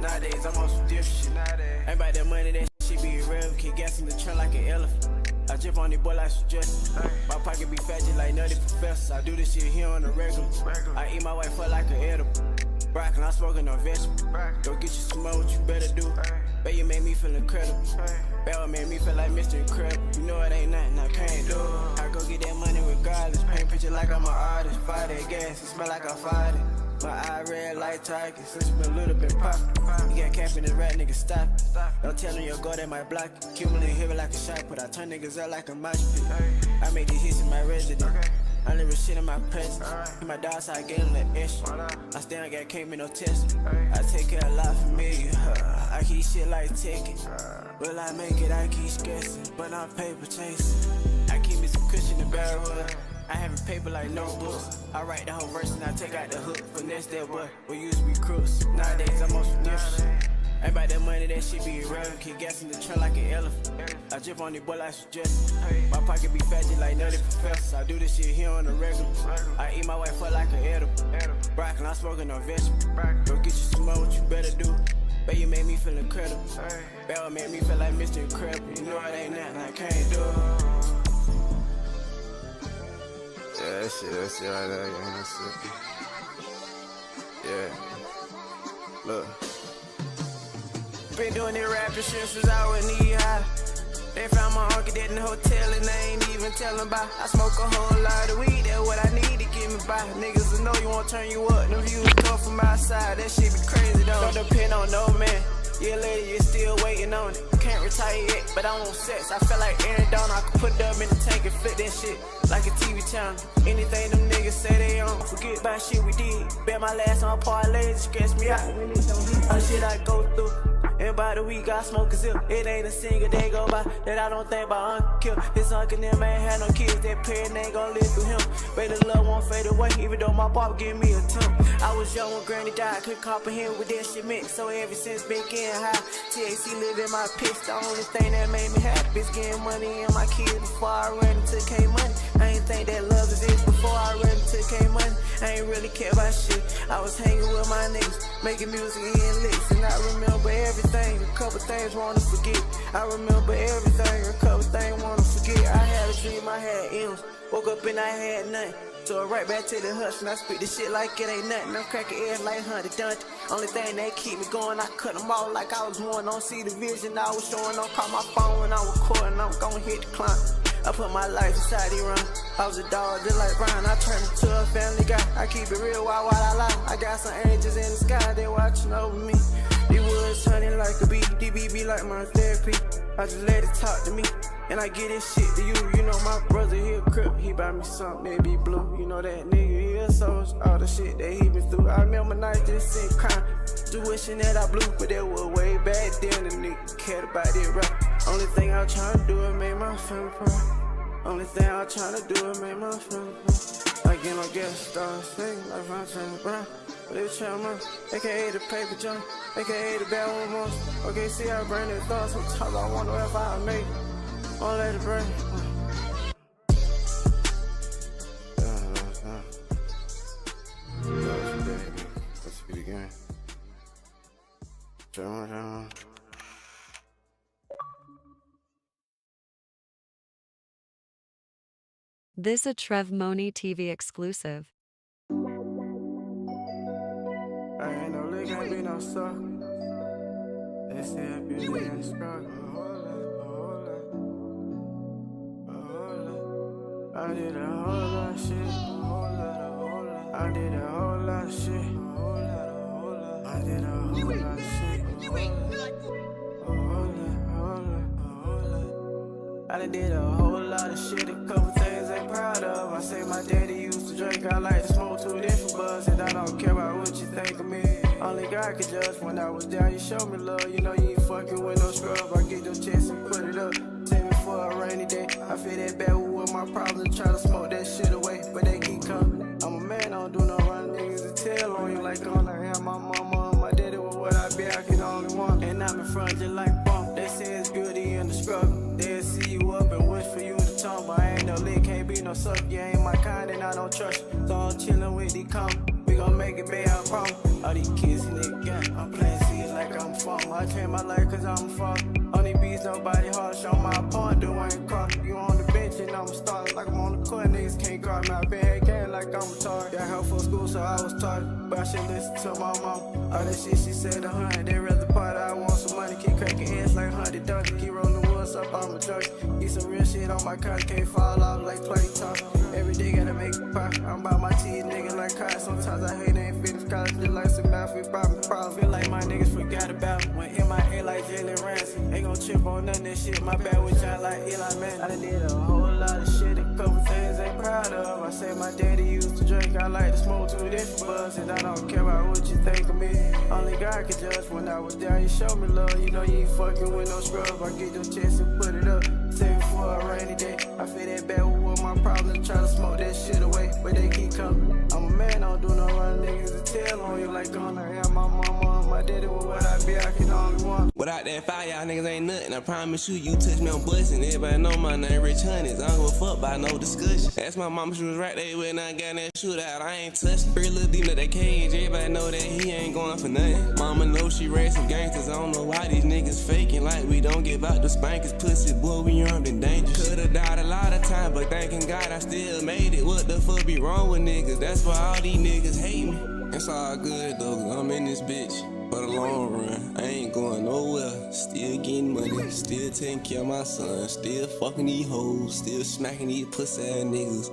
Nowadays, I'm on some different shit. Ain't about that money, that shit be real. Keep gas in the trunk like an elephant. I drip on the boy like some dress. My pocket be fat just like Nutty Professor. I do this shit here on the regular. I eat my wife for like an edible. Broccoli, I'm smoking on vegetable. Go get you some more, what you better do. Bet you made me feel incredible. Bet made me feel like Mr. Incredible. You know it ain't nothing I can't do. I go get that money regardless. Paint picture like I'm an artist. Fire that gas, it smell like I fired it. My eye red like Tigers, since been a little bit pop. You got cap in the rat, nigga, stop. Don't tell them your go, that might block it. Cumulative heavy like a shot put. I turn niggas out like a match pit. I made these hits in my residence. I live with shit in my presence. In my dog side, I get him that extra. I still ain't got can't be no test. I take care of a lot for me. I keep shit like ticket. Will I make it? I keep stressing, but I'm paper chasing. I keep me some cushion in the barrel. I having paper like notebooks. I write the whole verse and I take out the hook. Finesse that boy, we used to be crooks. Nowadays I'm on some different shit. Ain't about that money, that shit be real. Keep gas in the trunk like an elephant. I drip on the boy like some dress. My pocket be fat just like Nutty Professor. I do this shit here on the regular. I eat my wife for like an edible. Broccoli, I'm smoking on vegetable. Go get you some more, what you better do. Bet you made me feel incredible. Bet made me feel like Mr. Incredible. You know it ain't nothing I can't do. Yeah, that shit right there, yeah, that's it. Yeah. Look. Been doing this rapping shit since I was knee high. They found my uncle dead in the hotel and I ain't even tellin' about. I smoke a whole lot of weed, that's what I need to get me by. Niggas will know you won't turn you up, them views come from outside. That shit be crazy though. Don't depend on no man. Yeah, lady, you're still waiting on it. Can't retire yet, but I want sex. I feel like Aaron Donald, I could put it up in the tank and flip that shit like a TV channel. Anything them niggas say they on, forget about shit we did. Bet my last on parlay, it stress me out. All shit I go through. And by the week I smoke a zip. It ain't a single day go by that I don't think about Uncle. His uncle them ain't had no kids, that parent ain't gon' live through him. But the love won't fade away, even though my pop give me a temp. I was young when granny died, couldn't comprehend what that shit meant. So ever since been getting high, THC live in my piss. The only thing that made me happy is getting money and my kids before I ran into K-Money. I ain't think that love exists before I ran into K-Money. I ain't really care about shit. I was hanging with my niggas, making music and licks. And I remember everything, a couple things wanna forget. I remember everything, a couple things wanna forget. I had a dream, I had M's, woke up and I had nothing. So right back to the hush and I spit this shit like it ain't nothing. I'm cracking eggs like Hunter Dunty. Only thing that keep me going, I cut them all like I was one. Don't see the vision I was showing, don't call my phone when I'm recording. I'm gon' hit the climb. I put my life inside the run. I was a dog just like Brian. I turned into a family guy. I keep it real while I lie. I got some angels in the sky, they watching over me. The woods hunting like a bee. DBB like my therapy. I just let it talk to me. And I get this shit to you. You know my brother, he a crip. He buy me something, that be blue. You know that nigga, he a soul. All the shit that he been through. I remember nights just sitting crying. Just wishing that I blew. But that was way back then. The nigga cared about it rap. Only thing I was trying to do is make my family proud. Only thing I was trying to do is make my family proud. I get no guest stars, sing like I'm trying to brown. But they try my, aka the paper jump, aka the bad one monster. Okay, see I burn their thoughts. Sometimes I wonder if I make it. Won't let it burn. Let's speed again. Turn on. This a Trev Money TV exclusive. I ain't no lick, ain't be no suck. They say I be in struggle. I did a whole lot of shit. I did a whole lot of shit. I did a whole lot of shit. I done did a whole lot of shit. A couple things ain't proud of. I say my daddy used to drink. I like to smoke 2 different buds. And I don't care about what you think of me. Only God can judge. When I was down, you showed me love. You know you ain't fucking with no scrub. I get your chest and put it up. Save me for a rainy day. I feel that bad with my problems. Try to smoke that shit away, but they keep coming. I'm a man, I don't do no run niggas to tell on you like on. I have my mama and my daddy with what I be. I can only want. And I'm in front just like bump. They say it's beauty in the struggle. They'll see you up and wish for you to tumble. I ain't no lick, can't be no suck. You ain't my kind and I don't trust you. So I'm chillin' with these come. We gon' make it, babe, I promise. All these kids in the gun, I'm playing see like I'm my life cause I'm a fuck. On these beats, nobody hard. Show my opponent doing car. You on the bench and I'm a star. Like I'm on the court, niggas can't guard me. I been head game like I'm retarded. Got help for school, so I was taught. But I should listen to my mom. All that shit she said 100. They rather part. I want some money. Keep cracking heads like 100 ducks. Keep rolling woods up, I'm a drug. Eat some real shit on my couch. Can't fall off like play top. Every day gotta make a profit. I'm about my teeth, nigga like cotton. Sometimes I hate ain't finished college. Just like some math, we problem. Feel like my niggas forgot about me. When MIA like Jalen Ramsey. Ain't gon' trip on none of that shit. My bad with John like Eli Man. I done did a whole lot of shit. A couple things ain't proud of. I say my daddy used to drink. I like to smoke 2 different buzz. And I don't care about what you think of me. Only God can judge. When I was down, you showed me love. You know you ain't fucking with no scrub. I get your chest and put it up. Save it for a rainy day. I feel that bad with my problems. Try to smoke that shit away, but they keep coming. I'm a man, I don't do no run niggas to tell on you like gonna have my mama. My daddy was what I be, I can only want. Without that fire, y'all niggas ain't nothing. I promise you, you touch me on bustin'. Everybody know my name, Rich Hunnids. I don't give a fuck by no discussion. That's my mama, she was right there when I got in that shootout. I ain't touchin'. Free little demon at that cage. Everybody know that he ain't going for nothing. Mama know she raised some gangsters. I don't know why these niggas faking like we don't give out the spankers. Pussy, boy, we armed and dangerous. Could've died a lot of time, but thanking God I still made it. What the fuck be wrong with niggas? That's why all these niggas hate me. It's all good though, I'm in this bitch for the long run. I ain't going nowhere, still getting money, still taking care of my son, still fucking these hoes, still smacking these pussy ass niggas.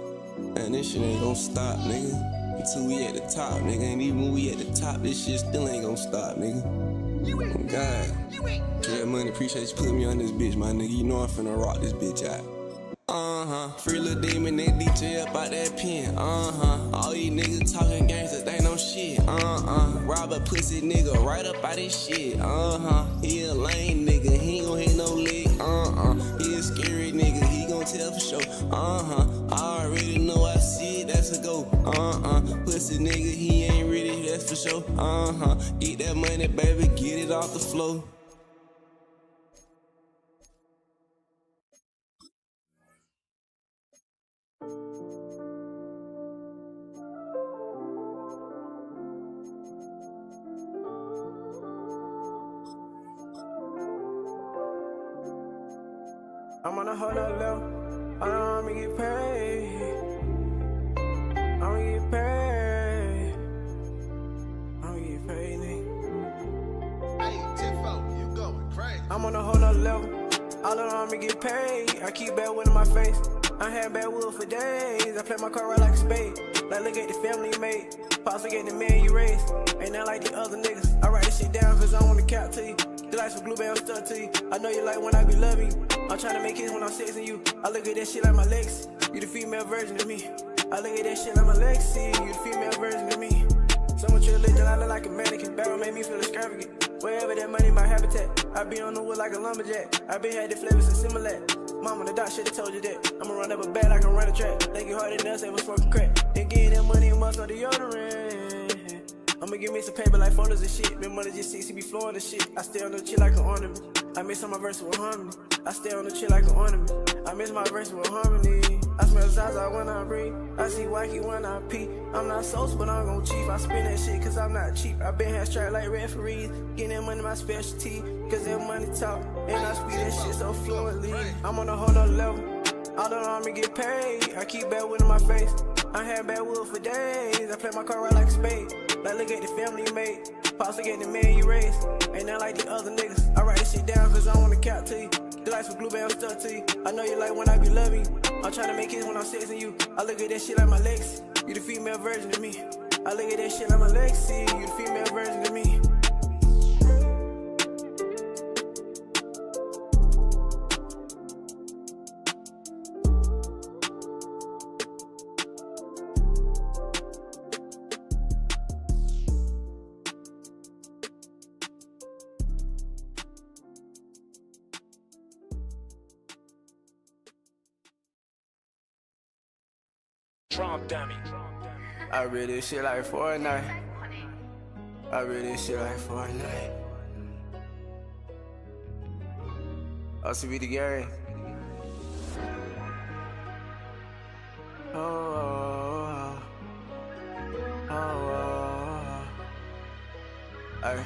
And this shit ain't gon' stop, nigga, until we at the top, nigga. And even when we at the top, this shit still ain't gon' stop, nigga. Oh God, yeah, money, appreciate you putting me on this bitch, my nigga. You know I'm finna rock this bitch out. Free little demon, they DJ up out that pen. All these niggas talking gangsters, they know shit. Rob a pussy nigga right up out his shit. He a lame nigga, he ain't gon' hit no lick. He a scary nigga, he gon' tell for sure. I already know I see it, that's a go. Pussy nigga, he ain't ready, that's for sure. Get that money, baby, get it off the floor. I'm on a whole nother level. I know I'ma get paid. I'ma get paid. I'ma get paid, nigga. Hey, Tifo, you going crazy. I'm on a whole nother level. I know I'ma get paid. I keep bad wood in my face. I had bad wood for days. I play my car right like a spade. Like, look at the family you made. Pops, look at the man you raised. Ain't not like the other niggas. I write this shit down cause I don't wanna cap to you. The lights with blue bell stuck to you. I know you like when I be loving you. I'm tryna make hits when I'm sexing you. I look at that shit like my legs. You the female version of me. I look at that shit like my legacy. You the female version of me. Someone treat religion, I look like a mannequin. Battle made me feel extravagant. Wherever that money, my habitat. I be on the wood like a lumberjack. I been had the flavors and Similac. Mama, the doc should've told you that. I'ma run up a bag like I run a track. Think you harder than us, ever smoking crack. Then getting that money, must know deodorant. I'ma give me some paper like folders and shit. Been money just 60 be flowing and shit. I stay on the chill like an ornament. I miss on my verse with harmony. I stay on the chill like an ornament. I miss my verse with harmony. I smell Zaza when I breathe. I see wacky when I pee. I'm not sauce, but I'm gon' chief. I spend that shit cause I'm not cheap. I been had straight like referees. Getting that money my specialty. Cause that money talk. And I speak that shit so fluently. I'm on a whole nother level. I don't know I'ma get paid. I keep bad wood in my face. I had bad wood for days. I play my car right like a spade. Like, look at the family you made. Pops, look at the man you raised. Ain't not like the other niggas. I write this shit down cause I don't wanna cap to you. The lights with blue bell stuck to you. I know you like when I be loving you. I'm tryna make hits when I'm sexing you. I look at that shit like my legacy. You the female version of me. I look at that shit like my legacy. You the female version of me. Trump dummy. I read this shit like Fortnite. I read this shit like Fortnite. OCB the Gary. Ay.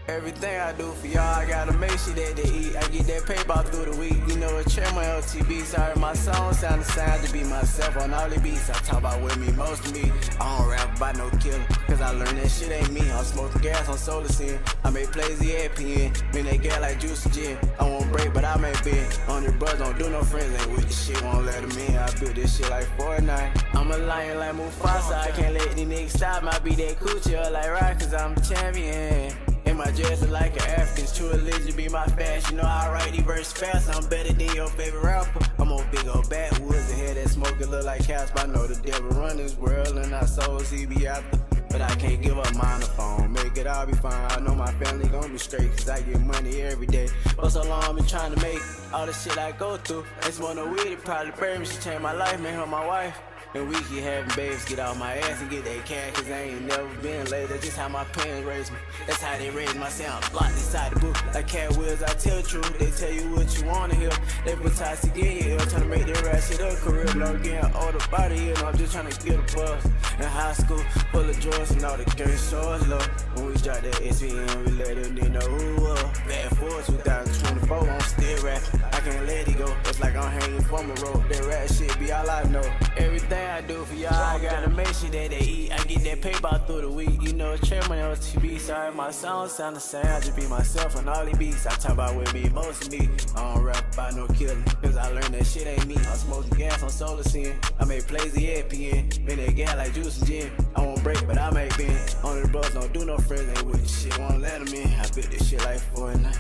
Everything I do for y'all, I gotta make sure that they eat. I get that paper through the week. You know, a check my LTB. Sorry, my song sound the same to be myself on all the beats. I talk about what me most to me. I don't rap about no killer, cause I learned that shit ain't me. I'm smoking gas on solar sin. I make plays the ESPN. Man, they get like juice and gin. I won't break, but I make bend. On the brothers, don't do no friends. Ain't with the shit, won't let them in. I built this shit like Fortnite. I'm a lion like Mufasa. I can't let these niggas stop. I be that coochie up like rock, cause I'm a champion. And my dress is like an African's true religion be my fashion. You know I write these verses fast, I'm better than your favorite rapper. I'm on big old backwoods and hear that smoke, it look like Casper. I know the devil run this world and I souls he be out there. But I can't give up mine the phone, make it all be fine. I know my family gon' be straight, cause I get money every day. For so long I've been trying to make all the shit I go through. Ain't smoke no weed, it probably burned me, she changed my life, made her my wife. And we keep having babes get off my ass and get that cash, cause I ain't never been late. That's just how my parents raised me. That's how they raised my sound. Blocked inside the book like cat wheels, I tell the truth. They tell you what you wanna hear. They put ties to get here, trying to make their rap shit a career. But I'm getting older by the year, and I'm just trying to get a buzz. In high school, full of joys and all the gang stores low. When we dropped that SVN, we let them know who was. Fast forward 2024, I'm still rapping. I can't let it go. It's like I'm hanging from a rope. That rap shit be all I know. Everything I do for y'all, I gotta make sure that they eat. I get that paper through the week. You know, check my LTB. Sorry, my song sound the same. I just be myself on all these beats. I talk about what me, most of me. I don't rap about no killing, cause I learned that shit ain't me. I'm smoking gas on solar sin. I make plays the ESPN. Man, they gas like juice and gin. I won't break, but I make bend. On the bros, don't do no friends. Ain't with the shit, won't let them in. I built this shit like Fortnite.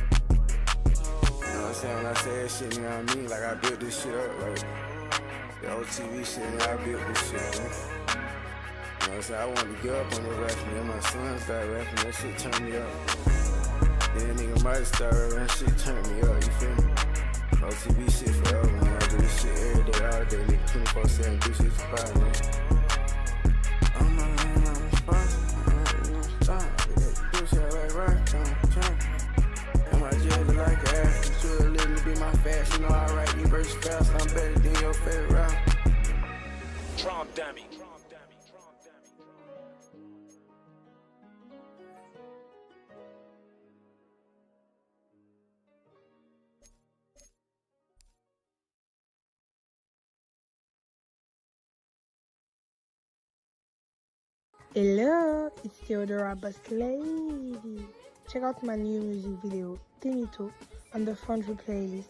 You know what I'm saying? When I say that shit, you know what I mean? Like I built this shit up, like the old TV shit, and I built this shit, man. You know what I'm saying? I wanted to get up on the rapping, and my son started rapping, that shit turned me up. Then nigga might start rapping, that shit turned me up, you feel me? Old TV shit forever, man. I do this shit every day, all day, nigga, 24/7, 365, man. I'm not laying on the spot, stop. Do shit like rock, I'm trying. And my jewelry like an African, true living to be my fashion. You know I write these verses fast, I'm better than your favorite rapper. Trump dummy. Hello, it's Theodora Boss Lady. Check out my new music video, Tinito, on the Foundry playlist,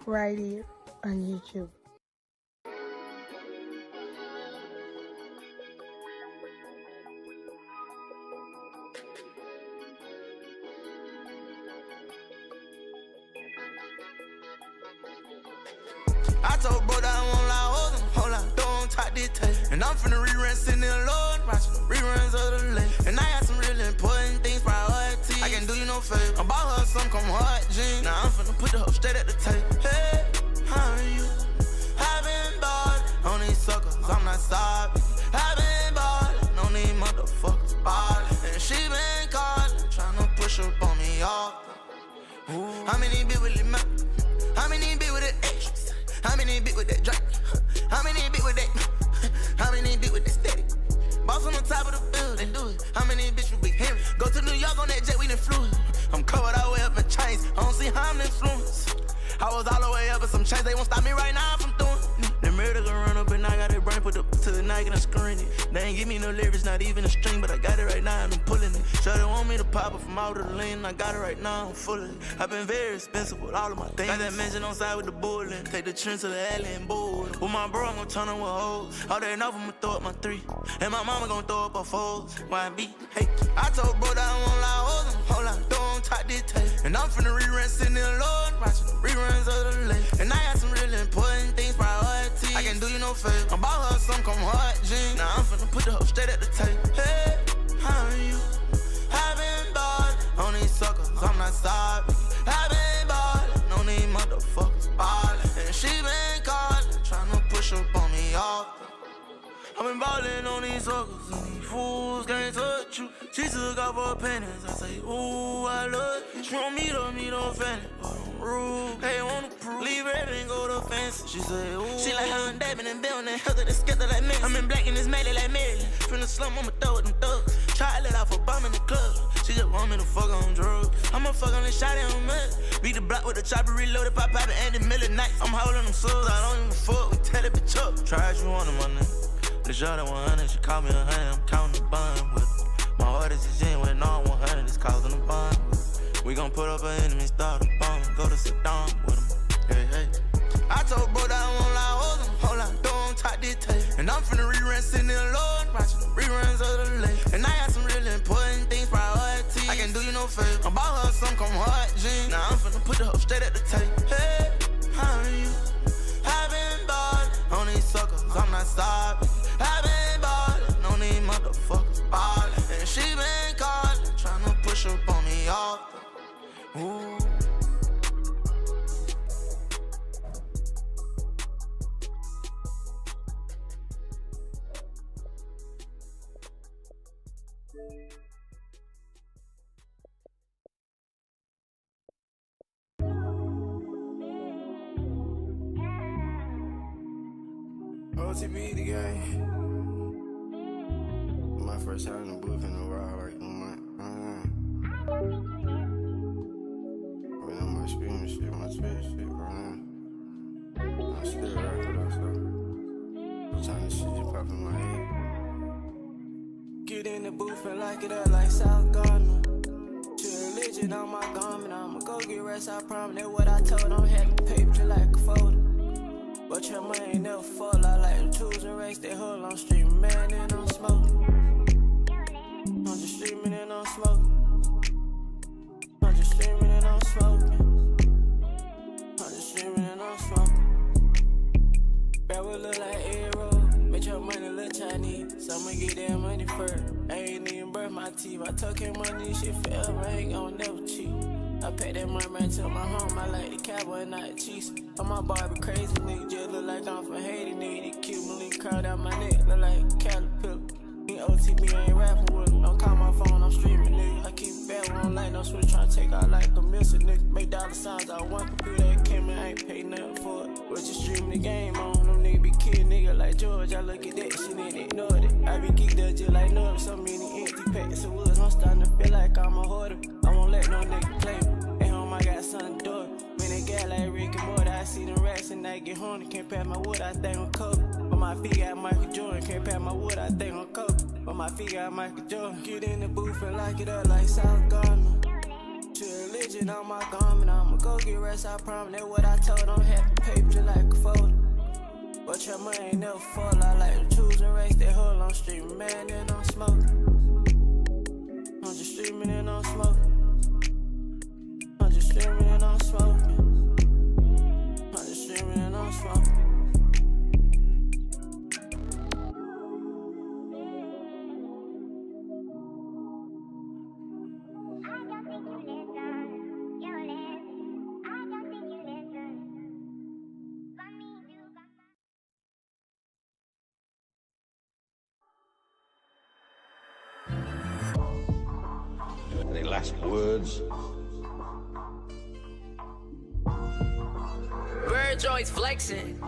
right here on YouTube. I told bro that I won't lie, hold on, don't talk this tape. And I'm finna rerun sitting alone, watching reruns of the lake. And I got some really important things, priorities. I can't do you no favor. I'm about her some come hard jeans. Now I'm finna put the hoe straight at the tape. Hey, how are you? I've been ballin' on these suckers, I'm not sorry. I've been ballin' on these motherfuckers, ballin'. And she been callin', tryna push up on me all. How many bit with it, man? How many bit with the extras? How many bit with that drink? How many bit with that? How many bit with that steady? Boss on the top of the building, do it. How many bitch will be hearing? Go to New York on that jet, we done flew. I'm covered all the way up in chains. I don't see how I'm influenced. I was all the way up in some chains. They won't stop me right now from doing. The murder gon' run up and I got it brain put up to the night and I screen it. They ain't give me no lyrics, not even a string, but I got it right now and I'm pulling it. Sure they want me to pop it from out of the lane. I got it right now, I'm full of it. I've been very expensive with all of my things. Got that mansion on side with the bullet. Take the trend to the alley and board. With my bro, I'm gon' turn on with hoes. All day enough, I'ma throw up my 3. And my mama gon' throw up her 4s. Why I be? Hey, I told bro that I won't lie, hold on, don't talk this tape. And I'm finna rerun sitting alone, watching reruns of the lake. And I got some really important things, priorities. I can't do you no favor. I'm about her some come hard jeans. Now I'm finna put the hoe straight at the tape. Hey, how are you? I've been ballin' on these suckers, I'm not sorry. I've been ballin' on these motherfuckers, ballin'. And she been callin', tryna push up on me all. I've been ballin' on these suckers and these fools can't touch you. She took off her panties, I say, ooh, I love you. She want me to meet her family, but I'm rude. They wanna prove, leave her and go to fancy. She say, ooh, she like how I'm dabbing and building, healthy the scatter like me. I'm in black and it's melly like Maryland. From the slum, I'ma throw it them thugs. Try to let off a bomb in the club. She just want me to fuck on drugs. I'ma fuck on the shot on me. Beat the block with the chopper, reloaded, pop out and the middle night. I'm holding them subs, I don't even fuck, we tell it bitch up. Try if you want them, my nigga. The shot at 100, she call me 100, I'm counting the bun with her. My heart is genuine, all 100, it's causing a bun with her. We gon' put up an enemy, start a bomb, go to Saddam with him. Hey, hey. I told bro that I won't lie, hold on, don't talk this tape. And I'm finna rerun sitting in the Lord, watching reruns of the lake. And I got some really important things, priorities. I can't do you no favor. I bought her some come hard jeans. Now I'm finna put the hoe straight at the tape. Hey, how are you? I've been ballin' on these suckers, I'm not sorry. I've been ballin' on these motherfuckers, ballin'. And she been callin', tryna push up on me off. Ooh. OTB the game. My first time in the booth in a while, like a month. When I'm screaming shit, my Twitter shit, bro. I'm still rapping though, so sometimes shit just pop in my head. Get in the booth and lock it up like South Gardner. Religion on my garment, I'ma go get rest, I promise. That's what I told them, had the paper just like a folder. But your money ain't never fall, I like the tools and race, they hold on streaming, man, and I'm smoking. I'm just streaming and I'm smoking. I'm just streaming and I'm smoking. I'm just streaming and I'm smoking. Bad will look like arrow, make your money look Chinese, so I'ma get that money first. I ain't even brush my teeth, I tuck in money, shit forever, I ain't gon' never cheat. I pay that money right to my home, I like the cowboy, not the Chiefs. On my Barbie crazy nigga, just look like I'm from Haiti, nigga. The Cuban crowd out my neck, look like a caterpillar. Nigga OTB, I ain't rapping with him. Don't call my phone, I'm streaming, nigga. I keep it bad when I'm like no switch, tryna take out like a missile, nigga. Make dollar signs out one computer that came in, I ain't pay nothing for it. But you streaming the game on, them niggas be killing nigga like George. I look at that shit and ignored it. I be geeked up just like Nub, so many empty packs of woods. I'm starting to feel like I'm a hoarder. I won't let no nigga play me. At home, I got something to do. Man, they got like Rick and Morty. I see them rats and I get horny. Can't pass my wood, I think I'm Kobe. But my feet got Michael Jordan. Can't pass my wood, I think I'm Kobe. But my feet got Michael Jordan. Get in the booth and lock it up like South Gardner. Religion on my garment, I'ma go get rest, I promise. That's what I told them, had the paper just like a folder. But your money ain't never fall, I like the tools and race, they hold on streaming, man, and I'm smoking. I'm just streaming and I'm smoking. I'm just streaming and I'm smoking. I'm just streaming and I'm smoking. Any last words? Bird joints flexing.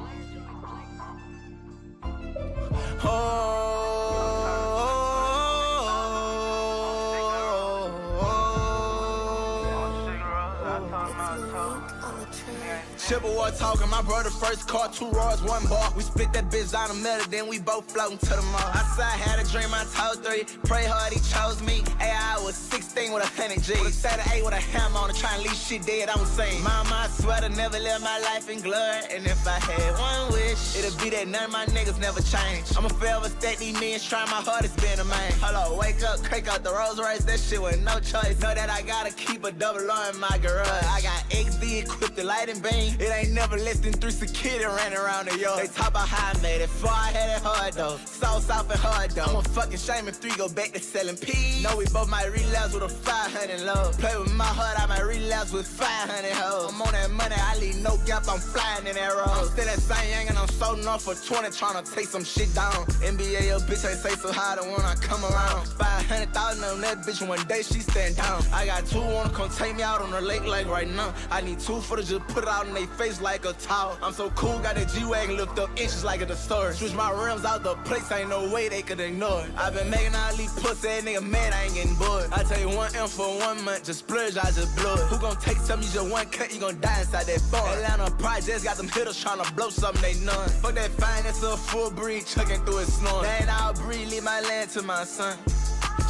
Chippewa talking, my brother first car, 2 rods, 1 bar. We split that bitch out of the middle, then we both floating to the mall. Outside had a dream, I told 3, pray hard, he chose me. AI was 16 with 100 G's. With a 38 with a hammer on it, trying to leave shit dead, I'm saying. Mama, I swear to never live my life in glory. And if I had one wish, it'd be that none of my niggas never change. I'ma forever stack these millions, try my hardest being a man. Hello, wake up, crank out the Rolls Royce, that shit with no choice. Know that I gotta keep a double R in my garage. I got XD equipped the lighting beam. It ain't never less than 3 security ran around the yard. They talk about how I made it, before I had it hard though. Sauce off and hard though. I'm a fucking shame if 3 go back to selling peas. Know we both might relapse with a 500 low. Play with my heart, I might relapse with 500 hoes. I'm on that money, I leave no gap, I'm flying in that road. I'm still that same young and I'm sold off for 20, trying to take some shit down. NBA, your bitch ain't say so high the when I come around. 500,000 on that bitch, one day she stand down. I got 2 wanna come take me out on the lake like right now. I need 2 for to just put it out in they they face like a towel. I'm so cool, got that G-Wagon lift up inches like at the store. Switch my rims out the place, ain't no way they could ignore it. I been making all these pussy ass nigga mad, I ain't getting bored. I tell you 1M for 1 month, just splurge, I just blow it. Who gon' take some, you just one cut, you gon' die inside that bar. Atlanta projects got them hitters tryna blow something they none. Fuck that finance, a full breed, chucking through it snoring. That ain't all breed, leave my land to my son.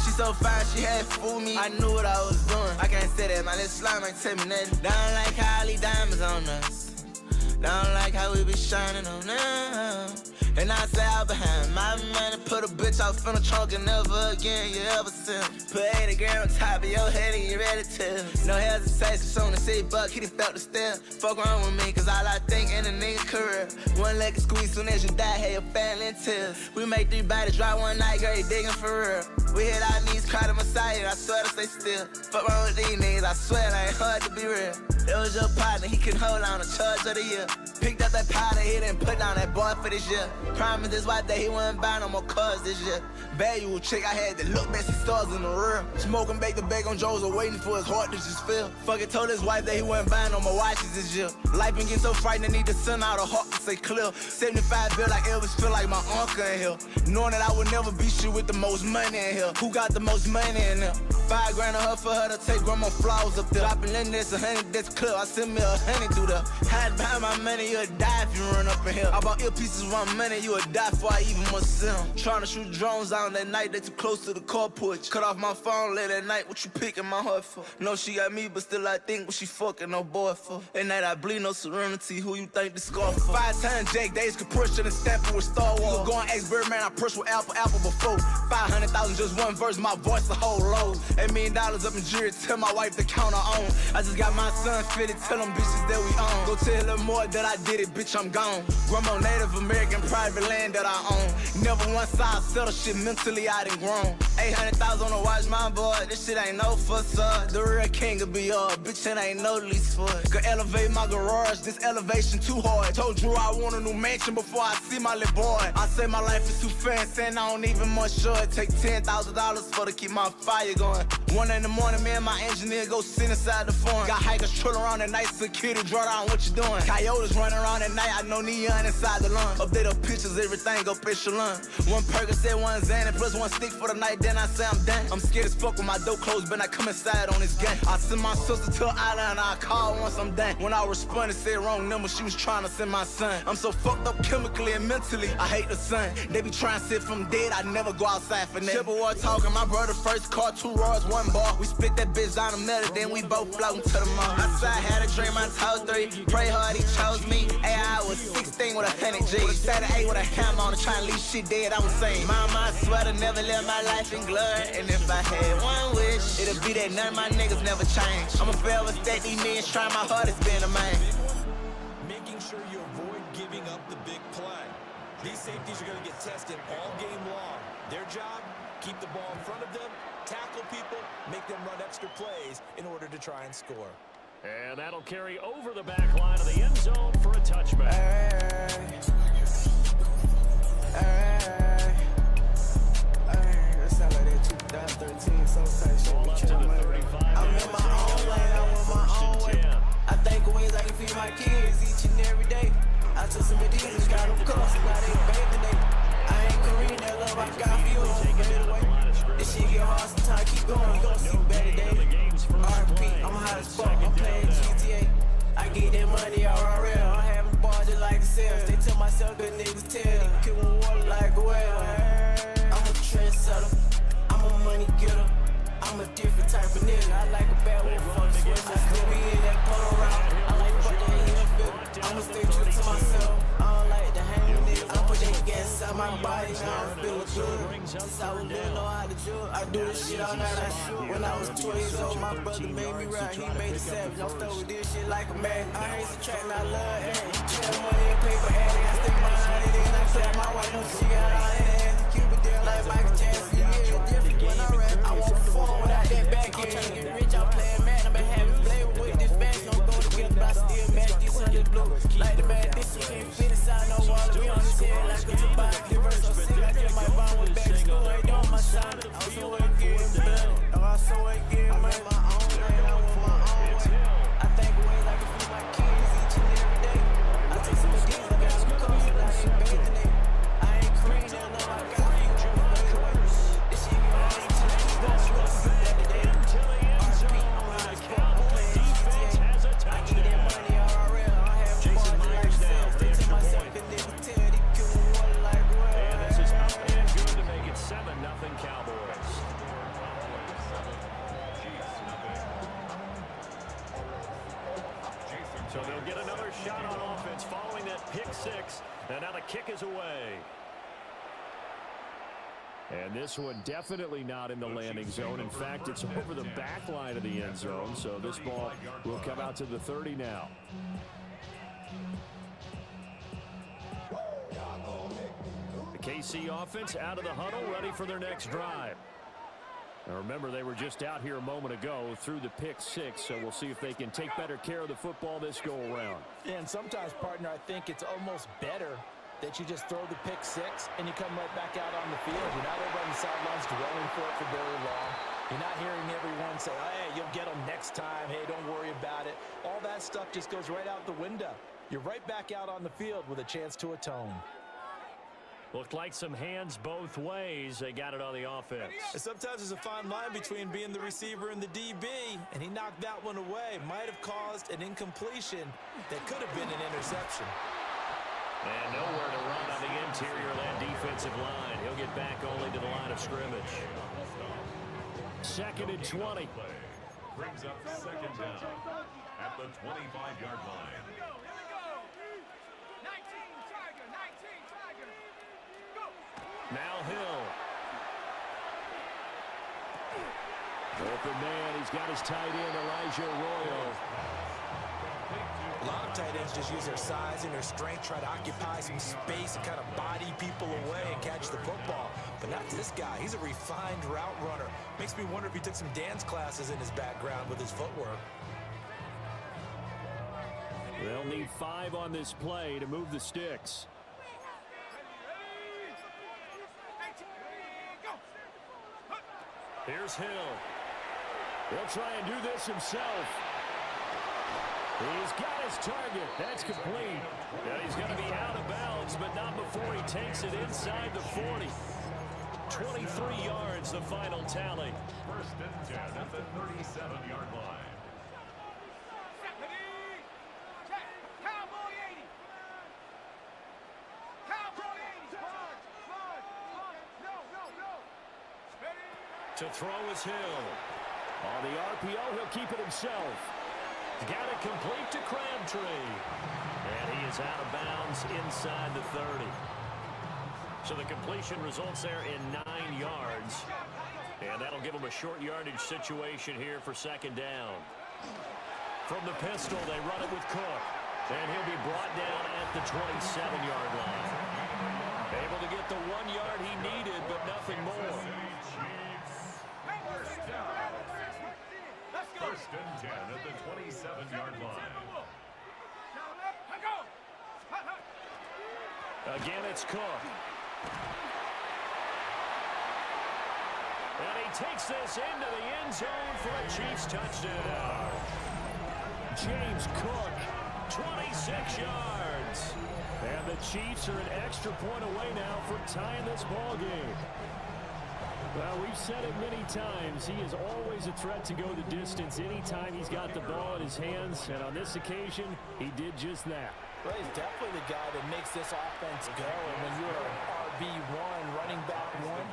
She so fine, she had fooled me. I knew what I was doing. I can't say that, man. This slime ain't tell me nothing. Don't like how all these diamonds on us. Don't like how we be shining on them. And I say out behind my money, put a bitch off in the trunk and never again you ever see him. Put 80 grand on top of your head and you ready to. No hesitation, soon as he buck, he done felt the step. Fuck around with me, cause all I think in a nigga career. One leg squeeze, soon as you die, have your family in tears. We make 3 bodies dry one night, girl, you digging for real. We hit our knees, cry to Messiah, I swear to stay still. Fuck around with these niggas, I swear it ain't hard to be real. It was your partner, he couldn't hold on the charge of the year. Picked up that powder, he didn't put down that boy for this year. Promised this wife that he wouldn't buy no more cars this year. Valuable chick, I had to look back, see stars in the rear. Smoking bake the bag on Joe's, waiting for his heart to just fill. Fucking told his wife that he wouldn't buy no more watches this year. Life been getting so frightened, I need to send out a heart to say clear. 75 bill like Elvis, feel like my uncle in here. Knowing that I would never be shit with the most money in here. Who got the most money in there? 5 grand on her for her to take grandma flowers up there. Dropping in this 100, that's clear. I send me 100 through there. Hide behind my money, you'll die if you run up in here. I bought earpieces with my money, you would die before I even must see them. Trying to shoot drones out that night, they too close to the car porch. Cut off my phone late at night, what you picking my heart for? No, she got me, but still I think what she fucking no boy for. At night I bleed no serenity, who you think this scar for? 5 times Jake Days could push and stamp it with Star Wars. You go on X-Bird, man, I pushed with Apple before. 500,000 just one verse, my voice a whole load. $8 million up in jury, tell my wife to count her on. I just got my son fitted, tell them bitches that we own. Go tell her more that I did it, bitch, I'm gone. Grandma Native American private land that I own. Never once saw I settle shit mentally, I done grown. 800,000 on the watch, my boy, this shit ain't no facade. The real king will be bitch, it ain't no lease for it. Could elevate my garage, this elevation too hard. Told Drew I want a new mansion before I see my little boy. I say my life is too fancy and I don't even much sure it take $10,000 for to keep my fire going. 1 in the morning, me and my engineer go sit inside the farm. Got hikers trolling around at night, security draw down what you doing. Coyotes running around at night, I know neon inside the lawn. Update the pictures, everything go echelon. 1 Percocet, 1 Xanax, plus 1 stick for the night, then I say I'm done. I'm scared as fuck with my dope closed, but I come inside on this game. I send my sister to an island, I call once I'm done. When I responded, said wrong number, she was trying to send my son. I'm so fucked up chemically and mentally, I hate the sun. They be trying to sit from dead, I never go outside for that. Chippewa talking, my brother first car, 2 rods, 1 bar. We split that bitch down the middle, then we both floating to the mall. Outside had a dream, I told 3, pray hard, he chose me. AI was 16 with 100 G. Was 8 with a hammer on, trying to leave shit dead, I was saying. Mama, I swear to never live my life in glory. And if I had one wish, it'll be that none of my niggas never change. I'ma forever stack these millions, try my hardest being a man. Making sure you avoid giving up the big play. These safeties are going to get tested all game long. Their job, keep the ball in front of them, tackle people, make them run extra plays in order to try and score. And that'll carry over the back line of the end zone for a touchback. That sound like that 2013 so tight shit. Ball up to the 35. I'm in my own lane, I went my own way. I think of ways I can feed my kids each and every day. I took some mediums, got them cuffs, now they bathing they. I ain't Korean, that love I got for you, away. This shit get hard sometimes, keep going, we gon' see better days. RP, I'm hot as fuck, I'm playing GTA. I get that money RRL, I'm having bars just like the sales. They tell myself good niggas tell, kill with water like a whale. I'm a trendsetter, I'm a money getter. I'm a different type of nigga, I like a bad one from the switch. I still be in that polo route, I like fuck that heel fit. I'ma stay true to myself, I don't like to hang with niggas. I put that gas inside my body, now I'm feeling good. Since I was little, know how to do it. I do this shit all night, I shoot. When I was 12 years old, my brother made me ride, he made it savage. I'm stuck with this shit like a man. I hate the track, and I love it. Chill money and paper addict, I stick my honey, then I clap my wife, no she got all in the hands. Cupid there like Michael Jackson, yeah, different when I rap. I won't perform without that back end. I'm trying to get rich, I'm playing man, I've been having flavor with this fast. Don't go together, but I still match this under blue. Like the bad bitch, you can't fit inside no wall. We on his head like a tobacco. Verse so sick, I just might bond with back school. Ain't doing my shot. I'm so again, blood. I'm so again, man. My own lane, I want my own way. I think away like a few my kids each and every So they'll get another shot on offense following that pick six. And now the kick is away. And this one definitely not in the landing zone. In fact, it's over the back line of the end zone. So this ball will come out to the 30 now. The KC offense out of the huddle, ready for their next drive. Now remember, they were just out here a moment ago through the pick six, so we'll see if they can take better care of the football this go-around. Yeah, and sometimes, partner, I think it's almost better that you just throw the pick six and you come right back out on the field. You're not over on the sidelines dwelling for it for very long. You're not hearing everyone say, oh, hey, you'll get them next time. Hey, don't worry about it. All that stuff just goes right out the window. You're right back out on the field with a chance to atone. Looked like some hands both ways. They got it on the offense. And sometimes there's a fine line between being the receiver and the DB, and he knocked that one away. Might have caused an incompletion that could have been an interception. And nowhere to run on the interior of that defensive line. He'll get back only to the line of scrimmage. 2nd and 20. Brings up 2nd down at the 25-yard line. Now Hill. Open man, he's got his tight end, Elijah Arroyo. A lot of tight ends just use their size and their strength, try to occupy some space and kind of body people away and catch the football. But not this guy. He's a refined route runner. Makes me wonder if he took some dance classes in his background with his footwork. They'll need 5 on this play to move the sticks. Here's Hill. He'll try and do this himself. He's got his target. That's complete. Yeah, he's going to be out of bounds, but not before he takes it inside the 40. 23 yards, the final tally. 1st and 10 at the 37-yard line. To throw is Hill. On the RPO, he'll keep it himself. Got it complete to Crabtree. And he is out of bounds inside the 30. So the completion results there in 9 yards. And that'll give him a short yardage situation here for 2nd down. From the pistol, they run it with Cook. And he'll be brought down at the 27-yard line. Able to get the 1 yard he needed, but nothing more. 1st and 10 at the 27-yard line. Again, it's Cook. And he takes this into the end zone for a Chiefs touchdown. James Cook, 26 yards. And the Chiefs are an extra point away now from tying this ball game. Well, we've said it many times. He is always a threat to go the distance anytime he's got the ball in his hands. And on this occasion, he did just that. Well, he's definitely the guy that makes this offense go. And when you're an RB1, running back one,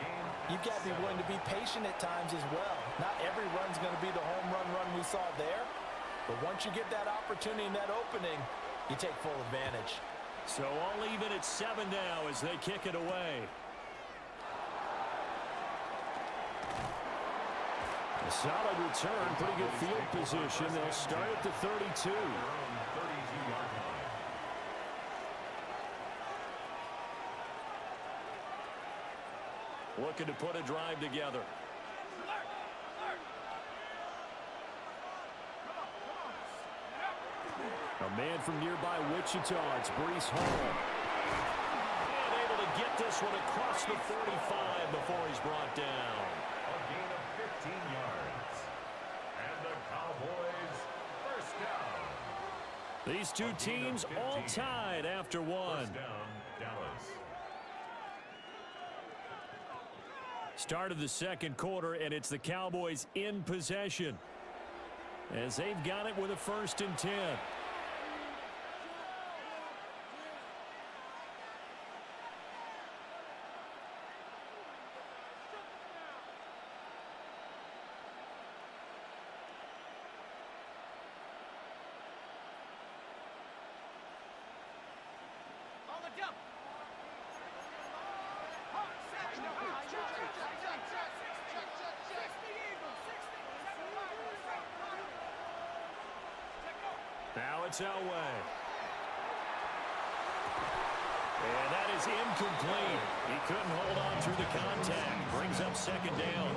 you've got to be willing to be patient at times as well. Not every run's going to be the home run we saw there. But once you get that opportunity and that opening, you take full advantage. So all even at 7 now as they kick it away. A solid return, pretty good field position. They'll start at the 32. Looking to put a drive together. A man from nearby Wichita, it's Breece Hall. And able to get this one across the 35 before he's brought down. A gain of 15 yards. And the Cowboys, 1st down. These two teams all tied after one. 1st down, Dallas. Start of the 2nd quarter, and it's the Cowboys in possession as they've got it with a 1st and 10. it's Elway. And that is incomplete. He couldn't hold on through the contact. Brings up second down.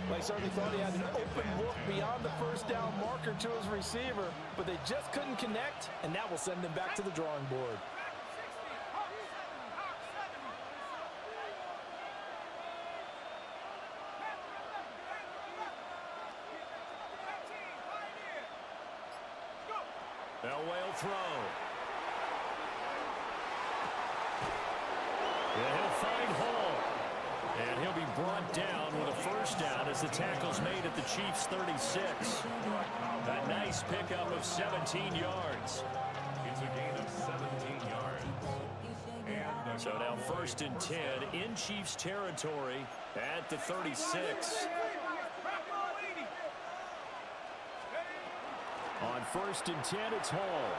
Well, he certainly thought he had an open look beyond the first down marker to his receiver, but they just couldn't connect, and that will send them back to the drawing board. Elway will throw. And he'll find Hall. And he'll be brought down with a first down as the tackle's made at the Chiefs' 36. A nice pickup of 17 yards. It's a gain of 17 yards. And so now 1st and 10 in Chiefs territory at the 36. On 1st and 10, it's Hall.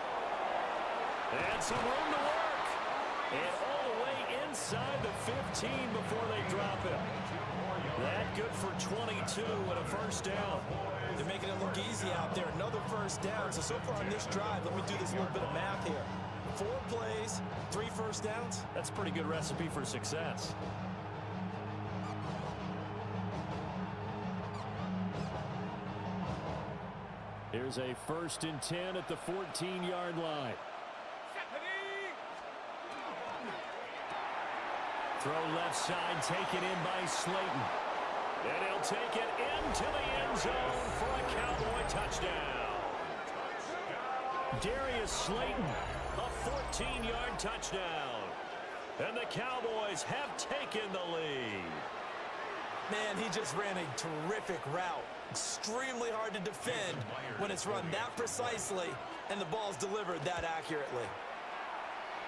And some room to work. And all the way inside the 15 before they drop him. That good for 22 and a first down. They're making it look easy out there. Another first down. So far on this drive, let me do this little bit of math here. 4 plays, 3 first downs. That's a pretty good recipe for success. Here's a 1st and 10 at the 14-yard line. Throw left side, taken in by Slayton. And he'll take it into the end zone for a Cowboy touchdown. Darius Slayton, a 14-yard touchdown. And the Cowboys have taken the lead. Man, he just ran a terrific route. Extremely hard to defend when it's run that precisely and the ball's delivered that accurately.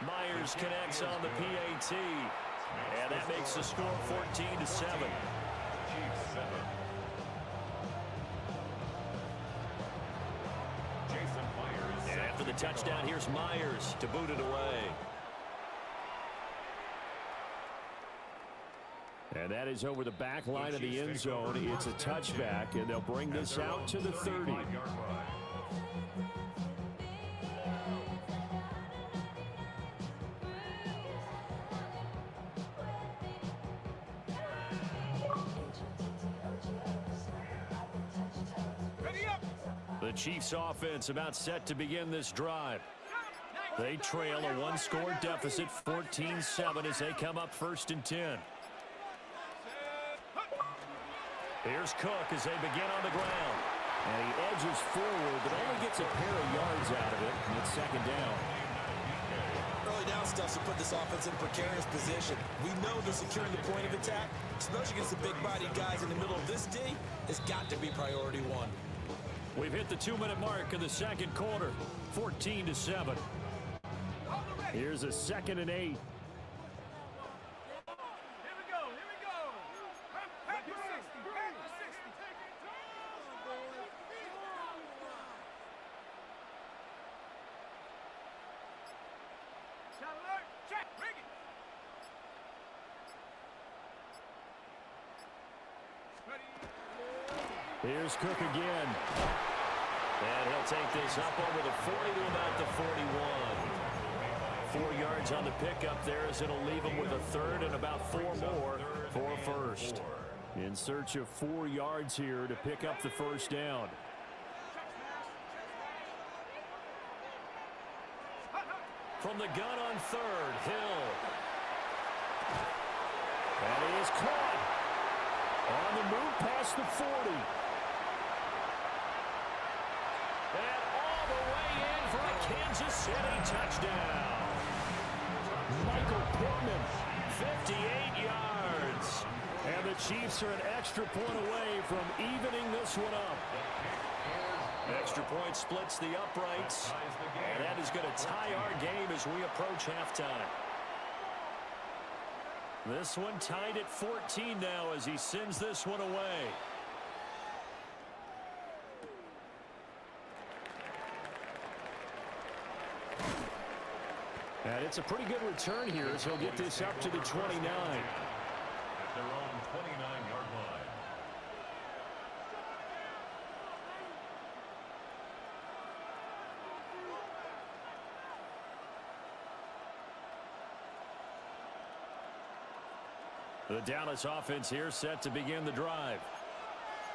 Myers connects on the PAT. And that makes the score 14-7. And after the touchdown, here's Myers to boot it away. And that is over the back line of the end zone. It's a touchback, and they'll bring this out to the 30. The Chiefs offense about set to begin this drive. They trail a 1-score deficit, 14-7 as they come up 1st and 10. Here's Cook as they begin on the ground. And he edges forward, but only gets a pair of yards out of it. And it's 2nd down. Early down stuff to put this offense in a precarious position. We know that securing the point of attack, especially against the big-bodied guys in the middle of this D, has got to be priority 1. We've hit the 2-minute mark in the 2nd quarter, 14-7. Here's a 2nd and 8. Here's Cook again. And he'll take this up over the 40 to about the 41. 4 yards on the pickup there as it'll leave him with a 3rd and about 4 more for a first. In search of 4 yards here to pick up the first down. From the gun on 3rd, Hill. And he is caught. On the move past the 40. And all the way in for a Kansas City touchdown. Michael Pittman, 58 yards. And the Chiefs are an extra point away from evening this one up. Extra point splits the uprights. And that is going to tie our game as we approach halftime. This one tied at 14 now as he sends this one away. And it's a pretty good return here as he'll get this up to the 29. At their own 29-yard line. The Dallas offense here set to begin the drive.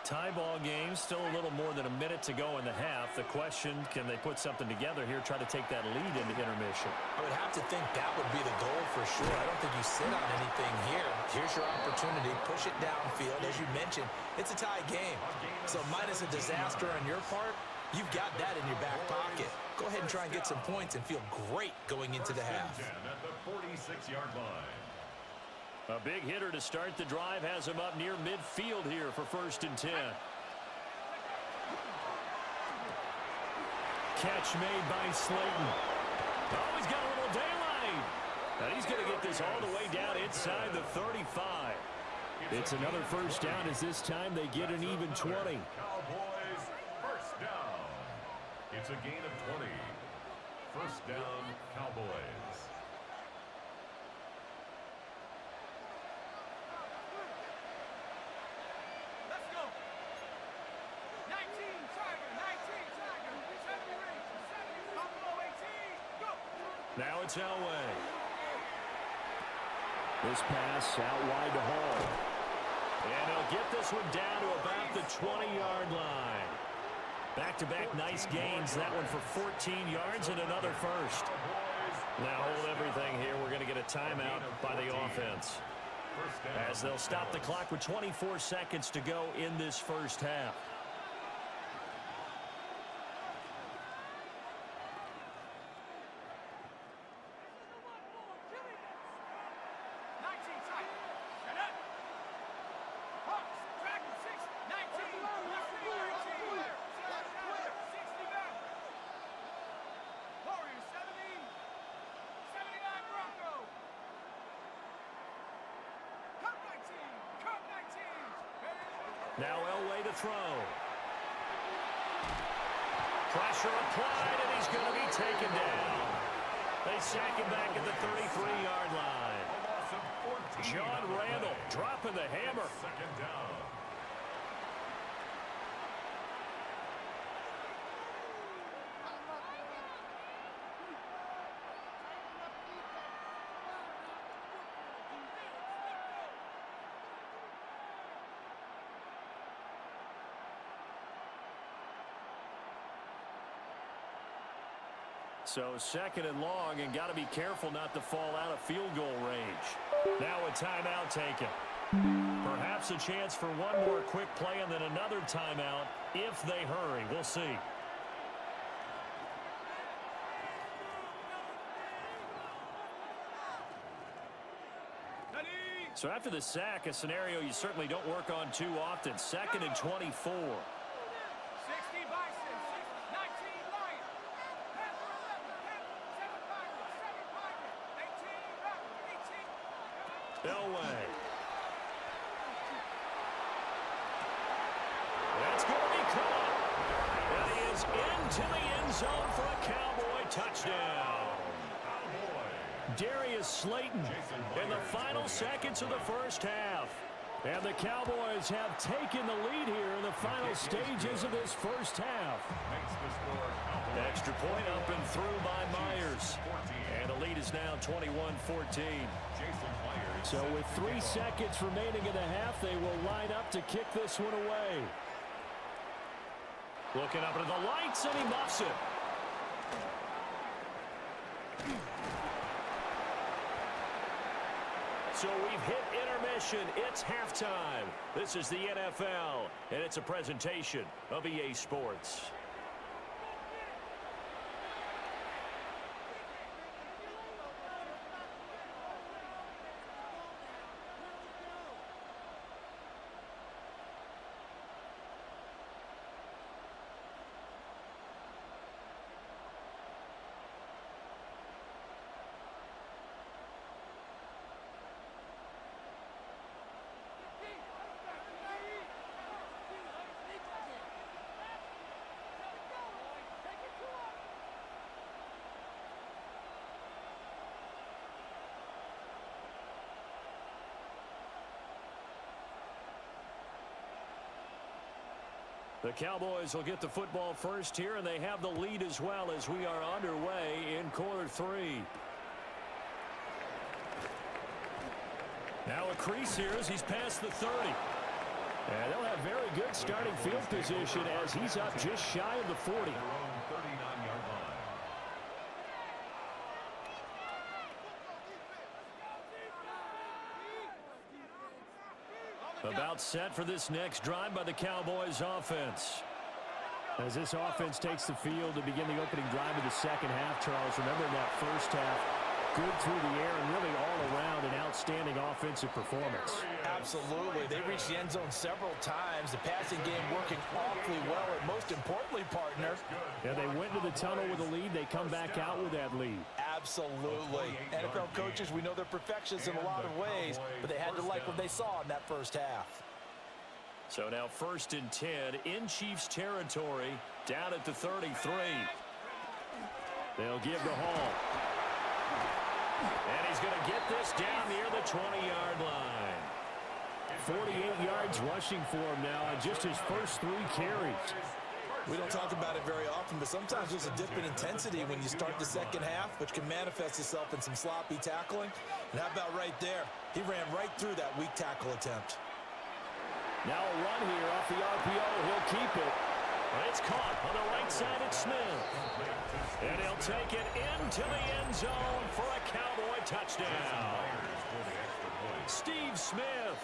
Tie ball game, still a little more than a minute to go in the half. The question, can they put something together here, try to take that lead into intermission? I would have to think that would be the goal for sure. I don't think you sit on anything here. Here's your opportunity. Push it downfield. As you mentioned, it's a tie game. So minus a disaster on your part, you've got that in your back pocket. Go ahead and try and get some points and feel great going into the half. At the 46-yard line. A big hitter to start the drive has him up near midfield here for 1st and 10. Catch made by Slayton. Oh, he's got a little daylight. And he's going to get this all the way down inside the 35. It's another 1st down as this time they get an even 20. Cowboys, 1st down. It's a gain of 20. 1st down, Cowboys. Now it's Elway. This pass out wide to Hall. And he'll get this one down to about the 20-yard line. Back-to-back nice gains. That one for 14 yards and another 1st. Now hold everything here. We're going to get a timeout by the offense, as they'll stop the clock with 24 seconds to go in this 1st half. Now Elway to throw. Pressure applied, and he's going to be taken down. They sack him back at the 33-yard line. John Randall dropping the hammer. 2nd down. So 2nd and long, and got to be careful not to fall out of field goal range. Now a timeout taken. Perhaps a chance for one more quick play and then another timeout if they hurry. We'll see. So after the sack, a scenario you certainly don't work on too often. 2nd and 24. Elway. That's going to be caught. And he is into the end zone for a Cowboy touchdown. Darius Slayton in the final seconds of the 1st half. And the Cowboys have taken the lead here in the final stages of this 1st half. Extra point up and through by Myers. And the lead is now 21-14. So with 3 seconds remaining in the half, they will line up to kick this one away. Looking up at the lights, and he muffs it. So we've hit intermission. It's halftime. This is the NFL, and it's a presentation of EA Sports. The Cowboys will get the football first here, and they have the lead as well as we are underway in quarter 3. Now a crease here as he's past the 30. And they'll have very good starting field position as he's up just shy of the 40. About set for this next drive by the Cowboys offense. As this offense takes the field to begin the opening drive of the second half, Charles, remember in that first half, good through the air and really all around an outstanding offensive performance. Absolutely. They reached the end zone several times. The passing game working awfully well, and most importantly, partner. Yeah, they went to the tunnel with a lead. They come back out with that lead. Absolutely. NFL coaches, we know they're perfectionists in a lot of ways, but they had to like what they saw in that first half. So now 1st and 10 in Chiefs territory, down at the 33. They'll give to Hall. And he's going to get this down near the 20-yard line. 48 yards rushing for him now on just his first 3 carries. We don't talk about it very often, but sometimes there's a dip in intensity when you start the second half, which can manifest itself in some sloppy tackling. And how about right there? He ran right through that weak tackle attempt. Now a run here off the RPO. He'll keep it. But it's caught on the right side at Smith. And he'll take it into the end zone for a Cowboy touchdown. Steve Smith,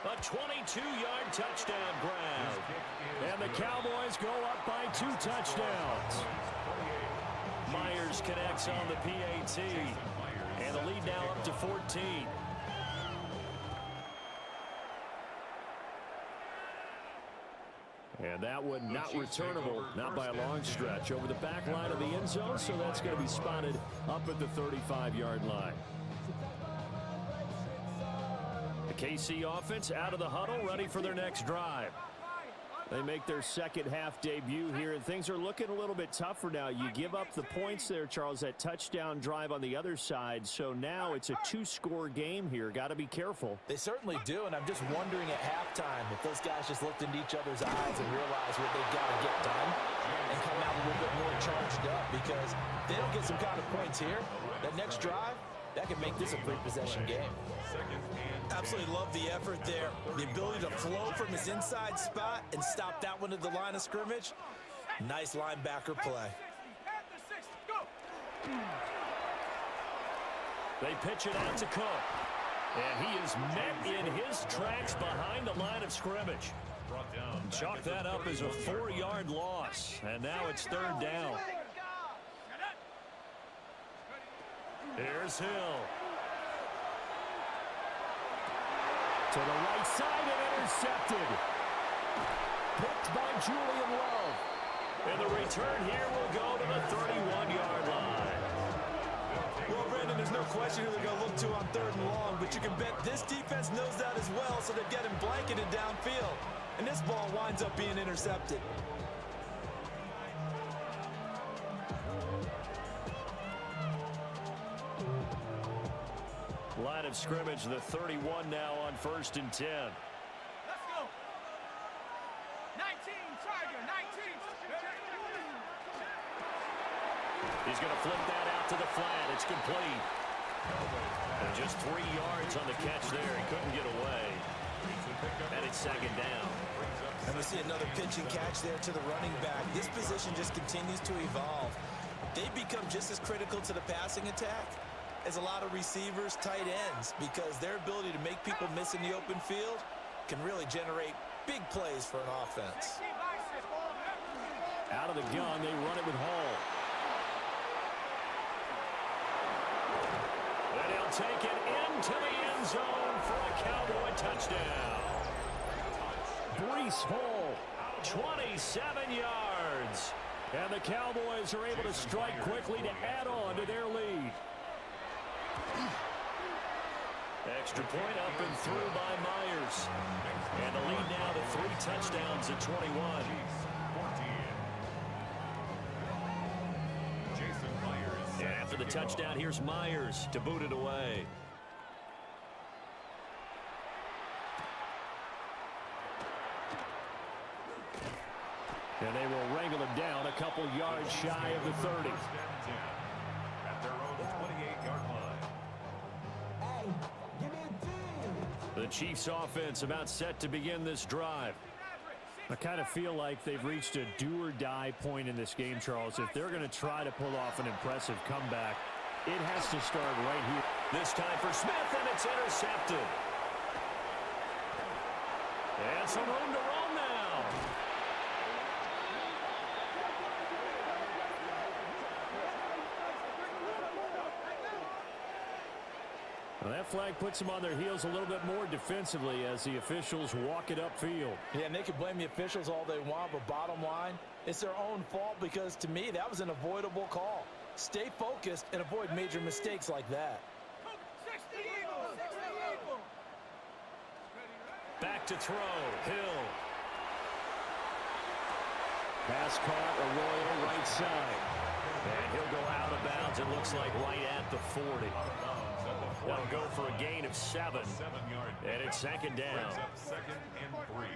a 22-yard touchdown grab. And the Cowboys go up by 2 touchdowns. Myers connects on the PAT. And the lead now up to 14. And that one not returnable, not by a long stretch, over the back line of the end zone, so that's going to be spotted up at the 35-yard line. The KC offense out of the huddle, ready for their next drive. They make their second half debut here, and things are looking a little bit tougher now. You give up the points there, Charles, that touchdown drive on the other side. So now it's a 2-score game here. Got to be careful. They certainly do, and I'm just wondering at halftime if those guys just looked into each other's eyes and realized what they've got to get done and come out a little bit more charged up, because if they don't get some kind of points here, that next drive, that could make this a 3-possession game. Absolutely love the effort there. The ability to flow from his inside spot and stop that one at the line of scrimmage. Nice linebacker play. They pitch it out to Cook. And he is met in his tracks behind the line of scrimmage. Chalk that up as a 4-yard loss. And now it's 3rd down. Here's Hill. To the right side and intercepted. Picked by Julian Love. And the return here will go to the 31-yard line. Well, Brandon, there's no question who they're going to look to on 3rd and long, but you can bet this defense knows that as well, so they're getting blanketed downfield. And this ball winds up being intercepted. Line of scrimmage, the 31 now on 1st and 10. Let's go. 19, Tiger, 19. He's going to flip that out to the flat. It's complete. And just 3 yards on the catch there. He couldn't get away. And it's 2nd down. And we see another pitch and catch there to the running back. This position just continues to evolve. They become just as critical to the passing attack as a lot of receivers, tight ends, because their ability to make people miss in the open field can really generate big plays for an offense. Out of the gun, they run it with Hall. And he'll take it into the end zone for a Cowboy touchdown. Breece Hall, 27 yards. And the Cowboys are able to strike quickly to add on to their lead. Extra point up and through by Myers. And the lead now to 3 touchdowns at 21. And after the touchdown, here's Myers to boot it away. And they will wrangle him down a couple yards shy of the 30. At their own 28-yard line. Chiefs offense about set to begin this drive. I kind of feel like they've reached a do-or-die point in this game, Charles. If they're going to try to pull off an impressive comeback, it has to start right here. This time for Smith, and it's intercepted. And some room to roam now. Well, that flag puts them on their heels a little bit more defensively as the officials walk it upfield. Yeah, and they can blame the officials all they want, but bottom line, it's their own fault because, to me, that was an avoidable call. Stay focused and avoid major mistakes like that. Back to throw, Hill. Pass caught, Arroyo right side. And he'll go out of bounds, it looks like right at the 40. That'll go for a gain of 7. And it's second down. Second and 3.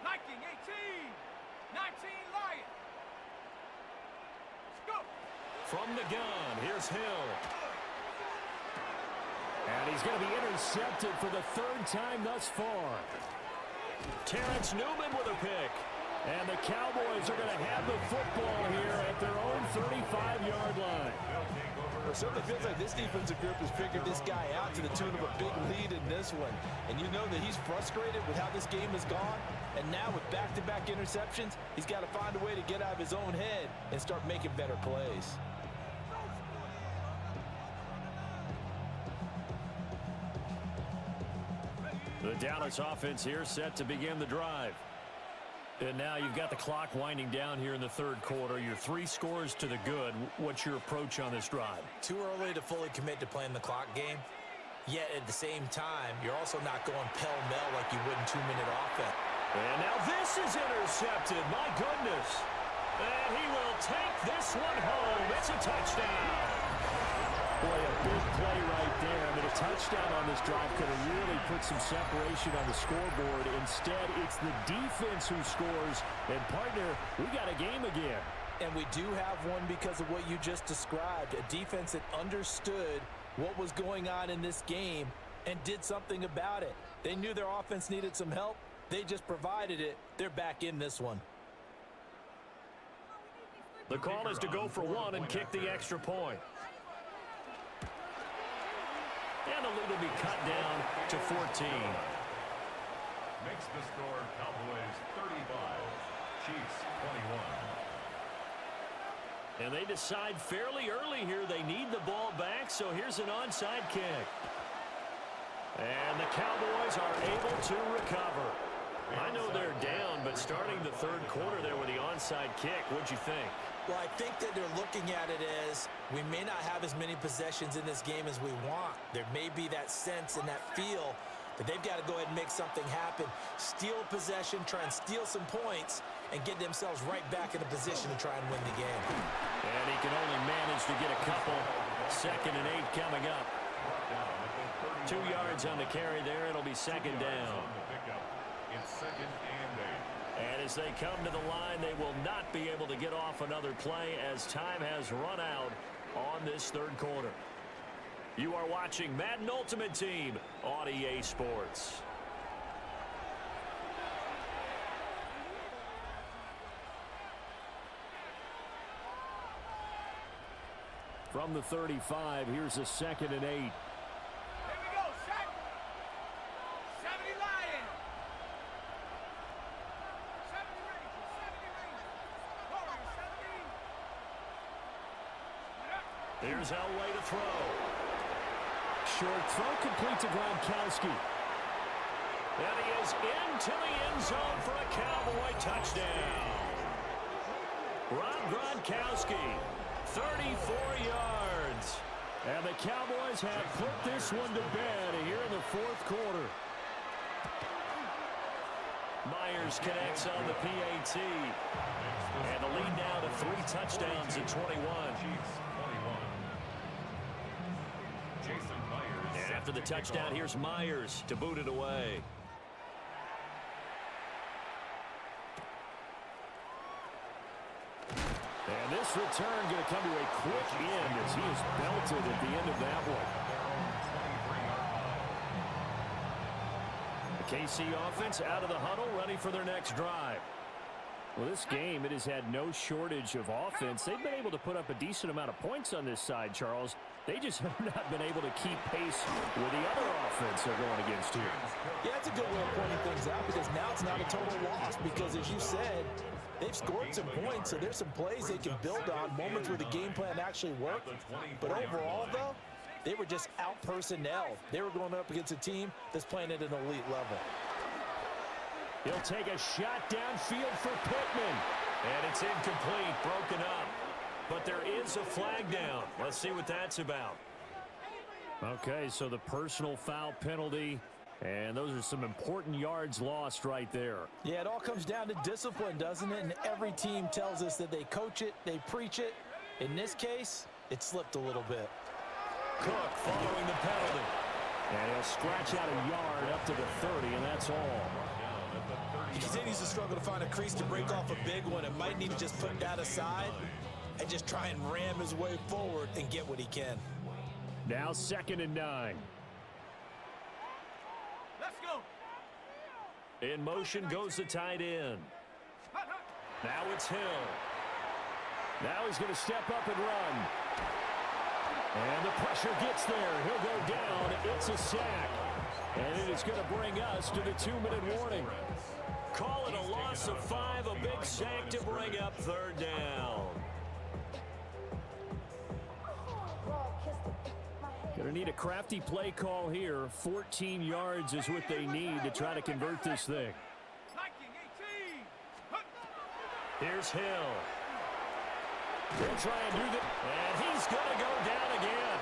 Liking 18, 19 Lion. Go. From the gun, here's Hill. And he's going to be intercepted for the 3rd time thus far. Terrence Newman with a pick. And the Cowboys are going to have the football here at their own 35-yard line. It certainly feels like this defensive group has figured this guy out to the tune of a big lead in this one. And you know that he's frustrated with how this game has gone. And now with back-to-back interceptions, he's got to find a way to get out of his own head and start making better plays. The Dallas offense here set to begin the drive. And now you've got the clock winding down here in the 3rd quarter. Your 3 scores to the good. What's your approach on this drive? Too early to fully commit to playing the clock game. Yet at the same time, you're also not going pell-mell like you would in 2-minute offense. And now this is intercepted. My goodness. And he will take this one home. It's a touchdown. Boy, a big play right there. I mean, a touchdown on this drive could have really put some separation on the scoreboard. Instead, it's the defense who scores. And, partner, we got a game again. And we do have one because of what you just described. A defense that understood what was going on in this game and did something about it. They knew their offense needed some help. They just provided it. They're back in this one. The call is to go for 1 and kick the extra point. And the lead will be cut down to 14. Makes the score Cowboys 35, Chiefs 21. And they decide fairly early here they need the ball back, so here's an onside kick. And the Cowboys are able to recover. I know they're down, but starting the 3rd quarter there with the onside kick, what'd you think? Well, I think that they're looking at it as we may not have as many possessions in this game as we want. There may be that sense and that feel that they've got to go ahead and make something happen. Steal a possession, try and steal some points, and get themselves right back in a position to try and win the game. And he can only manage to get a couple. 2nd and 8 coming up. 2 yards on the carry there. It'll be second down. It's 2nd and 8. And as they come to the line, they will not be able to get off another play as time has run out on this 3rd quarter. You are watching Madden Ultimate Team on EA Sports. From the 35, here's a 2nd and 8. Here's Elway to throw. Short throw complete to Gronkowski. And he is into the end zone for a Cowboy touchdown. Rob Gronkowski, 34 yards. And the Cowboys have put this one to bed here in the 4th quarter. Myers connects on the PAT. And the lead now to 3 touchdowns at 21. And after the touchdown, here's Myers to boot it away. And this return going to come to a quick end as he is belted at the end of that one. The KC offense out of the huddle, ready for their next drive. Well, this game, it has had no shortage of offense. They've been able to put up a decent amount of points on this side, Charles. They just have not been able to keep pace with the other offense they're going against here. Yeah, that's a good way of pointing things out because now it's not a total loss because, as you said, they've scored some points, so there's some plays they can build on, moments where the game plan actually worked. But overall, though, they were just out-personnel. They were going up against a team that's playing at an elite level. He'll take a shot downfield for Pittman. And it's incomplete, broken up. But there is a flag down. Let's see what that's about. Okay, so the personal foul penalty. And those are some important yards lost right there. Yeah, it all comes down to discipline, doesn't it? And every team tells us that they coach it, they preach it. In this case, it slipped a little bit. Cook following the penalty. And he'll scratch out a yard up to the 30, and that's all. He continues to struggle to find a crease to break off a big one and might need to just put that aside and just try and ram his way forward and get what he can. Now 2nd and 9. Let's go. In motion goes the tight end. Now it's Hill. Now he's going to step up and run. And the pressure gets there. He'll go down. It's a sack. And it is going to bring us to the 2-minute warning. Call it a loss of 5, a big sack to bring up 3rd down. Going to need a crafty play call here. 14 yards is what they need to try to convert this thing. Here's Hill. They'll try and do that. And he's going to go down again.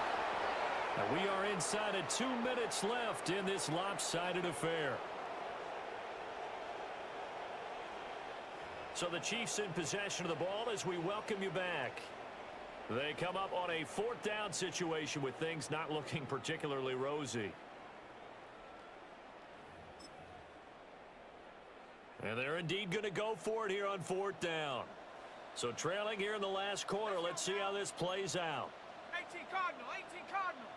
And we are inside of 2 minutes left in this lopsided affair. So the Chiefs in possession of the ball as we welcome you back. They come up on a 4th down situation with things not looking particularly rosy. And they're indeed going to go for it here on 4th down. So trailing here in the last quarter, let's see how this plays out. 18 Cardinal, 18 Cardinal.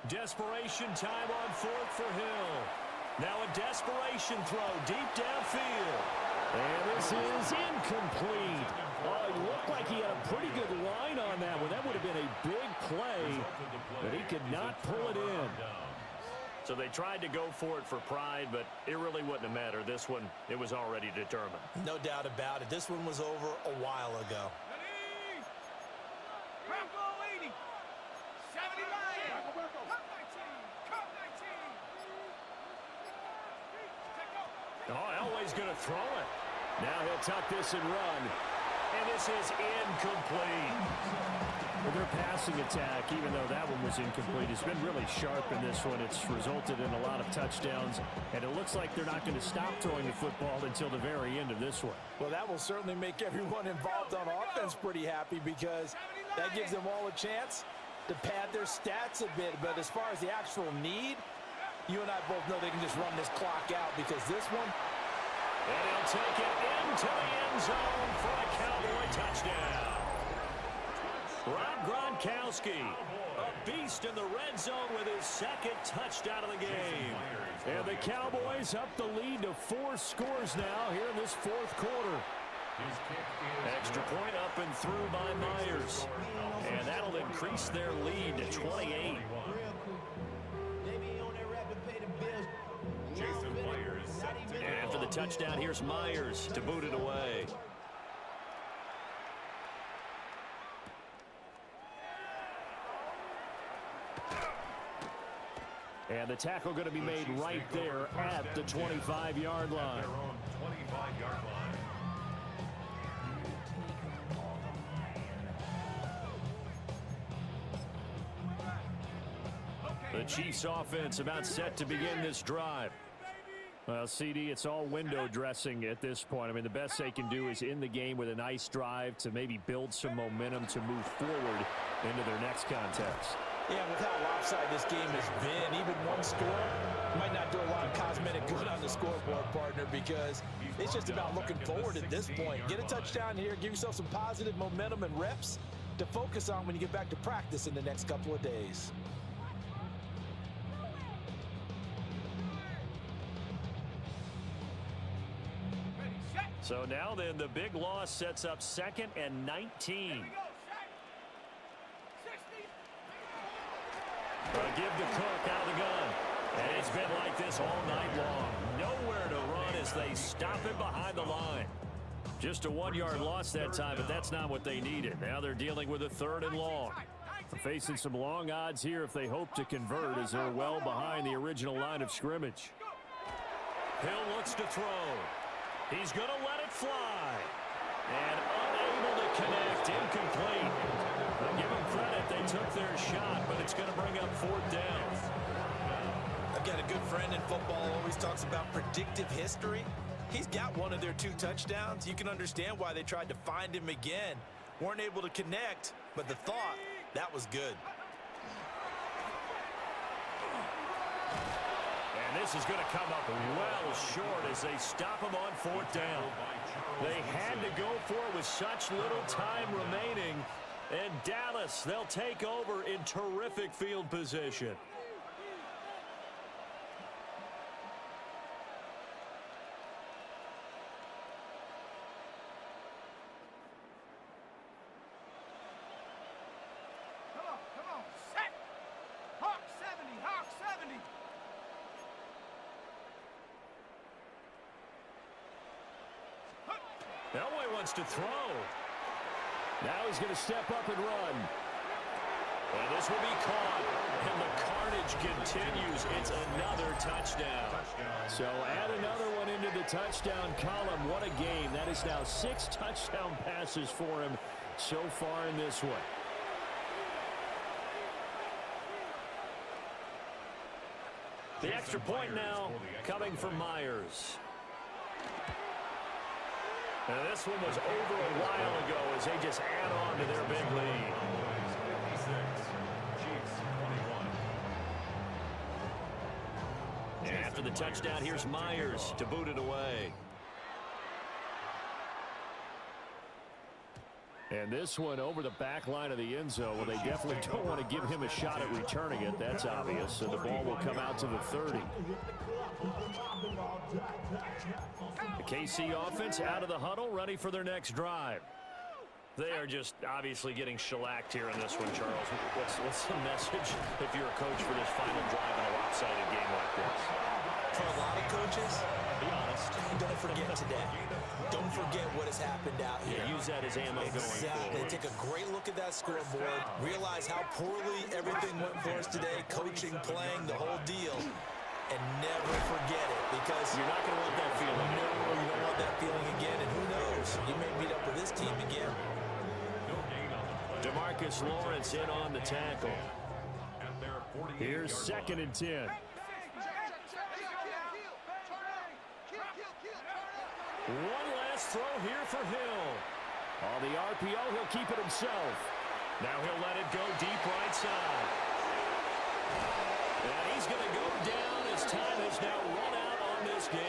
Desperation time on 4th for Hill. Now a desperation throw deep downfield. And this is incomplete. Oh, it looked like he had a pretty good line on that one. That would have been a big play, but he could not pull it in. So they tried to go for it for pride, but it really wouldn't have mattered. This one, it was already determined. No doubt about it. This one was over a while ago. Oh, Elway's going to throw it. Now he'll tuck this and run. And this is incomplete. Well, their passing attack, even though that one was incomplete, has been really sharp in this one. It's resulted in a lot of touchdowns, and it looks like they're not going to stop throwing the football until the very end of this one. Well, that will certainly make everyone involved on offense pretty happy because that gives them all a chance to pad their stats a bit. But as far as the actual need, you and I both know they can just run this clock out because this one. And he'll take it into the end zone for a Cowboy touchdown. Rob Gronkowski, a beast in the red zone with his 2nd touchdown of the game. And the Cowboys up the lead to 4 scores now here in this 4th quarter. Extra point up and through by Myers. And that'll increase their lead to 28. And for the touchdown, here's Myers to boot it away. And the tackle going to be made right there at the 25-yard line. The Chiefs offense about set to begin this drive. Well, CD, it's all window dressing at this point. I mean, the best they can do is in the game with a nice drive to maybe build some momentum to move forward into their next contest. Yeah, with how lopsided this game has been, even one score might not do a lot of cosmetic good on the scoreboard, partner, because it's just about looking forward at this point. Get a touchdown here, give yourself some positive momentum and reps, to focus on when you get back to practice in the next couple of days. So now then, the big loss sets up 2nd and 19. Give to Cook out of the gun. And it's been like this all night long. Nowhere to run as they stop him behind the line. Just a 1-yard loss that time, but that's not what they needed. Now they're dealing with a 3rd and long. They're facing some long odds here if they hope to convert, as they're well behind the original line of scrimmage. Hill looks to throw. He's going to let it fly. And unable to connect. Incomplete. I'll give them credit. They took their shot, but it's going to bring up 4th down. I've got a good friend in football who always talks about predictive history. He's got one of their 2 touchdowns. You can understand why they tried to find him again. Weren't able to connect, but the thought, that was good. And this is going to come up well short as they stop him on 4th down. They had to go for it with such little time remaining. And Dallas, they'll take over in terrific field position. Come on, set! Hawk 70, Hawk 70! Elway wants to throw. Now he's going to step up and run. And this will be caught. And the carnage continues. It's another touchdown. So add another one into the touchdown column. What a game. That is now 6 touchdown passes for him so far in this one. The extra point now coming from Myers. And this one was over a while ago as they just add on to their big lead. And after the touchdown, here's Myers to boot it away. And this one over the back line of the end zone. Well, they definitely don't want to give him a shot at returning it. That's obvious. So the ball will come out to the 30. The KC offense out of the huddle, ready for their next drive. They are just obviously getting shellacked here in this one, Charles. What's the message if you're a coach for this final drive in a lopsided game like this? For a lot of coaches, Be honest. don't forget today. Don't forget what has happened out here. Yeah, use that as ammo going Exactly. forward. Take a great look at that scoreboard. Realize how poorly everything went for us today. Coaching, playing, the whole deal. And never forget it, because You're not going to want that feeling. no, you don't want that feeling again. And who knows? You may meet up with this team again. DeMarcus Lawrence in on the tackle. Here's 2nd and 10. One last throw here for Hill. On the RPO, he'll keep it himself. Now he'll let it go deep right side. And he's going to go down as time has now run out on this game.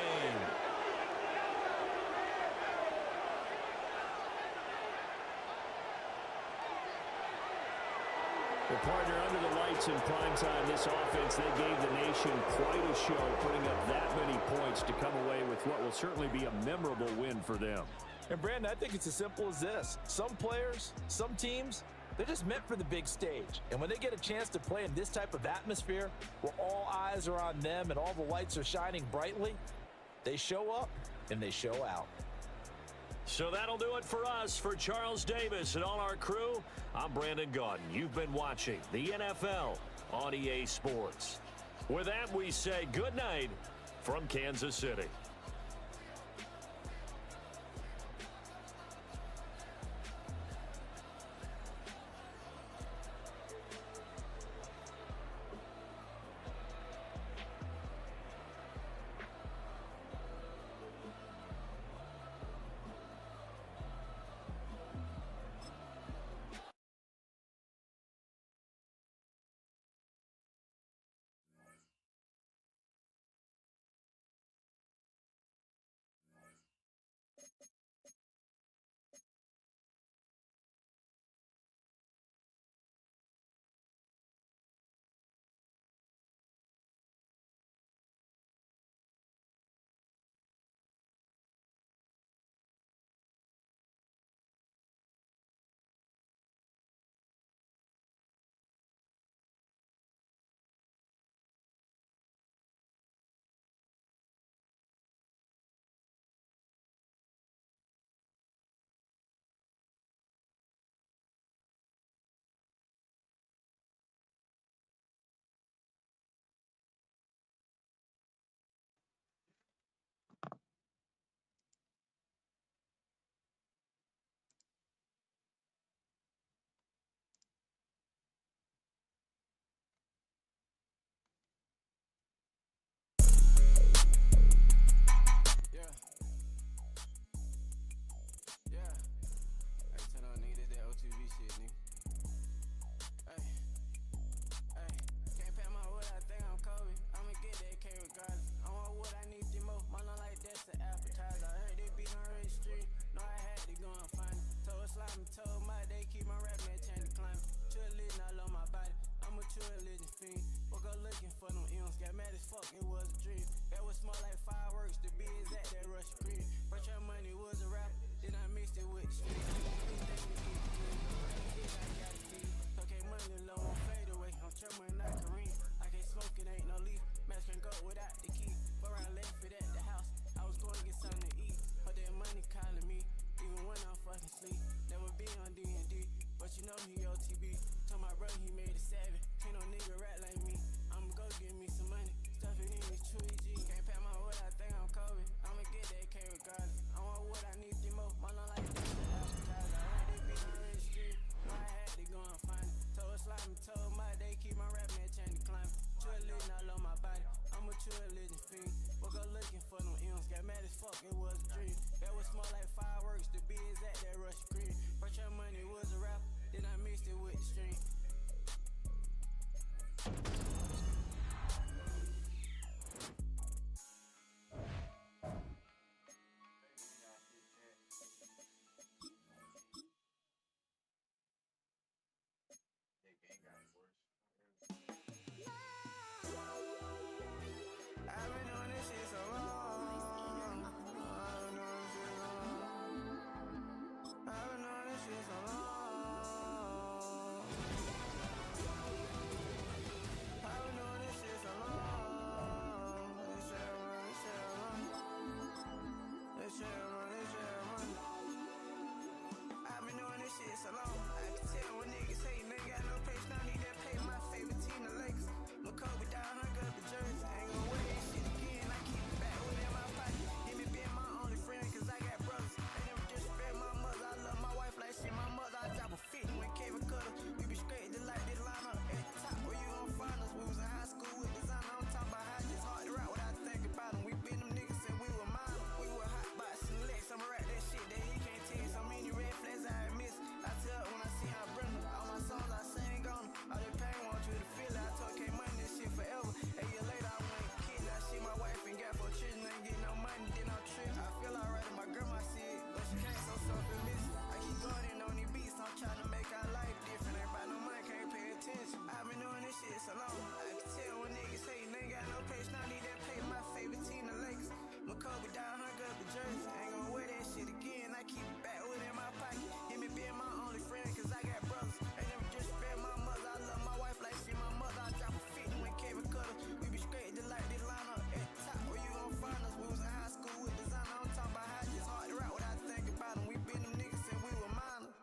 Well, partner, under the lights in primetime, this offense, they gave the nation quite a show, putting up that many points to come away with what will certainly be a memorable win for them. And, Brandon, I think it's as simple as this. Some players, some teams, they're just meant for the big stage. And when they get a chance to play in this type of atmosphere where all eyes are on them and all the lights are shining brightly, they show up and they show out. So that'll do it for us. For Charles Davis and all our crew, I'm Brandon Gaudin. You've been watching the NFL on EA Sports. With that, we say good night from Kansas City. legend all on my body. I'm a true religion fiend. Woke up looking for them M's. Got mad as fuck, it was a dream. That was small like fireworks, to be exact, that rush green. First your money was a rap, then I mixed it with the street. Okay, money low, won't fade away. I'm trembling, not Kareem. I can't smoke, it ain't no leaf. Mask can go without the key. 4 round left it at the house. I was going to get something to eat. But that money calling me, even when I'm fucking sleep. Never been on D&D, but you know he OTB. Told my brother he made it 7. Ain't no nigga rat like me. I'ma go get me some money. Stuff it in this Chewy G. Can't pack my wood, I think I'm COVID. I'ma get that K regardless. I want what I need the most. My long like this, I heard they bitch on the street. I had to go and find it. Told slime, told my day, keep my rap man chain to climb. True religion all on my body. I'm a true religion fiend. Woke up looking for them M's. Got mad as fuck, it was a dream. That was small like fireworks, to be exact, that rush green. First your money was a rap, then I mixed it with the stream. I've been doing this shit so long. I've been doing this shit so long. I've been doing this shit so long. This shit run, this shit run. This shit run, this shit run. I've been doing this shit so long. I can tell when niggas hatin', they got no patience. Now need that pay my favorite team, the Lakers. McCoby down, hung up the jersey. Ain't gon' wear that shit again. I keep it back within my pocket. Give me being my only friend, cause I got brothers. They never disrespect my mother. I love my wife like shit. My mother, I drop a 50 when Kevin Cutter. We be straight just like this line up at the top. Where you gon' find us? We was in high school with designer. I'm talking about how it's hard to rap without thinking about them. We been them niggas since we were mine. We were hot boxing Lex. I'ma rap that shit that he can't tell. So many red flags I miss. I tell when I see how Brenda. All my songs I sing on. All that pain want you to feel it. I told K Money this shit forever. 8 years later I went kid. Now shit my wife ain't got 4 children. Ain't get no money, then I'm tripping. I feel alright if my grandma see it, but she can't, so something missing. I keep going in on these beats. I'm trying to make our life different. Everybody no money, can't pay attention. I've been doing this shit so long. I can tell when niggas hatin', they ain't got no patience. Now need that pay my favorite team, the Lakers. McCoby down, hung up the jersey. Ain't gon' wear that shit again. I keep it back within my pocket. Give me being my only friend, cause I got brothers. They never disrespect my mother. I love my wife like she my mother. I drop a 50 when Kevin Cutter. We be straight just like this line up at the top. Where you gon' find us? We was in high school with designer. I'm talking about how it's hard to rap without thinking about them. We been them niggas since we were minors.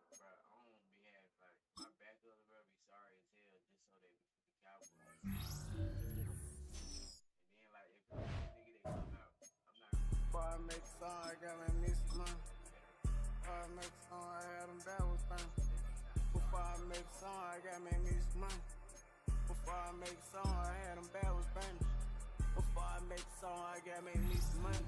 Bro, I don't be having like my back up, bro, be sorry as hell just so they be the Cowboys. And then like if nigga they come out, I'm not. Before I make a song, I gotta make me some money. Before I make a song, I had them battles burn. Before I make a song, I gotta make me some money. Before I make a song, I had them battles burning. Before I make a song, I gotta make me some money.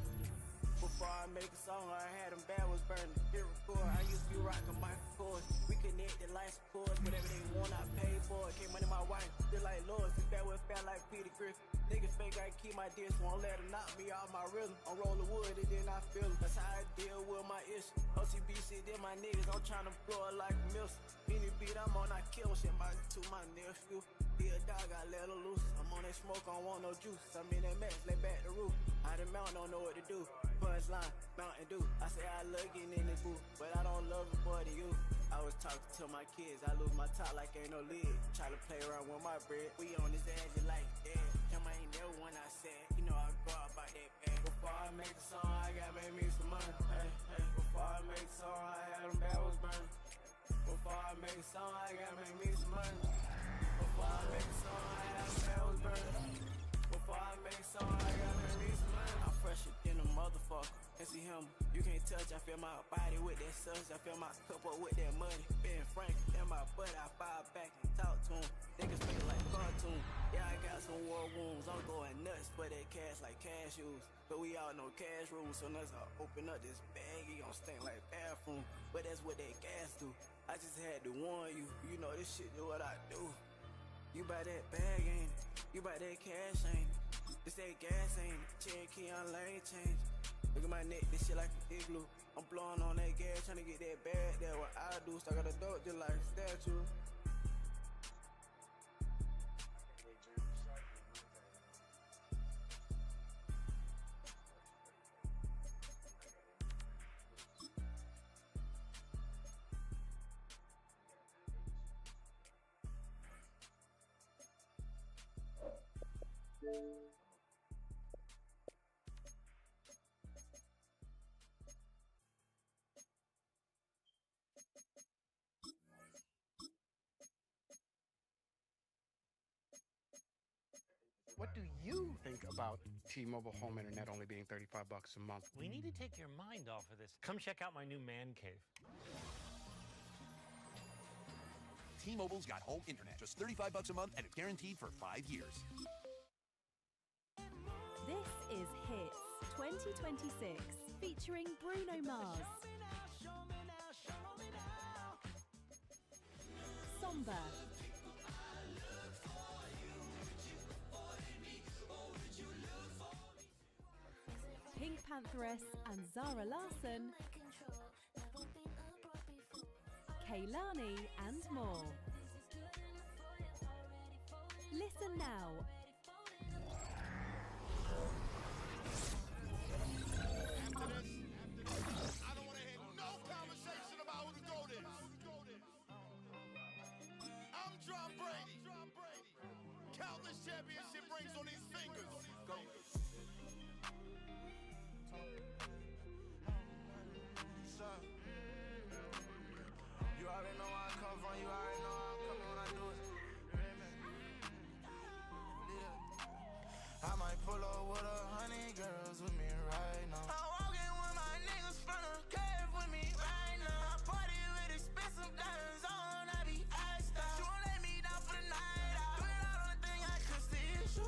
Before I make a song, I had them bad was burning. Hit record, I used to be rocking my cords. We connected like sports, whatever they want, I pay for it. Came money my wife, just like Lord. This bad was fat like Peter Griffin. Niggas fake, I keep my diss, won't let them knock me off my rhythm. I'm rolling wood, and then I feel it. That's how I deal with my issue. OCB shit, then my niggas, I'm trying to blow it like a missile. Any beat I'm on, I kill shit to my nephew. Be a dog, I let her loose. I'm on that smoke, I don't want no juice. I'm in that match, lay back the roof. I done mount, don't know what to do. Punchline, Mountain Dew. I say I love getting in this booth, but I don't love it more than you. I was talking to my kids, I lose my top like ain't no lid. Try to play around with my bread. We on this edge like that. Tell me I ain't never one I said. You know I go out by that bag. Before I make a song, I gotta make me some money. Hey, hey. Before I make a song, I had them barrels burning. Before I make a song, I gotta make me some money. Before I make a song, I had them barrels burning. Before I make a song, I gotta make me some money. I'm fresher than a motherfucker. And see him, you can't touch. I feel my body with that such. I feel my cup up with that money. Ben Frank in my butt, I fire back and talk to him. Niggas fake like cartoon. Yeah, I got some war wounds. I'm going nuts for that cash like cashews. But we all know cash rules, so once I open up this bag, he gon' stink like bathroom. But that's what that gas do. I just had to warn you. You know this shit do what I do. You buy that bag, ain't it? You buy that cash, ain't it? This that gas, ain't it? Cherokee on lane change. Look at my neck, this shit like an igloo. I'm blowing on that gas, trying to get that bag. That's what I do. Stuck out the dope just like a statue. What do you think about T-Mobile home internet only being $35 a month? We need to take your mind off of this. Come check out my new man cave. T-Mobile's got home internet, just $35 a month, and it's guaranteed for 5 years. This is Hits 2026, featuring Bruno Mars, Somber, Pink Pantheress and Zara Larsson, Kehlani and more. Listen now. I don't want to hear no conversation about who the GOAT is. I'm John Brady. Countless championship rings on these fingers. You already know where I come from, you already know how I'm coming when I do it. I might pull up with 100 girls with me right now. I'm walking with my niggas from the curve with me right now. I party with expensive diamonds on, I be iced out. She won't let me down for the night out. Do it all on the thing I could see is you.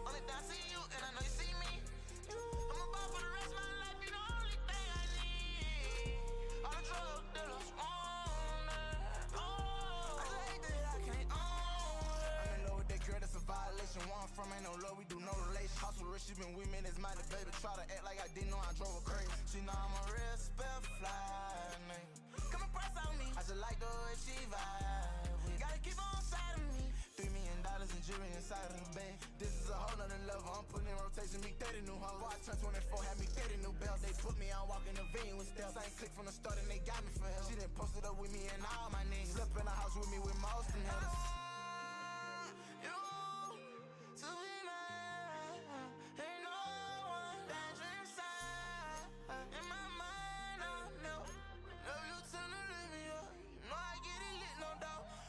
Only time I see you and I know you see me. I'm about for the rest of my life, you the only thing I need. All the drug dealers on it. Oh, I just hate that I can't own it. I'm in love with that girl, that's a violation. Where I'm from ain't no love, we do no relation. House with rich, she been with me, this mighty baby. Try to act like I didn't know I drove her crazy. She know I'm a real spell fly nigga. Come and press on me, I just like the way she vibe with. Gotta keep on side of me. $3 million in jewelry inside of the bag. This is a whole nother level, I'm putting in rotation, me 30 new hoes. Boy, I turned 24, had me 30 new bells. They put me on walking the venue with steps. I ain't click from the start and they got me for hell. She done posted up with me and all my niggas. Slept in the house with me with most of them haters.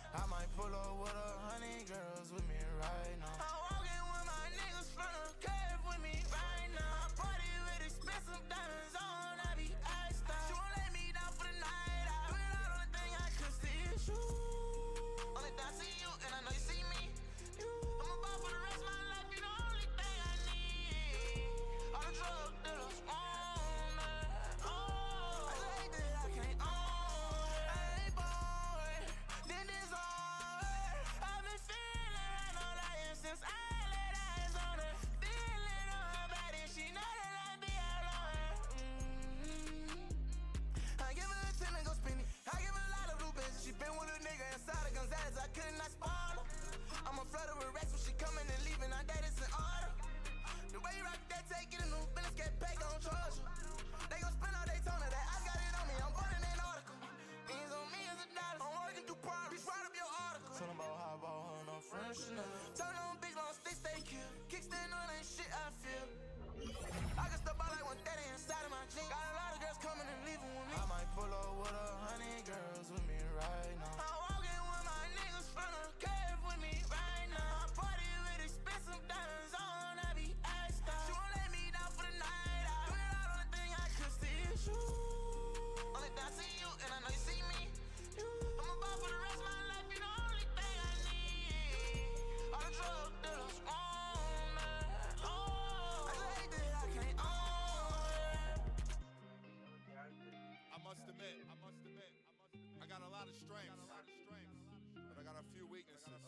I might pull up with 100 girls with me right now. I'm walking with my niggas from the curve with me right now. I party with expensive diamonds on, I be iced out. She won't let me down for the night out. Do it all on the thing I could see is you. Only time I see you and I know you see me. I'm about for the rest of my life, you the only thing I need. All the drug dealers on it. Oh, I just hate that I can't own it. I ain't born, then this on. I've been feeling like no lying since I laid eyes on her. Feeling on her body, she know that I be alone. I give her a 10 and go spin it. I give her a lot of blue bitches. She been with a nigga inside of Gonzalez, I could not spoil her. I'm a flutter with racks when she coming and leaving, I that is in order. The way you rock that, take it in new business, get paid, gon' charge you. They gon' spend all they tone of that, I got it on me, I'm born in Antarctica. Means on me is $1, I'm working through progress, write up your article. Tell them about how I bought her no French Chanel. Turn on big long sticks, they kill. Kickstand on ain't shit, I feel. I can step out like 130 inside of my jeans. Got a lot of girls coming and leaving with me. I might pull up with 100 girls with me right now. I'm walking with my niggas from the curve with me right now. I party with expensive diamonds on, I be iced out. She won't let me down for the night out. Do it all on the thing I could see is you. Only time I see you and I know you see me. I'm about for the rest of my life, you the only thing I need. All the drug dealers on it. Oh, I just hate that I can't own it. I must admit, I got a lot of strengths, but I got a few weaknesses. It's her.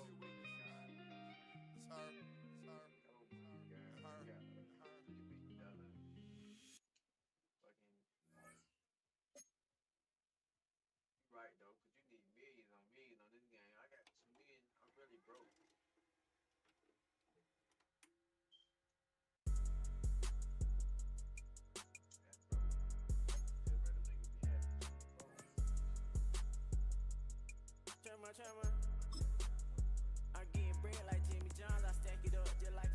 Right though, cause you need millions on this game. I got 2 million. I'm really broke. Chama. I get bread like Jimmy John's. I stack it up just like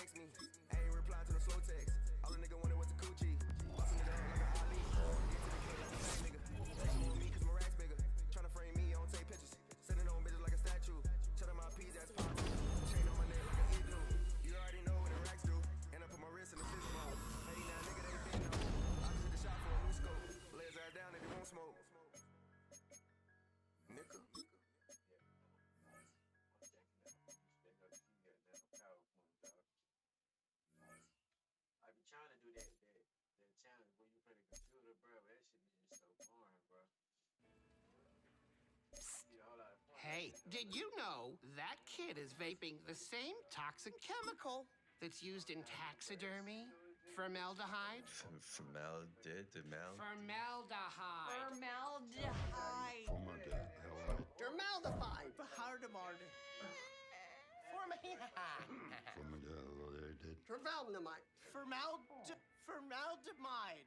text me. I ain't replying to the slow text. All a nigga wanted was a coochie. Boss a nigga up like a Ali. Get to the club like a fat nigga. Excuse me, cause my racks bigger. Tryna frame me, I don't take pictures. Sitting on bitches like a statue. Shut up my P's, that's pop. Chain on my neck like an igloo. You already know what the racks do. And I put my wrist in the fist mode. Hey, now nigga, they been on. I just hit the shot for a new scope. Lay his ass down if you won't smoke. Nigga. I be trying to do that challenge where you play the computer, bro. That shit is just so boring, bro. Hey, did you know that kid is vaping the same toxic chemical that's used in taxidermy? Formaldehyde? Formaldehyde. Formaldehyde. Formaldehyde. Formaldehyde. Formaldehyde. Formaldehyde.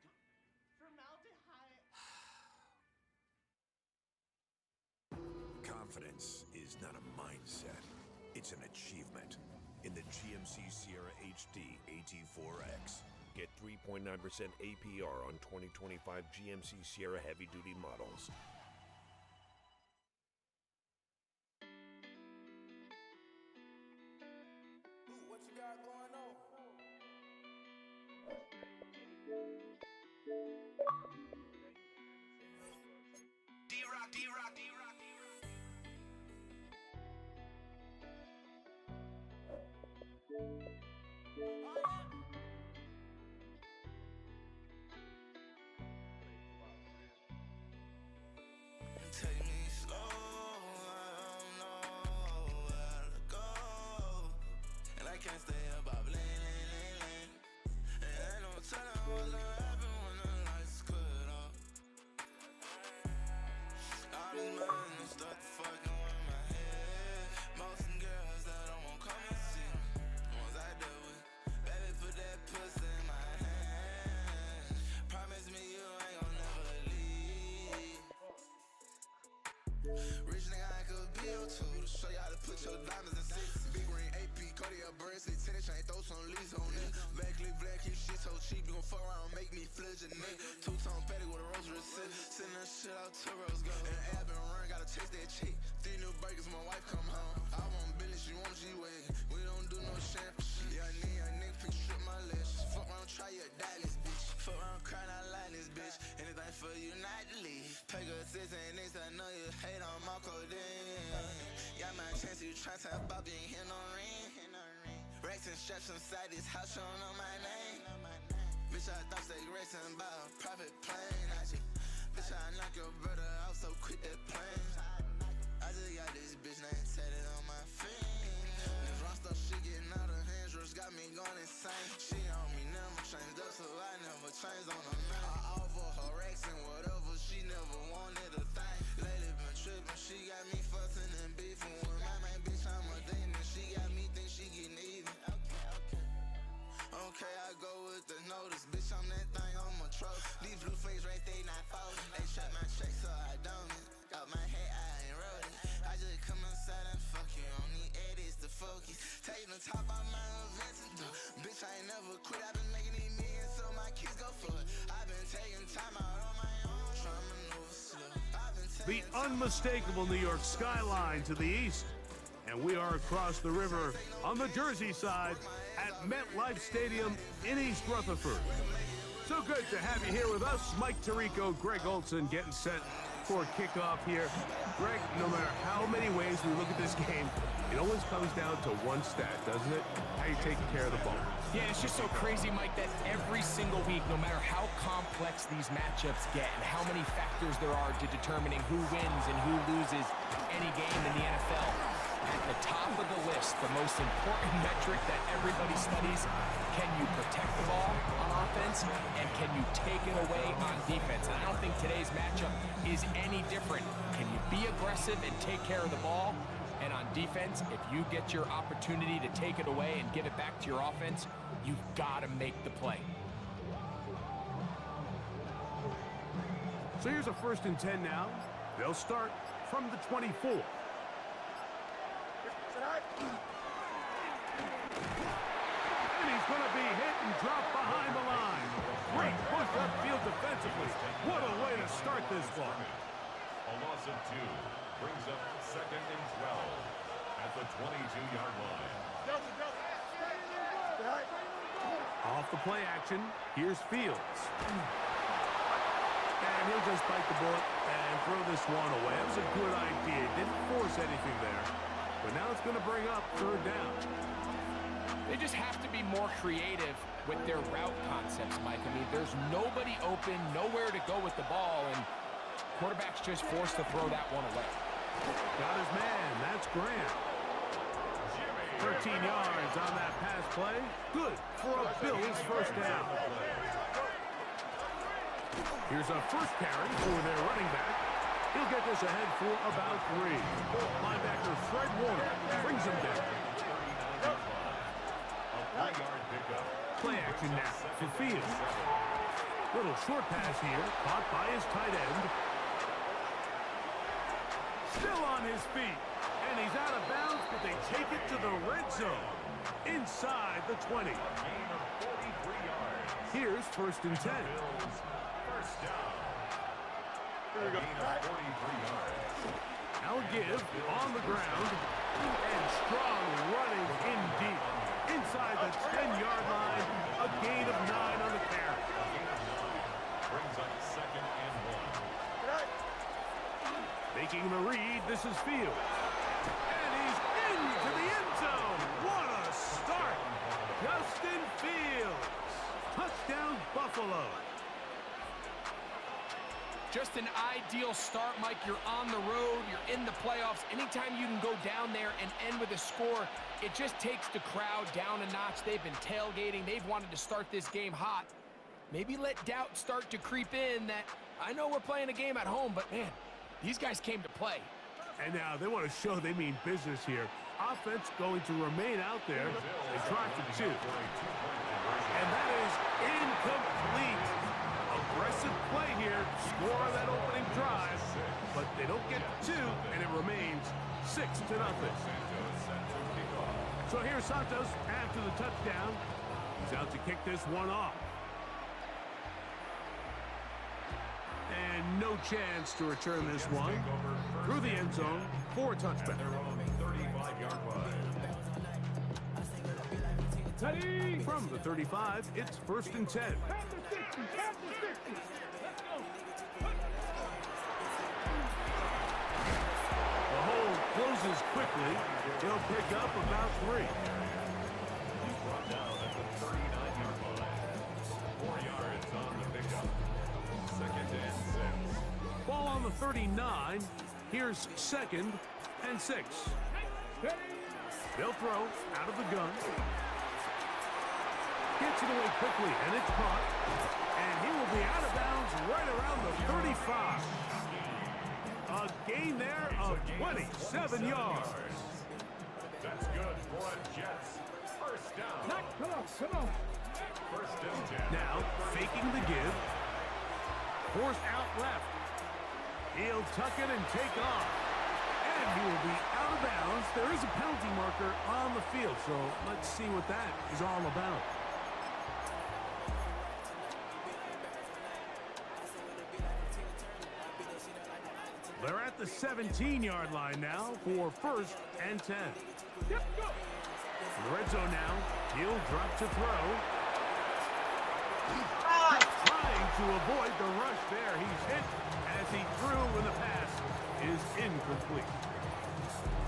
Formaldehyde. Confidence is not a mindset, it's an achievement. In the GMC Sierra HD AT4X, get 3.9% APR on 2025 GMC Sierra heavy-duty models. What you got going on? D-Rock, D-Rock, D-Rock. Take me slow, I don't know where to go. And I can't stay up, I'm lean. And ain't no telling what's gonna happen when the lights cut off. All these minds start fucking with my head. Most of them girls that don't want come and see me. The ones I deal with, baby, put that pussy in my hand. Promise me you ain't gon' never leave. Rich nigga, I could be your tool to show you how to put your diamonds in six. Big ring, AP, Cody, a bracelet, tennis chain, throw some leaves on it. Black lip, black, keep shit so cheap, you gon' fuck around, make me fludge your neck. Two-tone patty with a rose receipt, send that shit out to Rose go. And Ab and Run, gotta taste that cheek. 3 new burgers, my wife come home. I want Billy, she want G-Wagon. We don't do no shit. Yeah, nigga, pick strip my lashes. Fuck around, try your diamonds, bitch. Fuck around, crying out loud, this bitch. Anything for you not to leave. Pay good sis and niggas, I know you hate on my code. Got my chance, you try to about being here, no ring. Racks and straps inside this house, you don't know my name. Bitch, I thought they racing by a private plane. Bitch, I knock your brother out, so quit that plane. I just got this bitch name tatted on my finger. This wrong stuff, she getting out of hand, just got me going insane. She on me, never changed up, so I never changed on her man. I offer her racks and whatever, she never wanted a thing. Lately been tripping, she got me fussing and beefing with my main bitch, I'm a demon. She got me think she getting even. Okay, I go with the notice, bitch, I'm that thing on my throat. These blue face rates, they not folding. They shut my check, so I don't. Out my head, I ain't wrote it. I just come inside and fuck you on the edits, the focus. Taking the top off my events and bitch, I ain't never quit. I've been making these millions, so my kids go for it. I've been taking time out on my own, trying to maneuver slow. The unmistakable New York skyline to the east. And we are across the river on the Jersey side at MetLife Stadium in East Rutherford. So good to have you here with us. Mike Tirico, Greg Olson getting set for kickoff here. Greg, no matter how many ways we look at this game, it always comes down to one stat, doesn't it? How you taking care of the ball. Yeah, it's just so crazy, Mike, that every single week, no matter how complex these matchups get and how many factors there are to determining who wins and who loses any game in the NFL, at the top of the list, the most important metric that everybody studies, can you protect the ball on offense and can you take it away on defense? And I don't think today's matchup is any different. Can you be aggressive and take care of the ball? And on defense, if you get your opportunity to take it away and give it back to your offense, you've got to make the play. So here's a 1st and 10 now. They'll start from the 24. going to be hit and dropped behind the line. Great push upfield defensively. What a way to start this ball. A loss of 2 brings up 2nd and 12 at the 22-yard line. Off the play action, here's Fields. And he'll just bite the bullet and throw this one away. That was a good idea. Didn't force anything there. But now it's going to bring up 3rd down. They just have to be more creative with their route concepts, Mike. I mean, there's nobody open, nowhere to go with the ball, and quarterback's just forced to throw that one away. Got his man. That's Graham. 13 yards on that pass play. Good for a Bills 1st down. Here's a first carry for their running back. He'll get this ahead for about 3. Linebacker Fred Warner brings him down. Play action now for Fields. Little short pass here, caught by his tight end. Still on his feet, and he's out of bounds, but they take it to the red zone. Inside the 20. Here's 1st and 10. Now give on the ground, and strong running in deep. Inside the 10-yard line, a gain of 9 on the carry. Brings up 2nd and 1. Making the read, this is Fields. And he's into the end zone. What a start. Justin Fields. Touchdown, Buffalo. Just an ideal start, Mike. You're on the road. You're in the playoffs. Anytime you can go down there and end with a score, it just takes the crowd down a notch. They've been tailgating. They've wanted to start this game hot. Maybe let doubt start to creep in that I know we're playing a game at home, but, man, these guys came to play. And now they want to show they mean business here. Offense going to remain out there and try for 2. And that is incomplete. Aggressive play here, score on that opening drive, but they don't get 2, and it remains 6-0. So here's Santos after the touchdown. He's out to kick this one off. And no chance to return this one through the end zone for a touchback. From the 35, it's 1st and 10. The hole closes quickly. He'll pick up about 3. He's brought down at the 39-yard line. 4 yards on the pickup. 2nd and 6. Ball on the 39. Here's 2nd and 6. They'll throw out of the gun. Gets it away quickly, and it's caught. And he will be out of bounds right around the 35. A gain there of 27 yards. That's good for a Jets. 1st down. Come on. 1st and 10. Now, faking the give. Forced out left. He'll tuck it and take off. And he will be out of bounds. There is a penalty marker on the field, so let's see what that is all about. They're at the 17-yard line now for 1st and 10. In the red zone now, he'll drop to throw. Trying to avoid the rush there. He's hit as he threw when the pass is incomplete.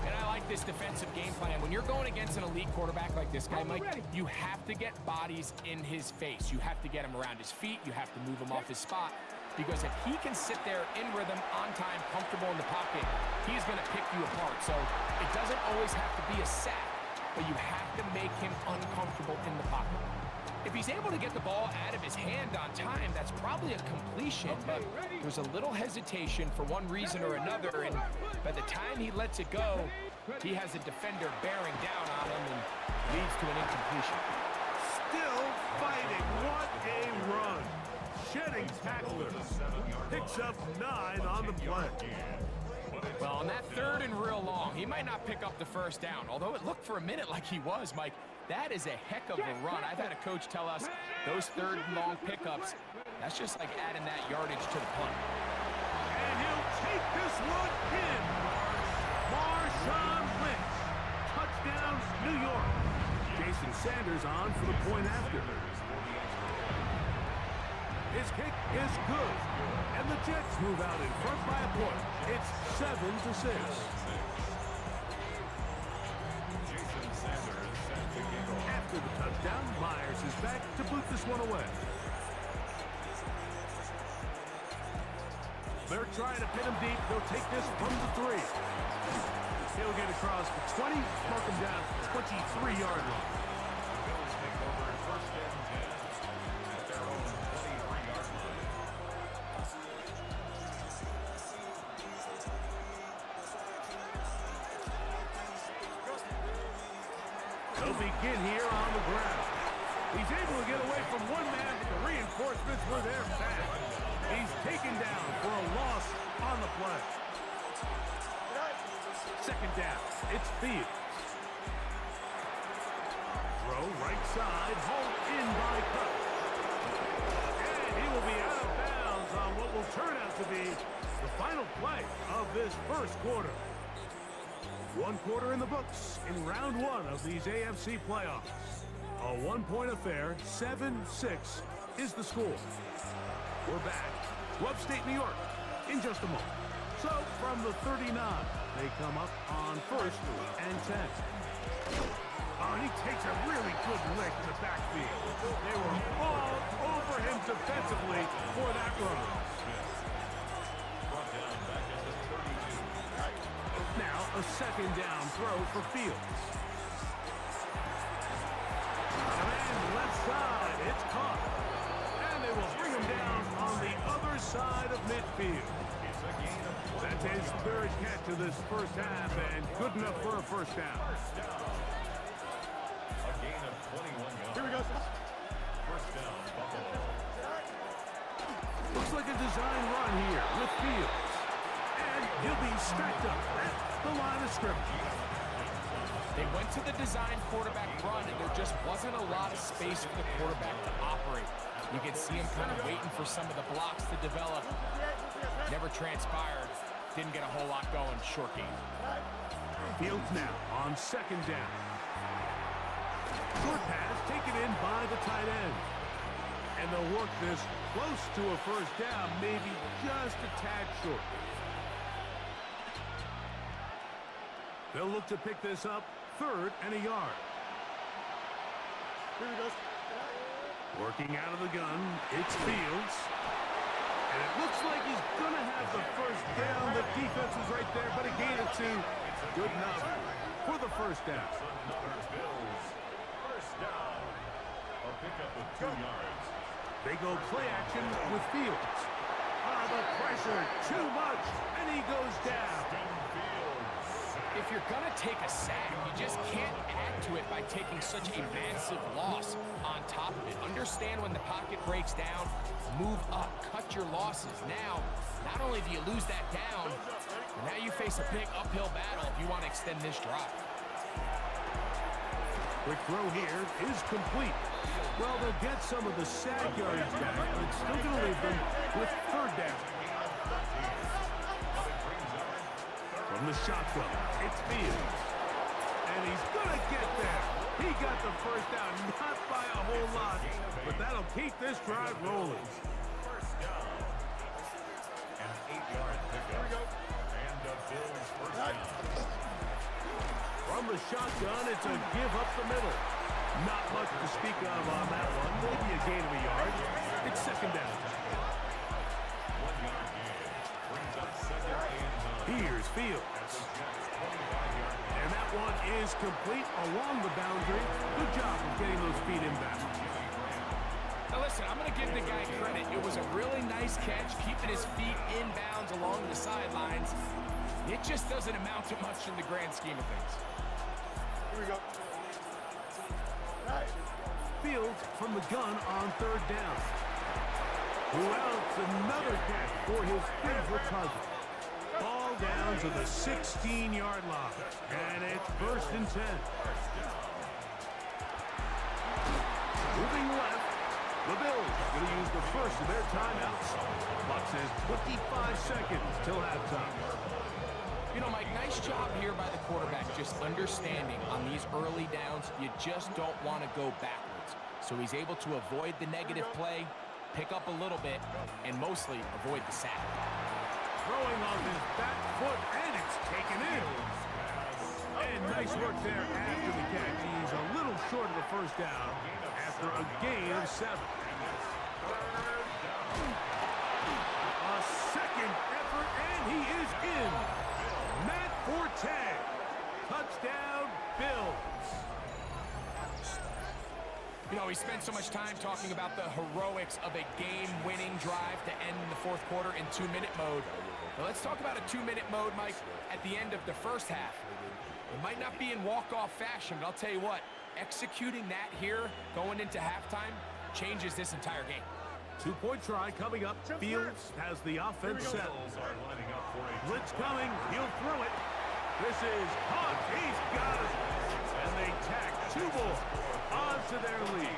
And I like this defensive game plan. When you're going against an elite quarterback like this guy, Mike, you have to get bodies in his face. You have to get him around his feet. You have to move him off his spot. Because if he can sit there in rhythm, on time, comfortable in the pocket, he's going to pick you apart. So it doesn't always have to be a sack, but you have to make him uncomfortable in the pocket. If he's able to get the ball out of his hand on time, that's probably a completion, but there's a little hesitation for one reason or another, and by the time he lets it go, he has a defender bearing down on him and leads to an incompletion. Still fighting. What a run. Shedding tacklers. Picks up 9 on the play. Well, on that 3rd and real long, he might not pick up the 1st down, although it looked for a minute like he was, Mike. That is a heck of a run. I've had a coach tell us those third and long pickups, that's just like adding that yardage to the punt. And he'll take this one in. Marshawn Lynch. Touchdown, New York. Jason Sanders on for the point after. His kick is good. And the Jets move out in front by a point. It's 7-6. After the touchdown, Myers is back to boot this one away. They're trying to pin him deep. They'll take this from the 3. He'll get across the 20, mark him down 23-yard line. Bills take over first and 10 at their own 23-yard line. They'll begin here on the ground. He's able to get away from one man, but the reinforcements were there fast. He's taken down for a loss on the play. Second down, it's Fields. Throw right side, hauled in by Cup. And he will be out of bounds on what will turn out to be the final play of this first quarter. 1 quarter in the books in round 1 of these AFC playoffs. A 1-point affair, 7-6 is the score. We're back to upstate New York in just a moment. So from the 39, they come up on 1st and 10. Oh, and he takes a really good lick in the backfield. They were all over him defensively for that run. Now a second down throw for Fields. And left side, it's caught. And they will bring him down on the other side of midfield. That's his 3rd catch of this first half, and good enough for a first down. A gain of 21 yards. Here we go. First down, Buffalo. Looks like a design run here with Fields. And he'll be stacked up at the line of scrimmage. They went to the design quarterback run, and there just wasn't a lot of space for the quarterback to operate. You can see him kind of waiting for some of the blocks to develop. Never transpired. Didn't get a whole lot going. Short game. Fields now on second down. Short pass taken in by the tight end. And they'll work this close to a first down, maybe just a tad short. They'll look to pick this up 3rd and a yard. Here he goes. Working out of the gun, it's Fields. And it looks like he's going to have the first down. The defense was right there, but he gained it to good enough for the first down. Bills, first down. A pickup of 2 yards. They go play action with Fields. Ah, the pressure, too much, and he goes down. If you're going to take a sack, you just can't add to it by taking such a massive loss on top of it. Understand when the pocket breaks down, move up, cut your losses. Now, not only do you lose that down, but now you face a big uphill battle if you want to extend this drive. Quick throw here is complete. Well, they'll get some of the sack yardage back, but it's still going to leave them with 3rd down. From the shotgun, it's Fields. And he's going to get there. He got the first down, not by a whole lot, but that'll keep this drive rolling. First down. An 8-yard pickup. And the Bills first down. From the shotgun, it's a give up the middle. Not much to speak of on that one. Maybe a gain of a yard. It's second down. 1-yard gain. Brings up second and 9. Here's Fields. And that one is complete along the boundary. Good job of getting those feet inbound. Now listen, I'm going to give the guy credit. It was a really nice catch, keeping his feet inbounds along the sidelines. It just doesn't amount to much in the grand scheme of things. Here we go. Fields from the gun on 3rd down. Who else? Another catch for his favorite cousin. Ball down to the 16-yard line. And it's 1st and 10. The Bills going to use the first of their timeouts. Clock says 25 seconds till halftime. You know, Mike, nice job here by the quarterback, just understanding on these early downs, you just don't want to go backwards. So he's able to avoid the negative play, pick up a little bit, and mostly avoid the sack. Throwing on his back foot, and it's taken in. And nice work there after the catch. He's a little short of the first down after a gain of 7. A second effort, and he is in. Matt Forte. Touchdown, Bills. You know, we spent so much time talking about the heroics of a game-winning drive to end the fourth quarter in 2-minute mode. Now let's talk about a 2-minute mode, Mike, at the end of the first half. It might not be in walk-off fashion, but I'll tell you what, executing that here, going into halftime, changes this entire game. 2-point try coming up. Fields has the offense set. Blitz coming. He'll throw it. This is Hunt. He's got it. And they tack 2 more onto their lead.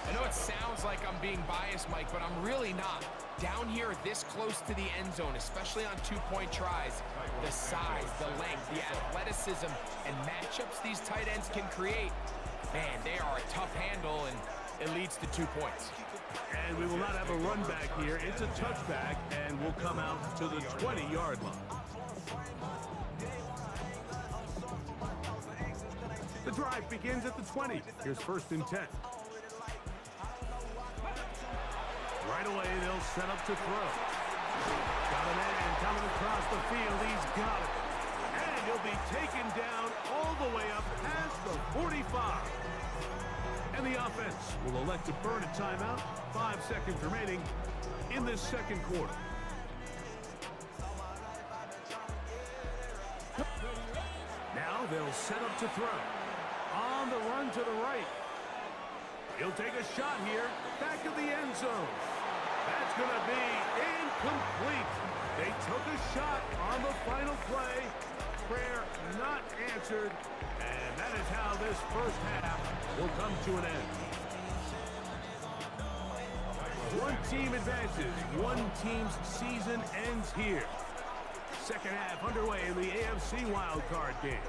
I know it sounds like I'm being biased, Mike, but I'm really not. Down here this close to the end zone, especially on 2-point tries, the size, the length, the athleticism, and matchups these tight ends can create, man, they are a tough handle, and it leads to 2 points. And we will not have a run back here. It's a touchback, and we'll come out to the 20-yard line. The drive begins at the 20. Here's 1st and 10. Right away, they'll set up to throw. Got a man coming across the field. He's got it. And he'll be taken down all the way up past the 45. And the offense will elect to burn a timeout. 5 seconds remaining in this second quarter. Now they'll set up to throw. On the run to the right. He'll take a shot here. Back of the end zone. That's going to be incomplete. They took a shot on the final play. Prayer not answered. And that is how this first half will come to an end. One team advances. One team's season ends here. Second half underway in the AFC wildcard game.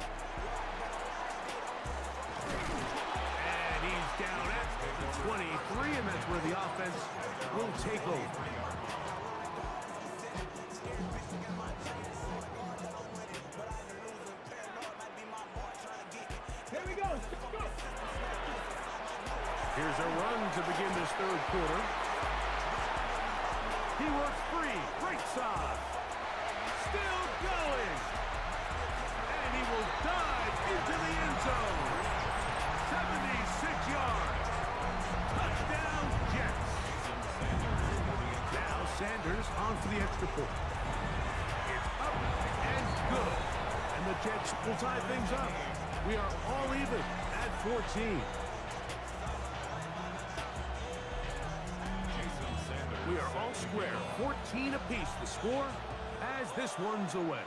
And he's down at the 23, and that's where the offense will take over. Here we go. Here's a run to begin this third quarter. He works free, right side. Still going. And he will dive into the end zone. 76 yards. Touchdown, Jets. Now Sanders on for the extra point. It's up and good. And the Jets will tie things up. We are all even at 14. We are all square, 14 apiece the score as this one's away.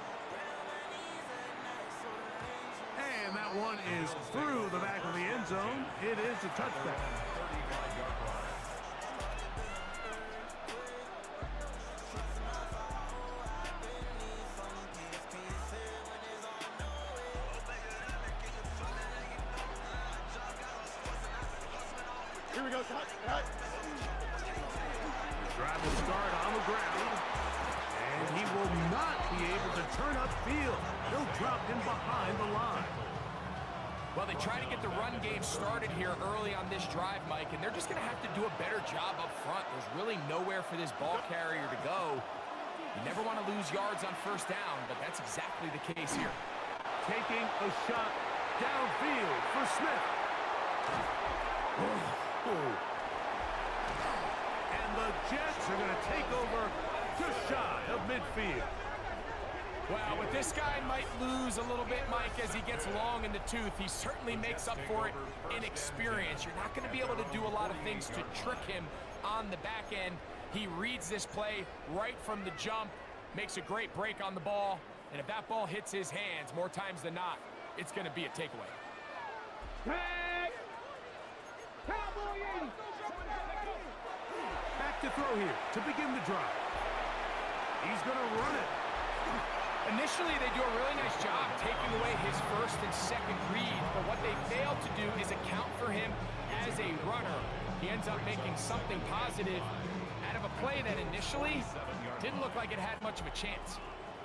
And that one is through the back of the end zone. It is a touchback. Here we go, cut. Drive will start on the ground. And he will not be able to turn upfield. He'll drop in behind the line. Well, they try to get the run game started here early on this drive, Mike, and they're just going to have to do a better job up front. There's really nowhere for this ball carrier to go. You never want to lose yards on first down, but that's exactly the case here. Taking a shot downfield for Smith. And the Jets are going to take over just shy of midfield. Well, but this guy might lose a little bit, Mike, as he gets long in the tooth. He certainly makes up for it in experience. You're not going to be able to do a lot of things to trick him on the back end. He reads this play right from the jump, makes a great break on the ball, and if that ball hits his hands more times than not, it's going to be a takeaway. Cowboy 80. to throw here to begin the drive. He's going to run it. Initially, they do a really nice job taking away his first and second read, but what they fail to do is account for him as a runner. He ends up making something positive out of a play that initially didn't look like it had much of a chance.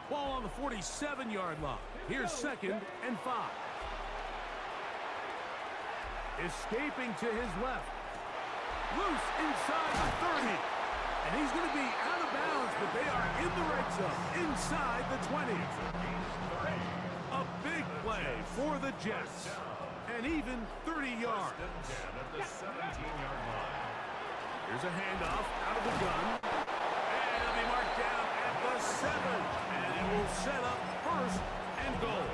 Ball on the 47-yard line. Here's 2nd and 5. Escaping to his left. Loose inside the 30. And he's going to be out of bounds, but they are in the red zone, inside the 20. A big play for the Jets. And even 30 yards. Here's a handoff out of the gun. And it'll be marked down at the 7. And it will set up 1st and goal.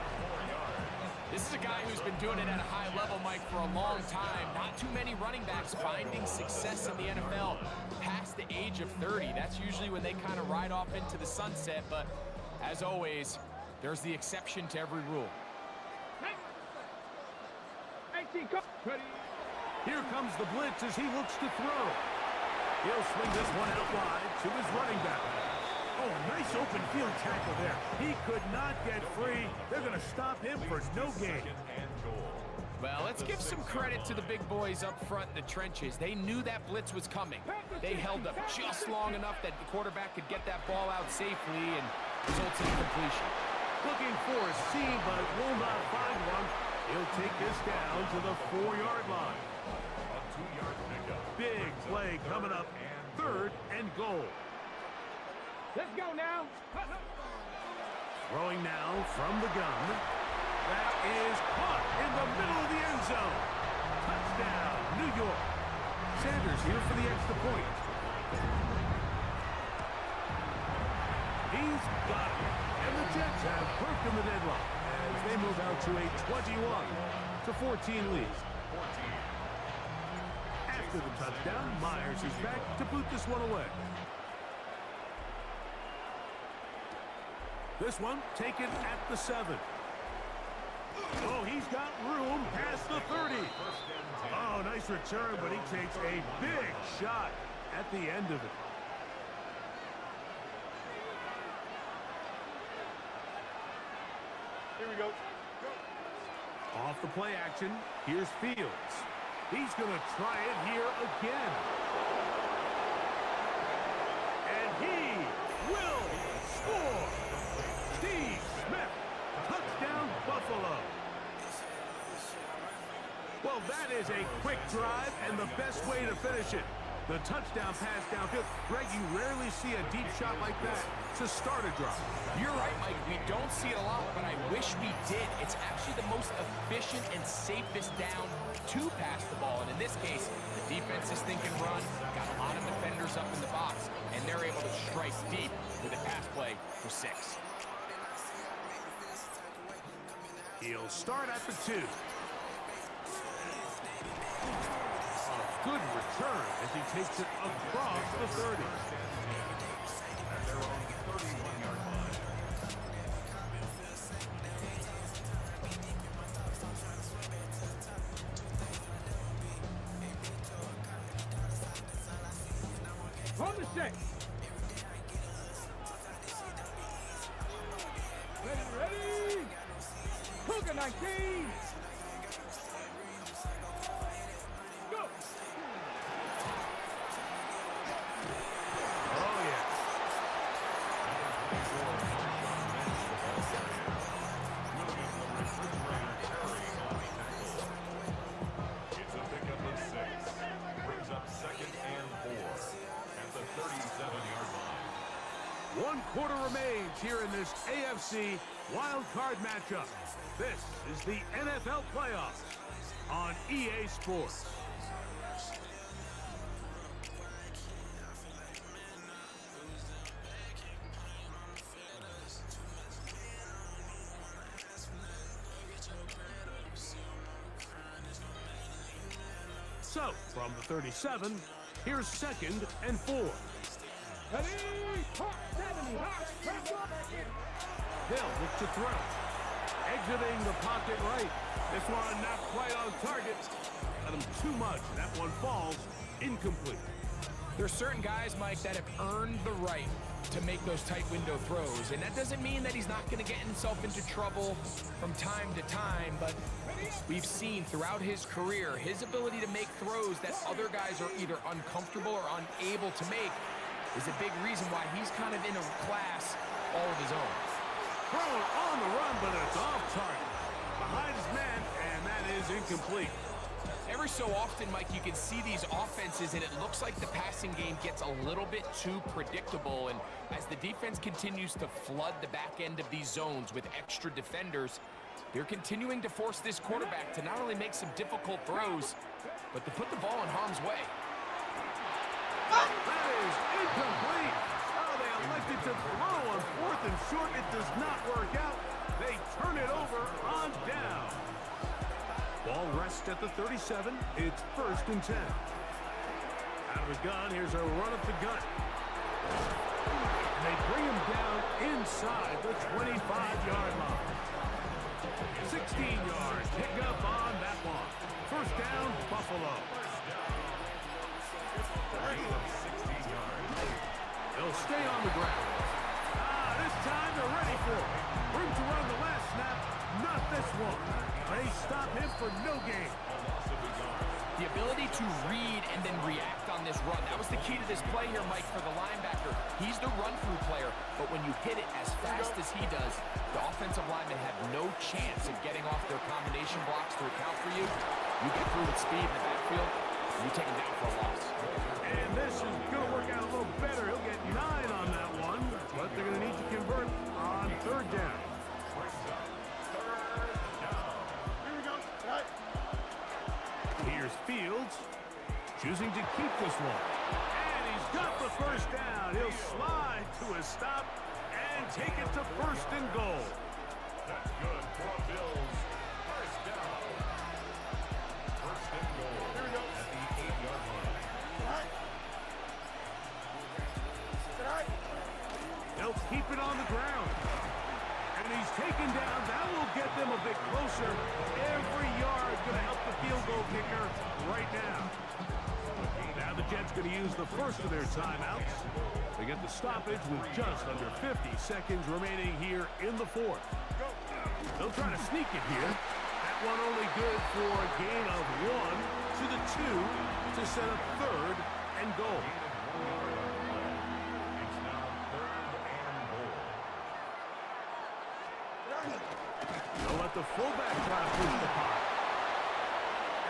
This is a guy who's been doing it at a high level, Mike, for a long time. Not too many running backs finding success in the NFL past the age of 30. That's usually when they kind of ride off into the sunset, but as always, there's the exception to every rule. Here comes the blitz as he looks to throw. He'll swing this one out wide to his running back. Oh, nice open field tackle there. He could not get free. They're going to stop him for no gain. Well, let's give some credit to the big boys up front in the trenches. They knew that blitz was coming. They held up just long enough that the quarterback could get that ball out safely and results in completion. Looking for a seam, but will not find one. He'll take this down to the 4-yard line. A 2-yard pickup. Big play coming up. 3rd and goal. Let's go now. Throwing now from the gun. That is caught in the middle of the end zone. Touchdown, New York. Sanders here for the extra point. He's got it. And the Jets have broken the deadlock as they move out to a 21-14 lead. After the touchdown, Myers is back to boot this one away. This one taken at the 7. Oh, he's got room past the 30. Oh, nice return, but he takes a big shot at the end of it. Here we go. Off the play action, here's Fields. He's going to try it here again. And he will score. Steve Smith, touchdown Buffalo. Well, that is a quick drive and the best way to finish it. The touchdown pass downfield. Greg, you rarely see a deep shot like that to start a drive. You're right, Mike. We don't see it a lot, but I wish we did. It's actually the most efficient and safest down to pass the ball. And in this case, the defense is thinking run, got a lot of defenders up in the box, and they're able to strike deep with a pass play for 6. He'll start at the 2. A good return as he takes it across the 30. At their own 31-yard line. Hold the 6. Ready. Cougar 19. Go. Oh, yeah. It's a pickup of 6. Brings up 2nd and 4 at the 37-yard line. 1 quarter remains here in this AFC wild card matchup. This is the NFL playoffs on EA Sports. So, from the 37, here's 2nd and 4. Ready. 70. Hill looks to throw. Exiting the pocket right. This one not quite on target. Got him too much. That one falls incomplete. There are certain guys, Mike, that have earned the right to make those tight window throws. And that doesn't mean that he's not going to get himself into trouble from time to time, but we've seen throughout his career his ability to make throws that other guys are either uncomfortable or unable to make is a big reason why he's kind of in a class all of his own. Throwing on the run, but it's off target. Behind his man, and that is incomplete. Every so often, Mike, you can see these offenses, and it looks like the passing game gets a little bit too predictable. And as the defense continues to flood the back end of these zones with extra defenders, they're continuing to force this quarterback to not only make some difficult throws, but to put the ball in harm's way. That is incomplete. Oh, they elected to throw on 4th and short. It does not work out. They turn it over on down. Ball rests at the 37. It's 1st and 10. Out of the gun, here's a run up the gut. They bring him down inside the 25-yard line. 16 yards. Pick up on that one. 1st down, Buffalo. They'll stay on the ground. This time they're ready for it. Room to run the last snap. Not this one. They stop him for no gain. The ability to read and then react on this run. That was the key to this play here, Mike, for the linebacker. He's the run-through player, but when you hit it as fast as he does, the offensive linemen have no chance of getting off their combination blocks to account for you. You get through with speed in the backfield, and you take him down for a loss. And this is going to work out a little better. He'll get 9 on that one, but they're going to need to convert on 3rd down. Here's Fields, choosing to keep this one. And he's got the 1st down. He'll slide to a stop and take it to 1st and goal. That's good for Bills. 1st down. 1st and goal. Here we go. At the 8-yard line. They'll keep it on the ground. And he's taken down. That will get them a bit closer. Every yard going to help the field goal kicker right now. Now the Jets going to use the first of their timeouts. They get the stoppage with just under 50 seconds remaining here in the 4th. They'll try to sneak it here. That one only good for a gain of 1 to the 2 to set up 3rd and goal. They'll let the fullback try to push the pot.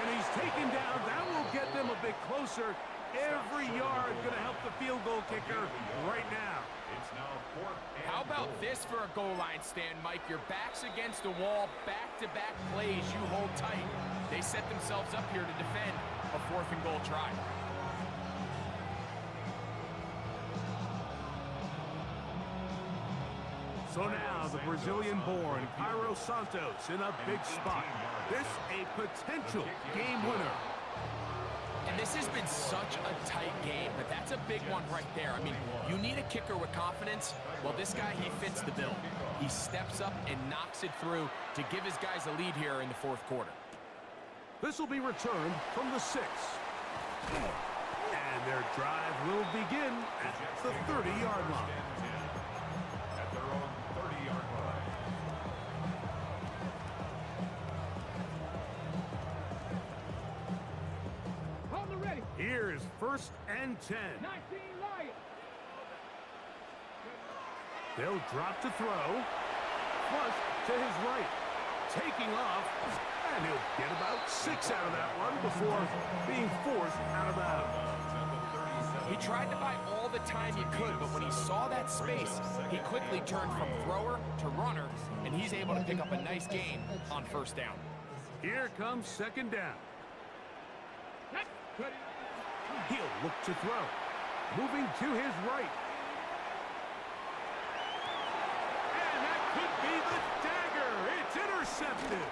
And he's taken down. That will get them a bit closer. Every yard going to help the field goal kicker right now. It's now 4th. How about this for a goal line stand, Mike? Your back's against the wall, back-to-back plays you hold tight. They set themselves up here to defend a 4th and goal try. So now the Brazilian-born Cairo Santos in a big spot. This a potential game winner. And this has been such a tight game, but that's a big one right there. I mean, you need a kicker with confidence. Well, this guy, he fits the bill. He steps up and knocks it through to give his guys a lead here in the 4th quarter. This will be returned from the 6. And their drive will begin at the 30-yard line. At their own 30-yard line. Hold it ready. Here's 1st and 10. 19 Lions. They'll drop to throw. Flush to his right. Taking off. And he'll get about 6 out of that one before being forced out of bounds. He tried to buy all the time he could, but when he saw that space, he quickly turned from thrower to runner, and he's able to pick up a nice gain on 1st down. Here comes 2nd down. He'll look to throw. Moving to his right. And that could be the dagger. It's intercepted.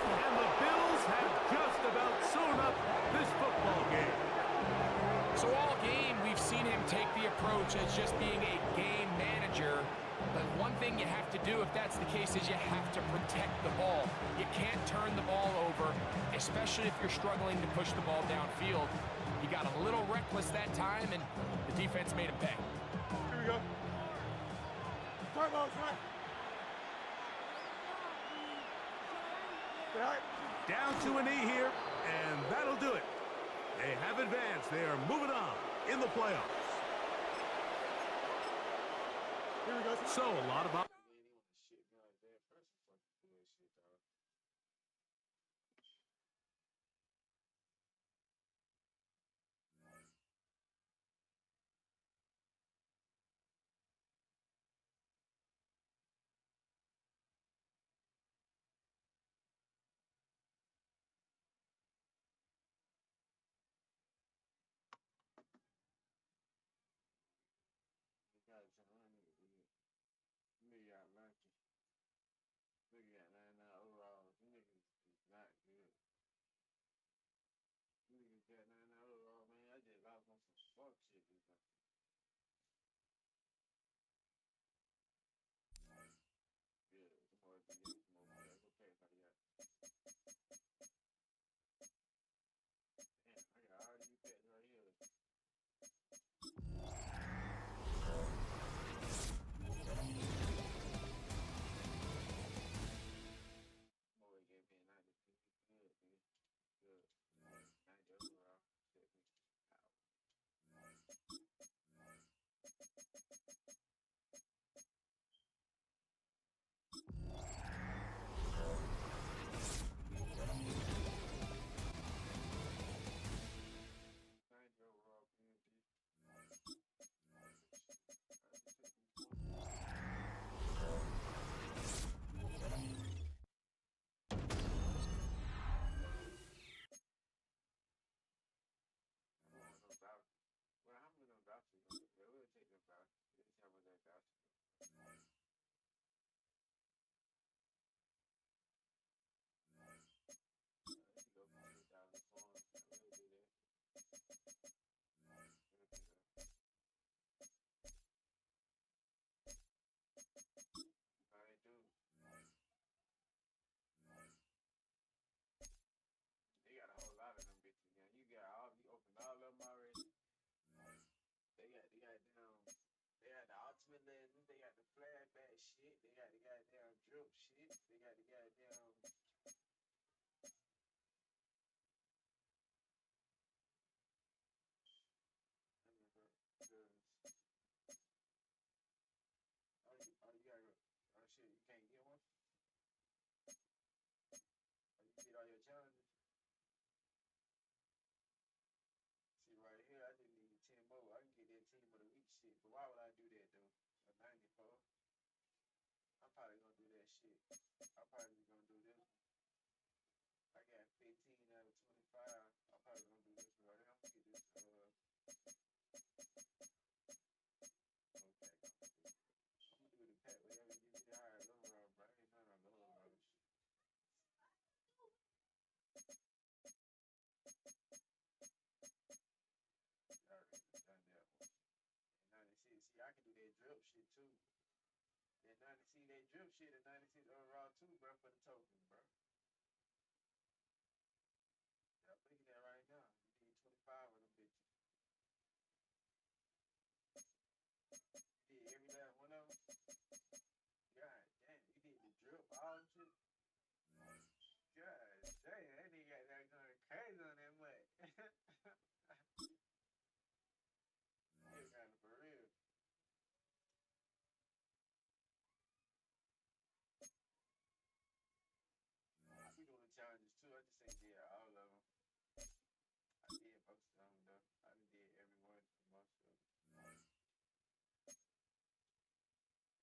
And the Bills have just about sewn up this football game. So all game, we've seen him take the approach as just being a game manager. But one thing you have to do if that's the case is you have to protect the ball. You can't turn the ball over, especially if you're struggling to push the ball downfield. He got a little reckless that time, and the defense made him pay. Here we go. Start low, right. Down to a knee here, and that'll do it. They have advanced. They are moving on in the playoffs. Here we go. So, a lot about... Nigga got lucky. Nigga got 99 overalls. Niggas is not good. Niggas got 99 overalls, man. I just lost on some fuck shit this time. Yeah, some more to get some more money. That's okay if I got. Damn, I got all these pets right here. Legends, they got the flashback shit, they got the goddamn drip shit, they got the goddamn shit, you can't get one? Or you get all your challenges? See right here, I just need 10 more. I can get that team of the week shit, but why would I do that though? A 94? I'm probably gonna do that shit. I'm probably just gonna do this one. I got 15 out of 25. I'm probably gonna do this one right here. I'm gonna get this okay. I'm gonna do the pack, whatever you give me the higher overall, bro. I ain't none of the overall shit. See, I can do that drip shit too. That 90, see that drip shit at 96 overall too, bro, for the tokens, bro. Yeah, I'm looking at it right now. You need 25 of them bitches. You did every last one of them. God damn, you did the drip, all them shit. God damn, that nigga got that going crazy on that much. It's kind of for real. We doing the challenges too. I just ain't did all of them. I did most of them though. I done did every one for most of them.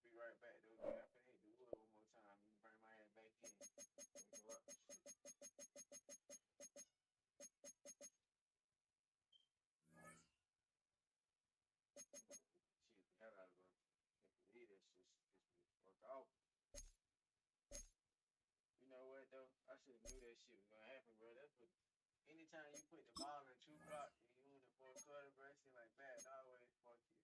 Be right back though. Man. I finna hit the wood one more time. You can bring my ass back in. Go up. Shit, the hell out of them. Can't believe that shit. This fuck off. You know what though? I should have knew that shit was gonna happen, bro. That's what. Anytime you put the ball in 2 o'clock and you in the fourth quarter, bro, it seems like bad always fuck you.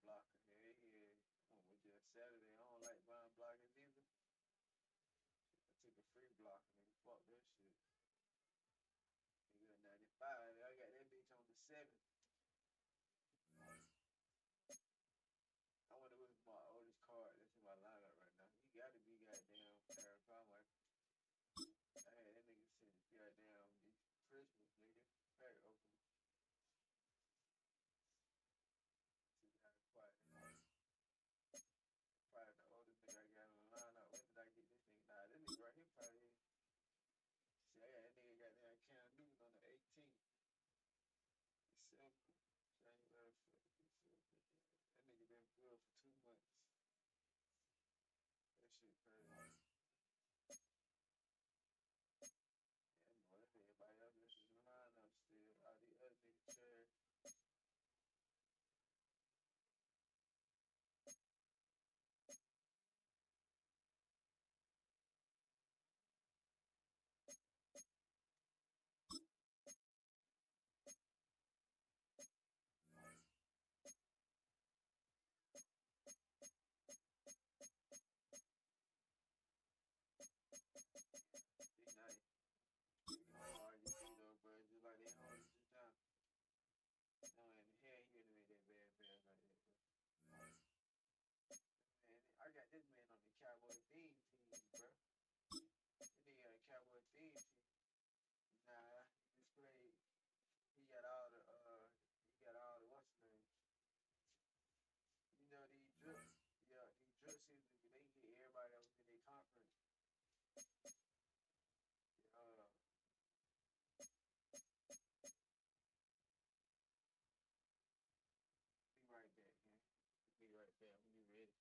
blocker. Hey, yeah. We just Saturday. I don't like buying blockers either. I took a free blocker, nigga. Fuck that shit. Nigga, 95. I got that bitch on the 7. I wonder what's my oldest card that's in my lineup right now. He gotta be goddamn Parapama. I had that nigga send goddamn Christmas, nigga. Pack open. See how quiet. Probably the oldest nigga I got in the lineup. When did I get this nigga? Nah, this nigga right here probably. See, I got that nigga goddamn Cam Newton on the 18th. December. January, December. That nigga been good for 2 months. That shit crazy. Yeah, boy, that's everybody else that's in the lineup still. All the other niggas trash. Be nice. You know, RGC though, bro. Just like they hold you just now. No, in the head, he ain't made that bad like that, bro. Man, I got this man on the Cowboy theme team, bro. This nigga got a Cowboy theme team. Nah, he displayed. He got all the what's the name? You know these drips. Yeah, these drip seasons, they get everybody that was in their conference. Be right back, man. Be right back when you ready.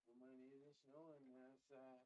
The money isn't snowing outside. You know it's snowing outside.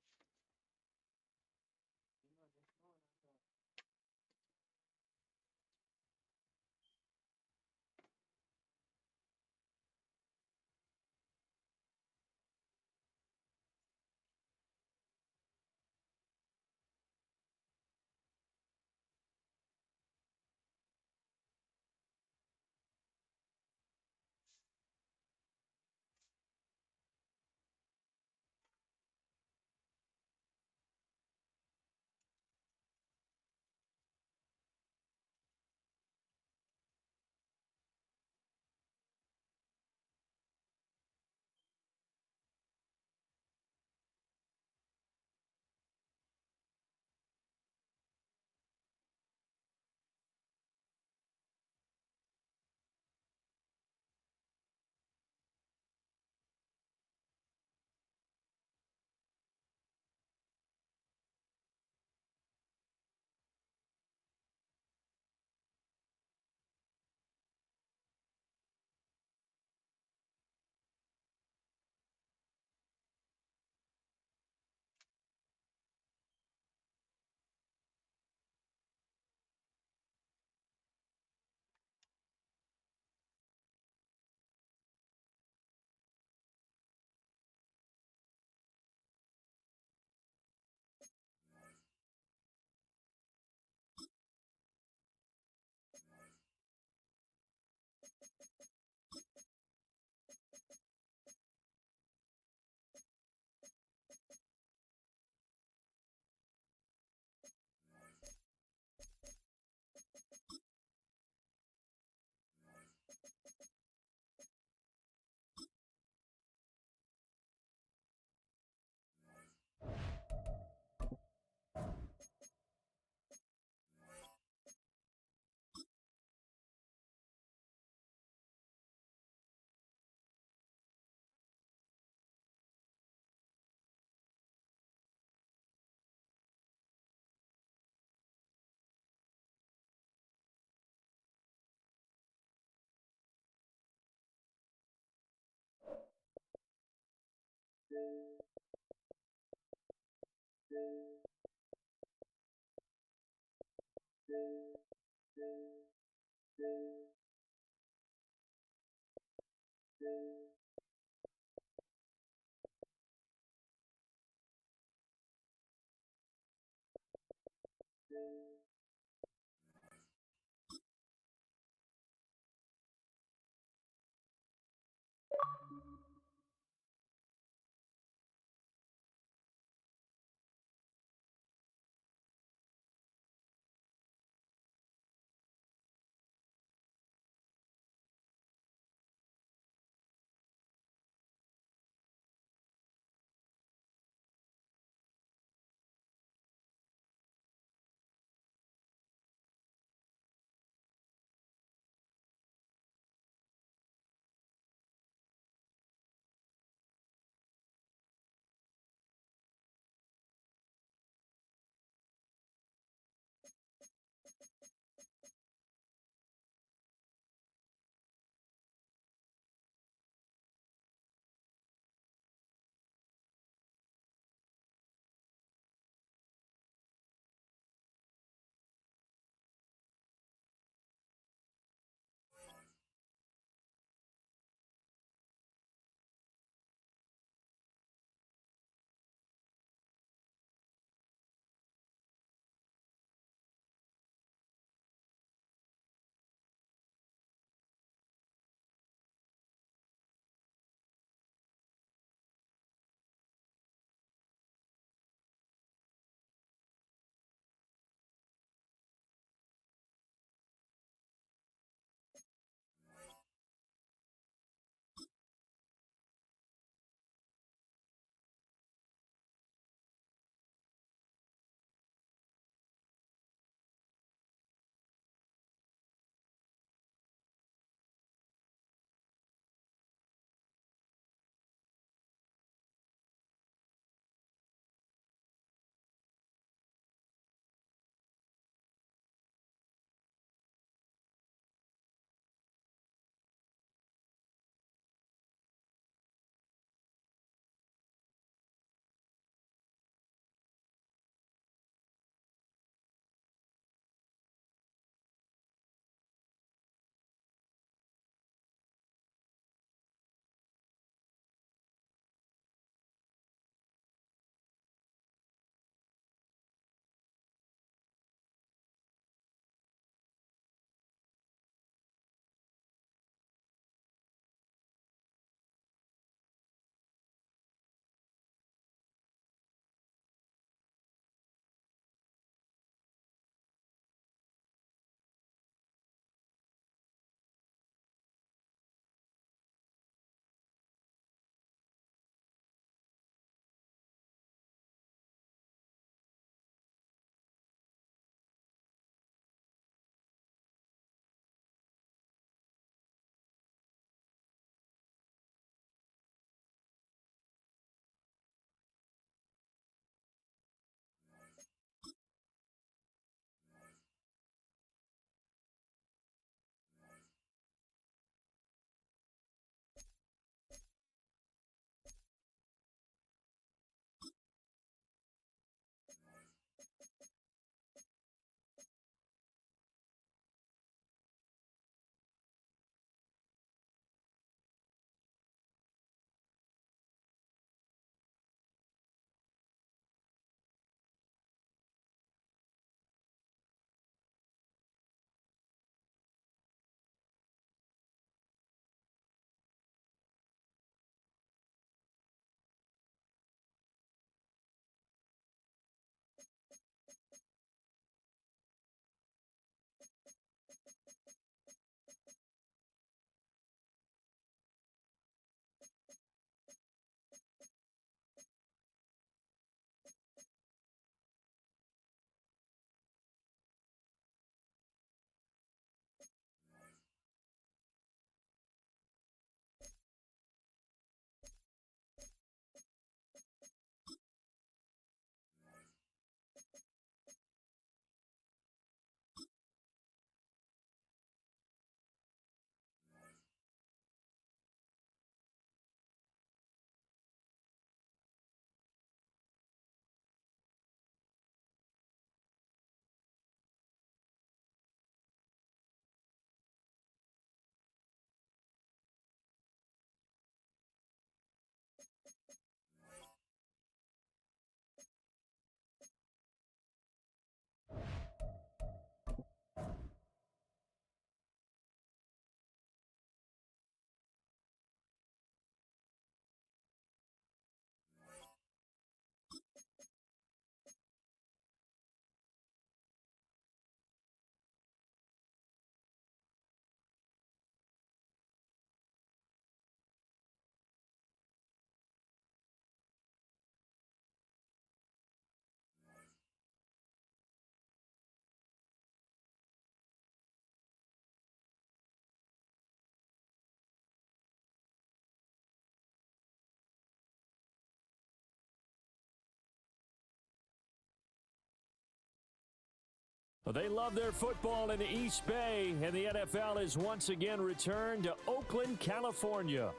Well, they love their football in the East Bay, and the NFL is once again returned to Oakland, California.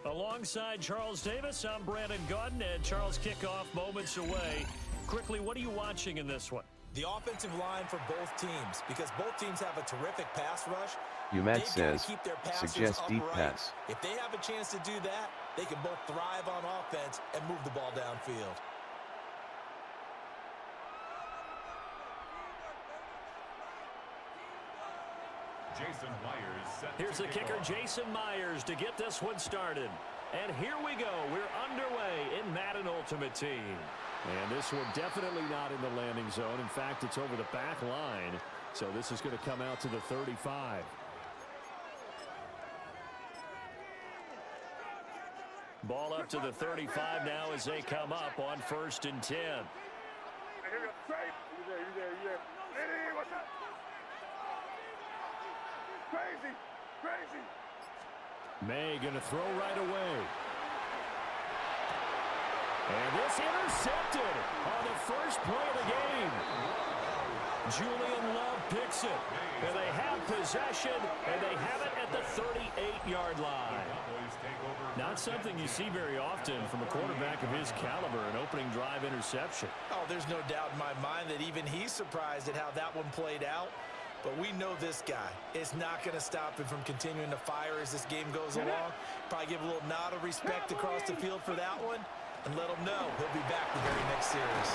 Alongside Charles Davis, I'm Brandon Gaudin, and Charles, kickoff moments away. Quickly, what are you watching in this one? The offensive line for both teams, because both teams have a terrific pass rush. Umat says, suggest deep pass. If they have a chance to do that, they can both thrive on offense and move the ball downfield. Jason Myers set Here's to the kick kicker, off. Jason Myers, to get this one started. And here we go. We're underway in Madden Ultimate Team. And this one definitely not in the landing zone. In fact, it's over the back line. So this is going to come out to the 35. Ball up to the 35 now as they come up on 1st and 10. Crazy. May going to throw right away. And this intercepted on the first play of the game. Julian Love picks it. And they have possession, and they have it at the 38-yard line. Not something you see very often from a quarterback of his caliber, an opening drive interception. Oh, there's no doubt in my mind that even he's surprised at how that one played out. But we know this guy is not going to stop him from continuing to fire as this game goes along. Probably give a little nod of respect across the field for that one and let him know he'll be back the very next series.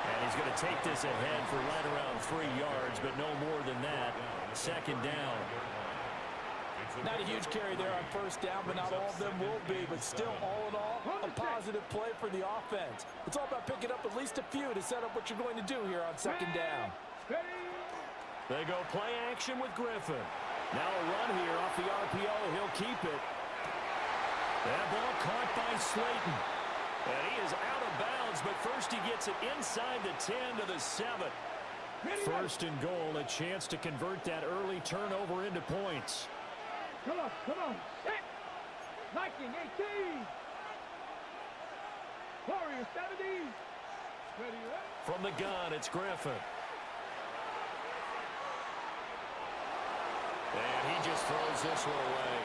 And he's going to take this ahead for right around 3 yards, but no more than that. 2nd down. Not a huge carry there on 1st down, but not all of them will be. But still, all in all, a positive play for the offense. It's all about picking up at least a few to set up what you're going to do here on 2nd down. They go play action with Griffin. Now a run here off the RPO. He'll keep it. That ball caught by Slayton. And he is out of bounds, but first he gets it inside the 10 to the 7. 1st and goal, a chance to convert that early turnover into points. Come on. Set. Viking 18. Warrior 70. Ready. From the gun, it's Griffin. And he just throws this one away.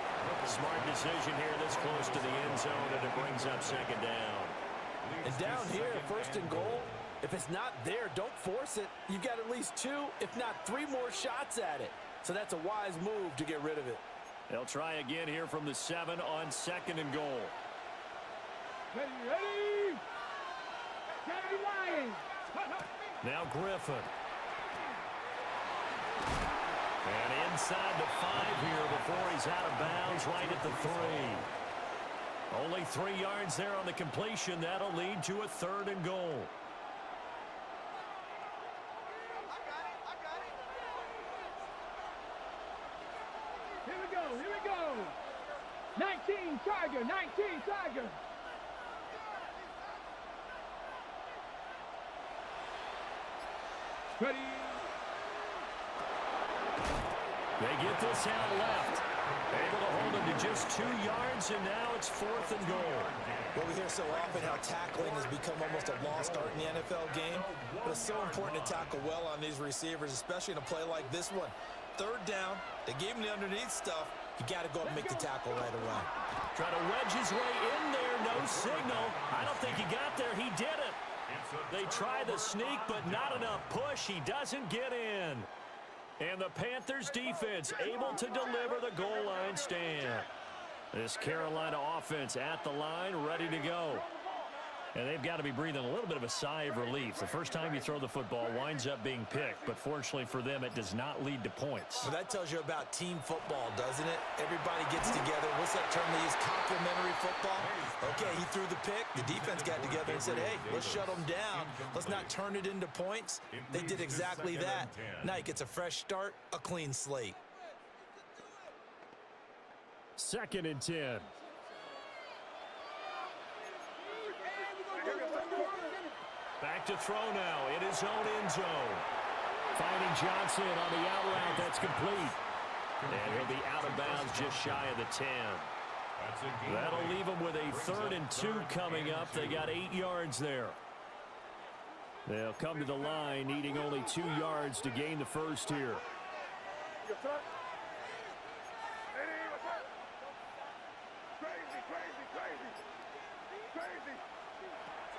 Smart decision here this close to the end zone, and it brings up 2nd down. And down here, 1st and goal, if it's not there, don't force it. You've got at least 2, if not 3 more shots at it. So that's a wise move to get rid of it. They'll try again here from the 7 on 2nd and goal. Ready. Kennedy Lions. Now Griffin. And inside the 5 here before he's out of bounds right at the 3. Only 3 yards there on the completion. That'll lead to a 3rd and goal. Here we go. 19 Tiger. Ready. They get this out left. Able to hold him to just 2 yards, and now it's 4th and goal. Well, we hear so often how tackling has become almost a lost art in the NFL game, but it's so important to tackle well on these receivers, especially in a play like this one. 3rd down, they gave him the underneath stuff. You got to go up and make the tackle right away. Try to wedge his way in there, no signal. I don't think he got there. He did it. They try the sneak, but not enough push. He doesn't get in. And the Panthers defense able to deliver the goal line stand. This Carolina offense at the line, ready to go. And they've got to be breathing a little bit of a sigh of relief. The first time you throw the football winds up being picked, but fortunately for them, it does not lead to points. Well, that tells you about team football, doesn't it? Everybody gets together. What's that term they use? Complementary football? Okay, he threw the pick. The defense got together and said, hey, let's shut them down. Let's not turn it into points. They did exactly that. Now he gets a fresh start, a clean slate. 2nd and 10. Back to throw now in his own end zone. Finding Johnson on the out route. That's complete. And he'll be out of bounds just shy of the 10. That'll leave him with a 3rd and 2 coming up. They got 8 yards there. They'll come to the line, needing only 2 yards to gain the first here.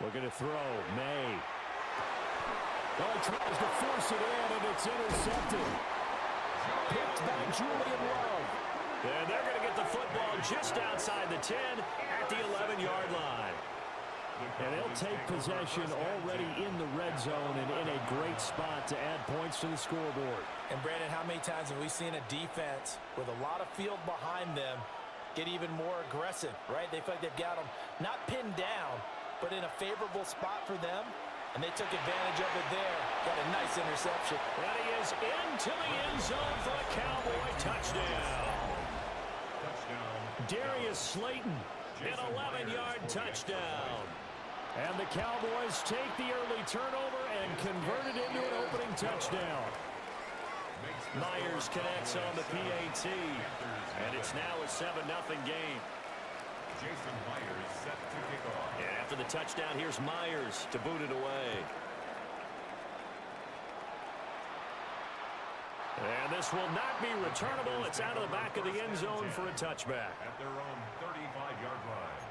Looking to throw. May. Oh, he tries to force it in, and it's intercepted. Picked by Julian Love. And they're going to get the football just outside the 10 at the 11-yard line. And they'll take possession already in the red zone and in a great spot to add points to the scoreboard. And, Brandon, how many times have we seen a defense with a lot of field behind them get even more aggressive, right? They feel like they've got them not pinned down, but in a favorable spot for them, and they took advantage of it there. Got a nice interception. And he is into the end zone for a Cowboy touchdown. Darius Slayton, an 11-yard touchdown. And the Cowboys take the early turnover and convert it into an opening touchdown. Myers connects on the PAT, and it's now a 7-0 game. Jason Myers set to kick off. And after the touchdown, here's Myers to boot it away. And this will not be returnable. It's out of the back of the end zone for a touchback. At their own 35-yard line.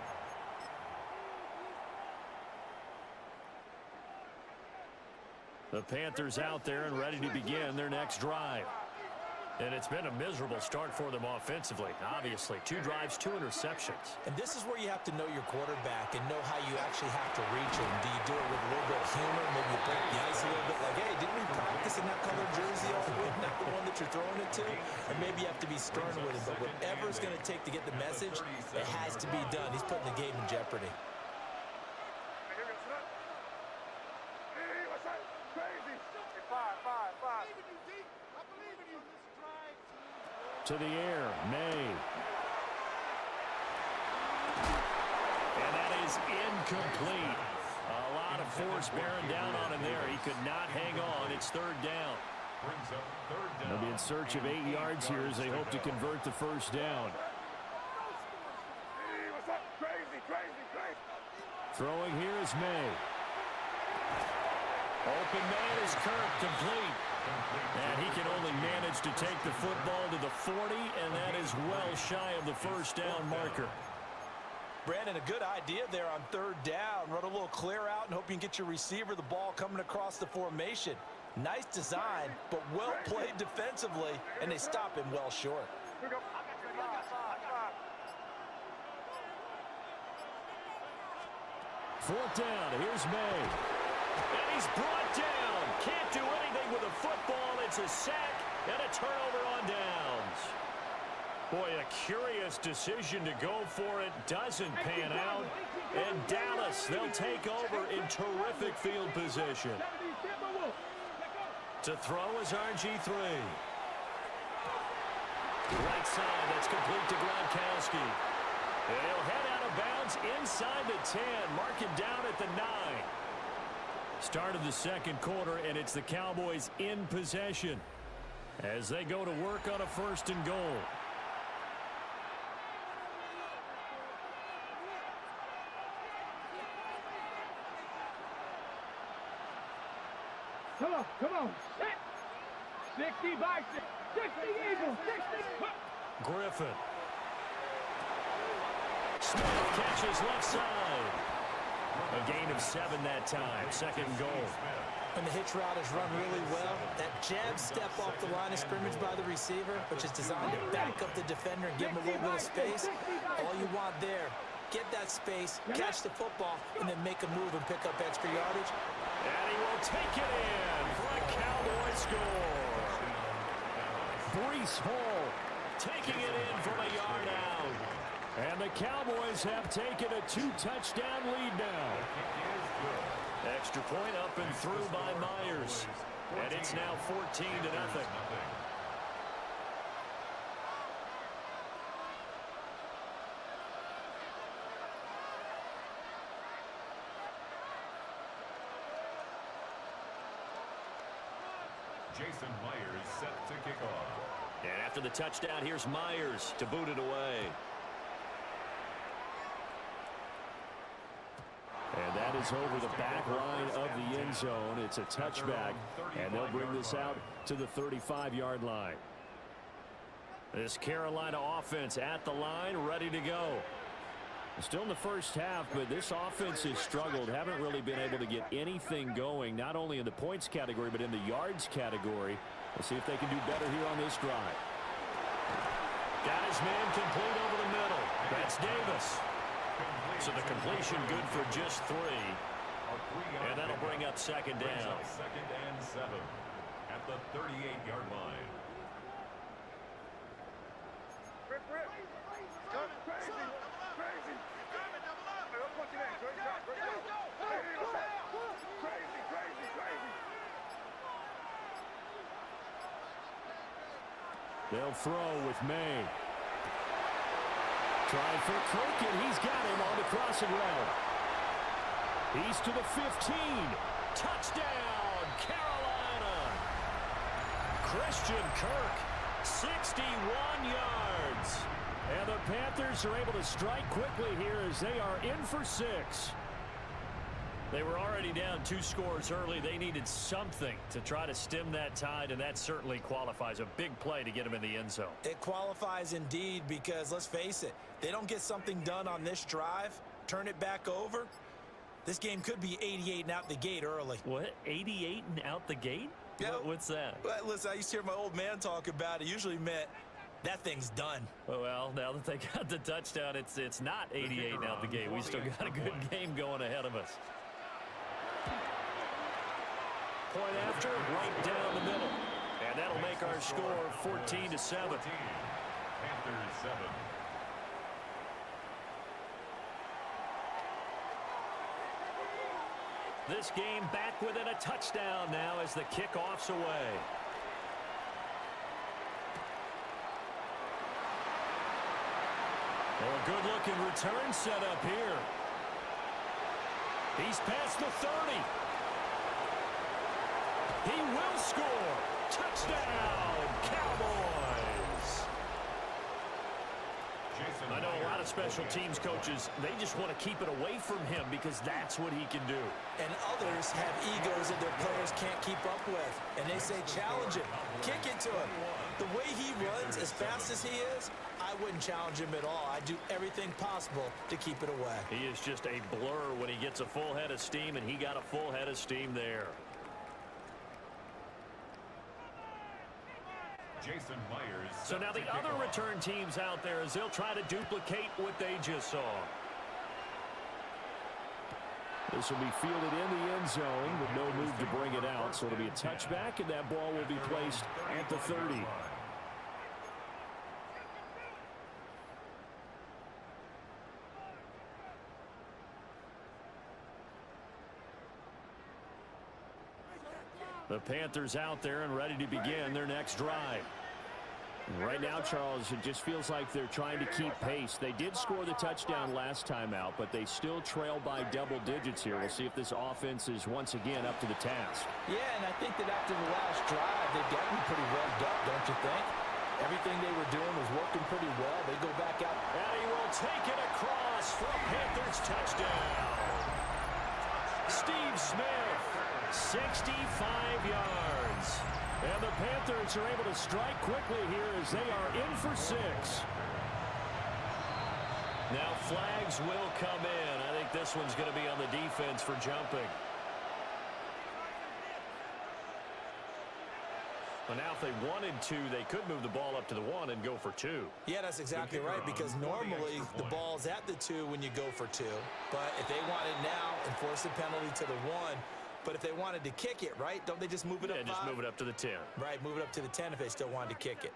The Panthers out there and ready to begin their next drive. And it's been a miserable start for them offensively. Obviously, 2 drives, 2 interceptions. And this is where you have to know your quarterback and know how you actually have to reach him. Do you do it with a little bit of humor? Maybe you break the ice a little bit like, hey, didn't we practice in that colored jersey all week? Not the one that you're throwing it to? Or maybe you have to be stern with him. But whatever it's going to take to get the message, it has to be done. He's putting the game in jeopardy. To the air, May. And that is incomplete. A lot of force bearing down on him there. He could not hang on. It's 3rd down. They'll be in search of 8 yards here as they hope to convert the first down. Throwing here is May. Open man is Kirk, complete. And he can only manage to take the football to the 40, and that is well shy of the first down marker. Brandon, a good idea there on 3rd down. Run a little clear out and hope you can get your receiver the ball coming across the formation. Nice design, but well played defensively, and they stop him well short. 4th down, here's May. And he's brought down. Can't do anything with a football. It's a sack and a turnover on downs. Boy, a curious decision to go for it. Doesn't pan out. And Dallas, they'll take over in terrific field position. To throw is RG3. Right side, that's complete to Gronkowski. And he'll head out of bounds inside the 10. Mark him down at the 9. Start of the second quarter, and it's the Cowboys in possession as they go to work on a 1st and goal. Come on. Set. 60 by 60 Eagles. 60. Griffin. Smith catches left side. A gain of 7 that time. 2nd and goal. And the hitch route is run really well. That jab step off the line of scrimmage by the receiver, which is designed to back up the defender and give him a little bit of space. All you want there, get that space, catch the football, and then make a move and pick up extra yardage. And he will take it in for a Cowboy score. Breece Hall taking it in from a yard out. And the Cowboys have taken a 2-touchdown lead now. Extra point up and through by Myers. And it's now 14-0. Jason Myers set to kick off. And after the touchdown, here's Myers to boot it away. And that is over the back line of the end zone. It's a touchback, and they'll bring this out to the 35-yard line. This Carolina offense at the line, ready to go. Still in the first half, but this offense has struggled. Haven't really been able to get anything going, not only in the points category, but in the yards category. We'll see if they can do better here on this drive. Got his man complete over the middle. That's Davis. So the completion good for just 3. And that'll bring up second down. Second and 7 at the 38-yard line. Rip. Go crazy. Crazy. They'll throw with May. Trying for Kirk, and he's got him on the crossing route. He's to the 15. Touchdown, Carolina. Christian Kirk, 61 yards. And the Panthers are able to strike quickly here as they are in for 6. They were already down 2 scores early. They needed something to try to stem that tide, and that certainly qualifies. A big play to get them in the end zone. It qualifies indeed because, let's face it, they don't get something done on this drive, turn it back over, this game could be 88 and out the gate early. What? 88 and out the gate? Yeah. What's that? Well, listen, I used to hear my old man talk about it. Usually meant that thing's done. Well, now that they got the touchdown, it's not 88 and out the gate. We still got a good game going ahead of us. Point after, right down the middle. And that'll make our score 14-7. Panthers 7. This game back within a touchdown now as the kickoff's away. Well, a good-looking return set up here. He's past the 30. He will score. Touchdown, Cowboys. I know a lot of special teams coaches, they just want to keep it away from him because that's what he can do. And others have egos that their players can't keep up with. And they say, challenge him. Kick it to him. The way he runs as fast as he is, I wouldn't challenge him at all. I'd do everything possible to keep it away. He is just a blur when he gets a full head of steam, and he got a full head of steam there. Jason Myers. So now the other return teams out there as they'll try to duplicate what they just saw. This will be fielded in the end zone with no move to bring it out. So it'll be a touchback, and that ball will be placed at the 30. The Panthers out there and ready to begin their next drive. Right now, Charles, it just feels like they're trying to keep pace. They did score the touchdown last time out, but they still trail by double digits here. We'll see if this offense is once again up to the task. Yeah, and I think that after the last drive, they've gotten pretty revved up, don't you think? Everything they were doing was working pretty well. They go back out. And he will take it across for a Panthers touchdown. Steve Smith, 65 yards. And the Panthers are able to strike quickly here as they are in for 6. Now flags will come in. I think this one's going to be on the defense for jumping. Well, now if they wanted to, they could move the ball up to the 1 and go for 2. Yeah, that's exactly right, because normally the ball's at the 2 when you go for 2. But if they want it now, enforce the penalty to the 1. But if they wanted to kick it, right, don't they just move it up 5? Yeah, just move it up to the 10. Right, move it up to the 10 if they still wanted to kick it.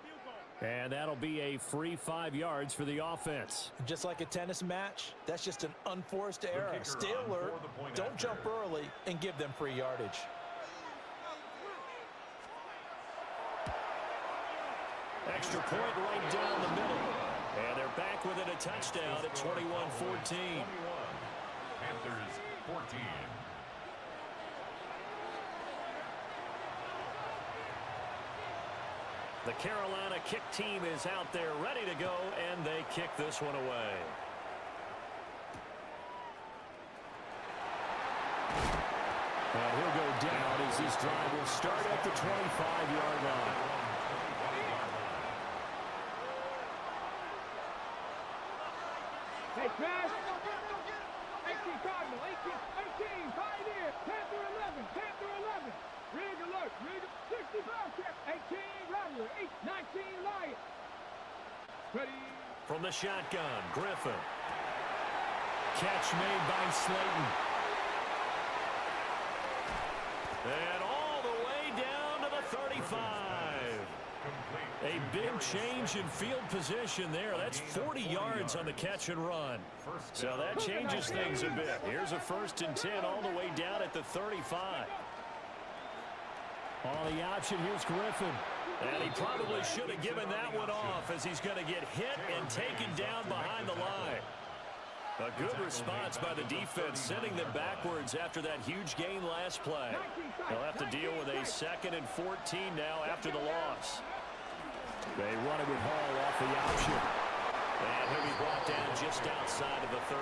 And that'll be a free 5 yards for the offense. Just like a tennis match, that's just an unforced error. Stay alert, don't jump early, and give them free yardage. Extra point right down the middle. And they're back within a touchdown at 21-14. Panthers 14. The Carolina kick team is out there ready to go, and they kick this one away. And he'll go down as this drive will start at the 25-yard line. Hey, Crash. 18 Cardinal, 18, Pioneer, Panther 11, Panther 11. Rig alert, rig 65 check, 18 Rattler, 19 Lion. Ready. From the shotgun, Griffin. Catch made by Slayton. And all the way down to the 35. A big change in field position there. That's 40 yards on the catch and run. So that changes things a bit. Here's a 1st and 10 all the way down at the 35. On the option, here's Griffin. And he probably should have given that one off as he's going to get hit and taken down behind the line. A good response by the defense, sending them backwards after that huge gain last play. They'll have to deal with a 2nd and 14 now after the loss. They run it with Hall off the option. And he'll be brought down just outside of the 30.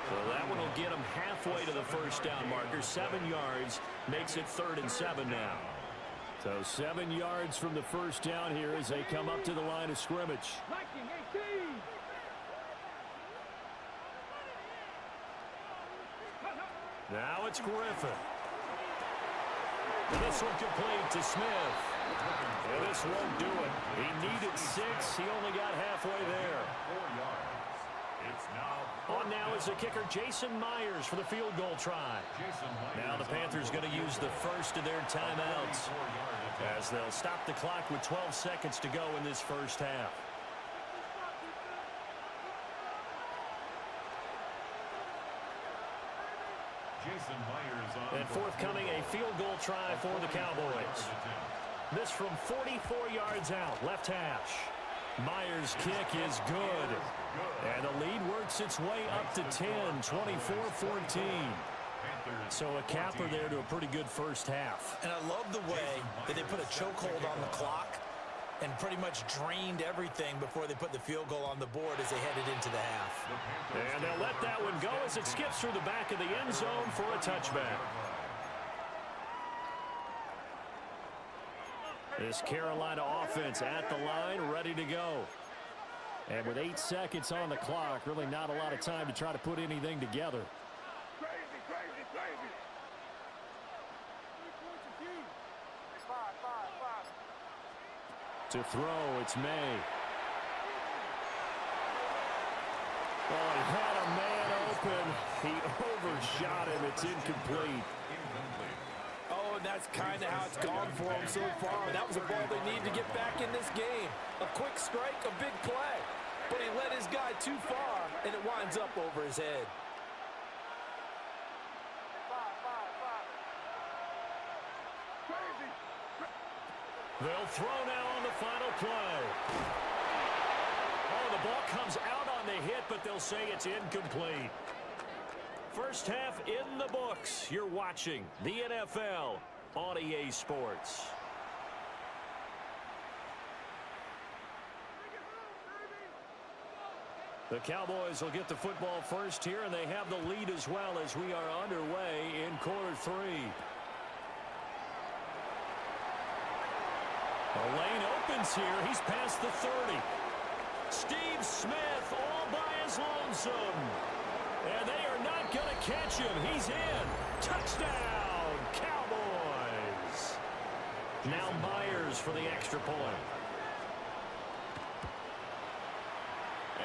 So that one will get him halfway to the 1st down marker. 7 yards makes it 3rd and 7 now. So 7 yards from the 1st down here as they come up to the line of scrimmage. Now it's Griffin. And this one complete to Smith. And this won't do it. He needed 6. He only got halfway there. 4 yards. It's now on now is the kicker Jason Myers for the field goal try. Now the Panthers going to use the first of their timeouts as they'll stop the clock with 12 seconds to go in this 1st half. Jason Myers on and forthcoming a field goal try for the Cowboys. This from 44 yards out, left hash. Myers' kick is good. And the lead works its way up to 10, 24-14. So a capper there to a pretty good 1st half. And I love the way that they put a chokehold on the clock and pretty much drained everything before they put the field goal on the board as they headed into the half. And they'll let that one go as it skips through the back of the end zone for a touchback. This Carolina offense at the line, ready to go. And with 8 seconds on the clock, really not a lot of time to try to put anything together. To throw, it's May. Oh, he had a man open. He overshot him. It's incomplete. Oh, and that's kind of how it's gone for him so far. That was a ball they need to get back in this game. A quick strike, a big play. But he led his guy too far, and it winds up over his head. They'll throw now on the final play. Oh, the ball comes out on the hit, but they'll say it's incomplete. 1st half in the books. You're watching the NFL on EA Sports. The Cowboys will get the football first here, and they have the lead as well as we are underway in quarter 3. The lane opens here. He's past the 30. Steve Smith all by his lonesome. And they are not going to catch him. He's in. Touchdown, Cowboys. Now Myers for the extra point.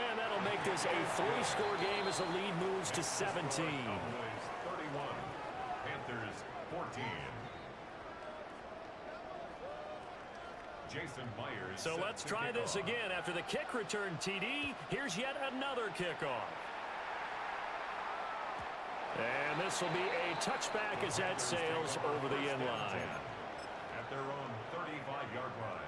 And that'll make this a 3-score game as the lead moves to 17. 31, Panthers 14. Jason Myers. So let's try this again. After the kick return TD, here's yet another kickoff. And this will be a touchback as that sails over the end line. At their own 35-yard line.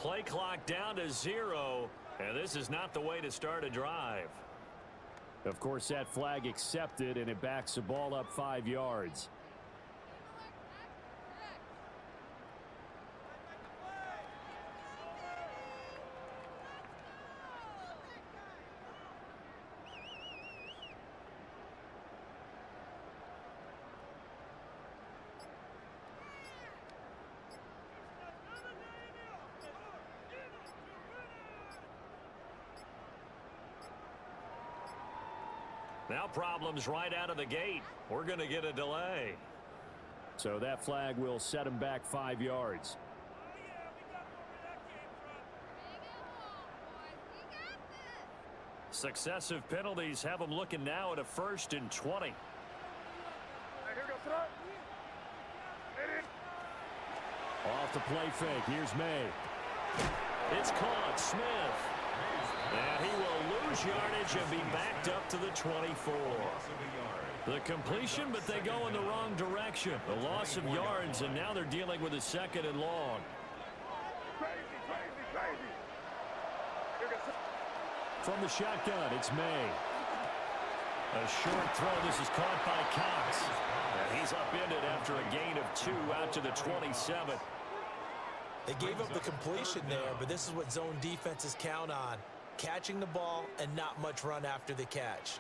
Play clock down to 0, and this is not the way to start a drive. Of course, that flag accepted, and it backs the ball up 5 yards. Now problems right out of the gate. We're going to get a delay. So that flag will set him back 5 yards. Successive penalties have him looking now at a 1st and 20. Off the play fake. Here's May. It's caught. Smith. And he will lose yardage and be backed up to the 24. The completion, but they go in the wrong direction. The loss of yards, and now they're dealing with a 2nd and long. From the shotgun, it's May. A short throw. This is caught by Cox. And he's upended after a gain of 2 out to the 27. They gave up the completion there, but this is what zone defenses count on. Catching the ball and not much run after the catch.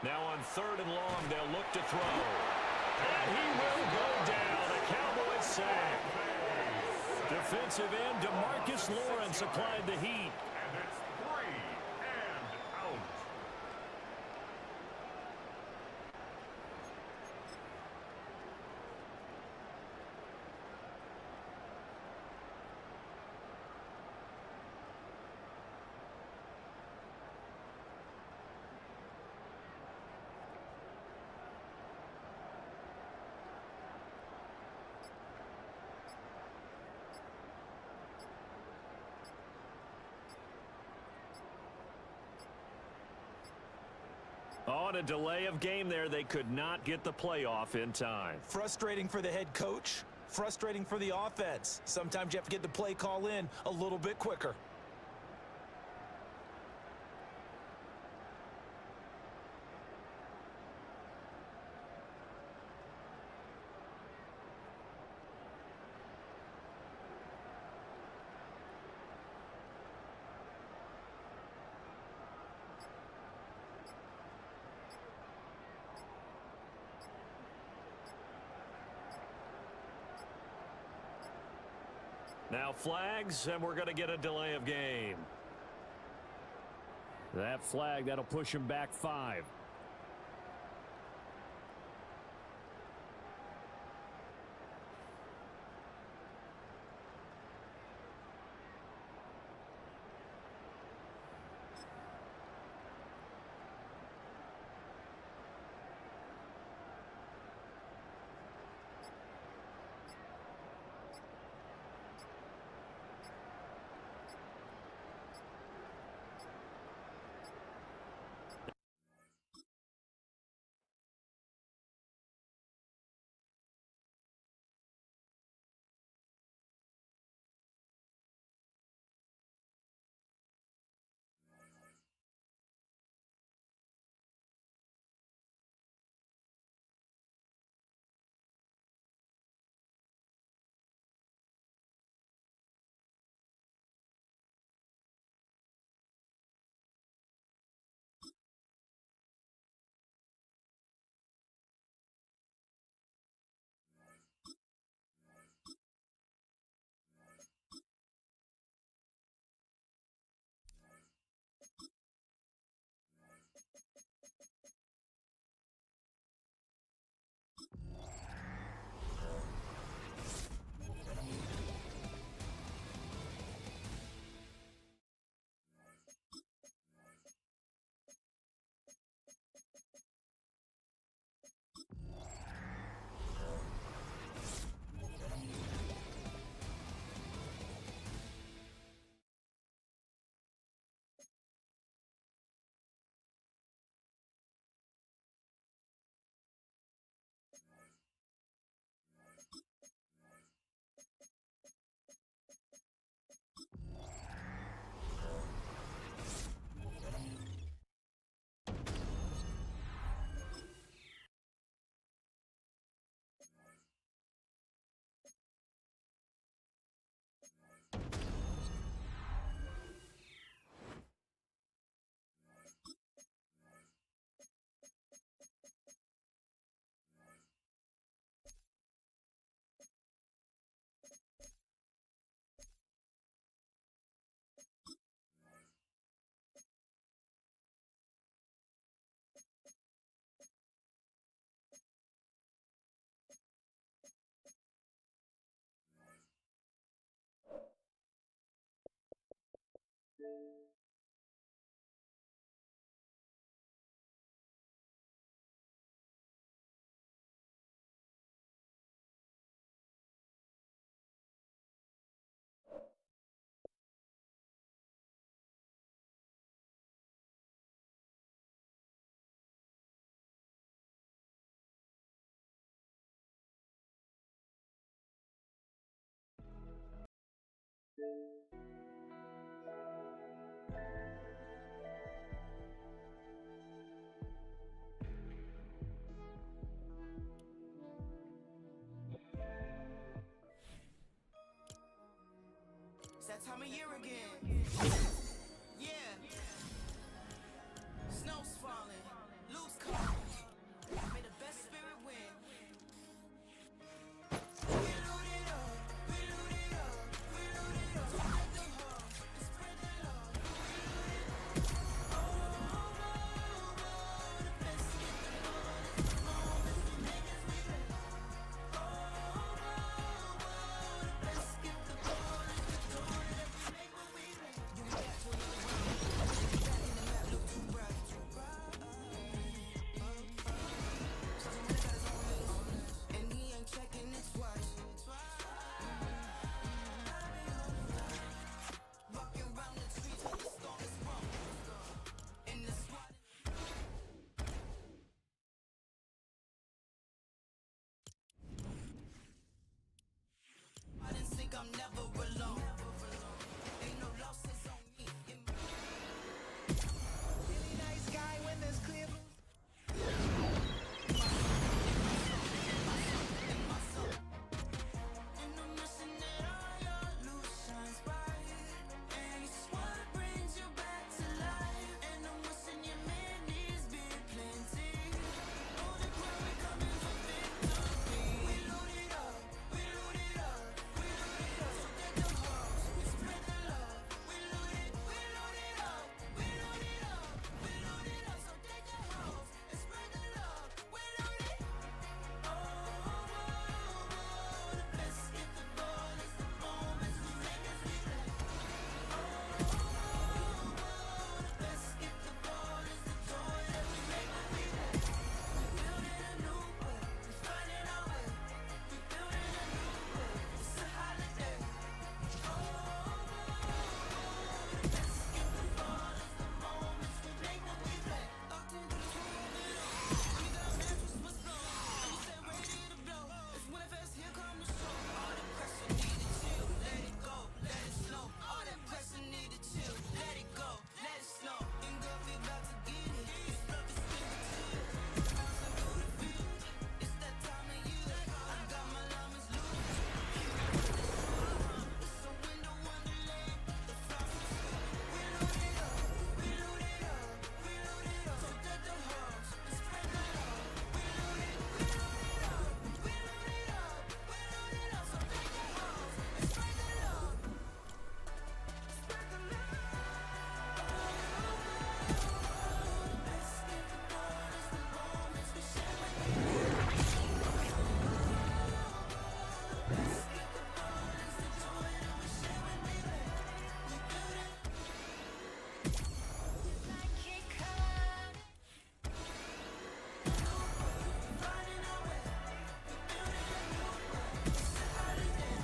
Now on 3rd and long, they'll look to throw. And he will go down. A Cowboys sack. Defensive end DeMarcus Lawrence applied the heat. And it's 3 and out. On a delay of game there, they could not get the playoff in time. Frustrating for the head coach. Frustrating for the offense. Sometimes you have to get the play call in a little bit quicker. Now flags, and we're going to get a delay of game. That flag, that'll push him back 5. year again. Yeah. Snow's falling, loose calling. May the best spirit win. We load it up, we load it up, we load it up. Don't let them hold, and spread the love. We load it up. The best get the ball, it's the moments we make as we play. The best get the ball, it's the joy that we make when we play. You back to another round. Back in the map, look too bright. Something when I got his own list, and he ain't checking it twice. Walking around the streets with the storm is wrong. In the squad. I didn't think I'm never alone. Ain't no losses on me. Really nice guy when there's clear blue. And I'm wishing that all your loose shines bright. And it's what brings you back to life. And I'm wishing your memories be plenty. Oh, the glory coming for victory. We load it up, we load it up, we load it up. So get the horse, we spread the love. We load it up, we load it up, we load it up. So take the horse and spread the love. We load it. The best get the ball, it's the moments we make as we play. The best get the ball, it's the joy that we make when we play. We building a new way, we finding our way. We building a new way, it's a holiday. The best get the ball, it's the moments we make when we play. Locked into the room, we got matches was blown. And we said ready to blow. It's Winterfest, here come the show. All the pressure need to chill, let it go, let it slow. All that pressure need to chill, let it go, let it slow. In good, we about to get it. This love is still chill. Bouncing through the field, it's that time of year. I got my llamas loose. It's a window wonderland. The flowers are sweet. We load it up, we load it up, we load it up. So get the horse and spread the love. We load it, we load it up, we load it up, we load it up. So get the horse and spread the love. Spread the love. Best get the ball, it's the moments we share when we play. Best get the ball, it's the joy that we share when we play. We build it. Finding our way, we building a new way. It's a holiday.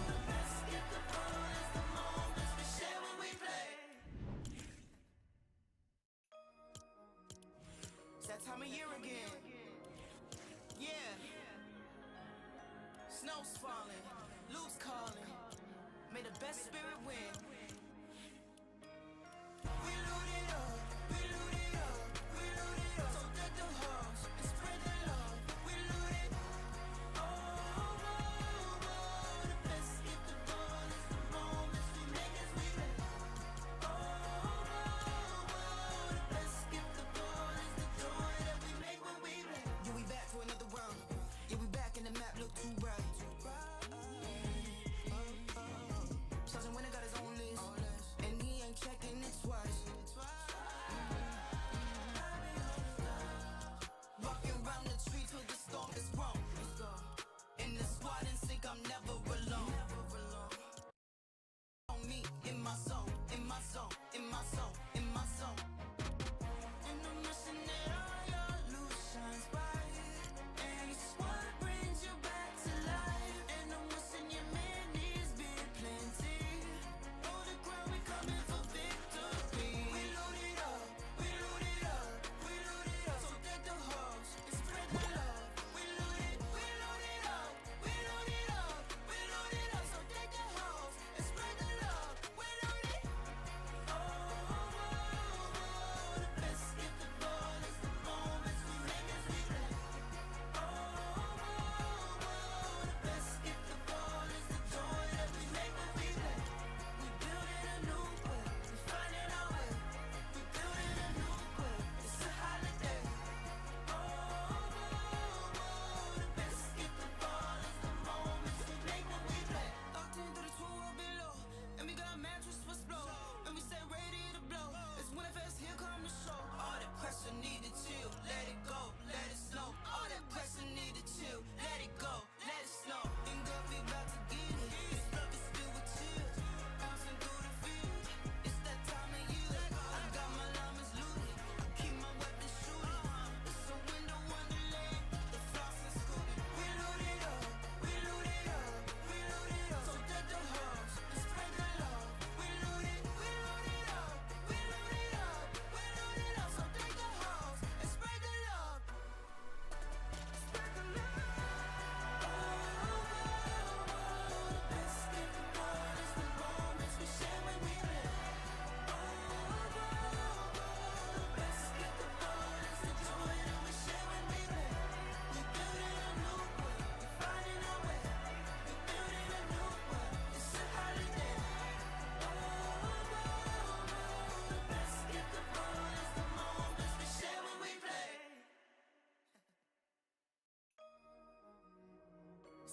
The best get the ball, it's the moments we share when we play. It's that time of year again. Yeah. Snow's falling, loose calling. May the best spirit win. We load it up, we load it up, we load it up. So get the horse and spread the love. We load it. The best get the ball, it's the moments we make as we play. The best get the ball, it's the joy that we make when we play. Yeah, we back for another round. Yeah, we back and the map look too bright. Sergeant Winter got his own list.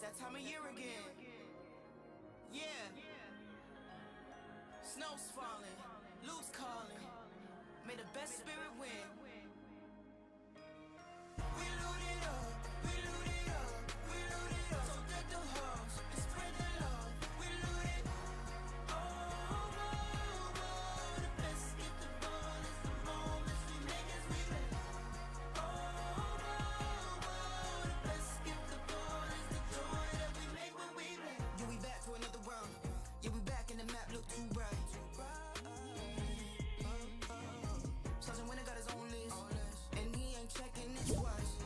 that time of year again. Yeah. Snow's falling, Luke's calling. May the best spirit win. We loot it up, we loot it up, we loot it up. So deck the halls and spread the love. We loot it all over. The best get the ball is the moments we make as we win. All over. The best get the ball is the joy that we make when we win. Yeah, we back for another round. Yeah, we back and the map look too bright. Sergeant Winter got his own list, and he ain't checking it twice.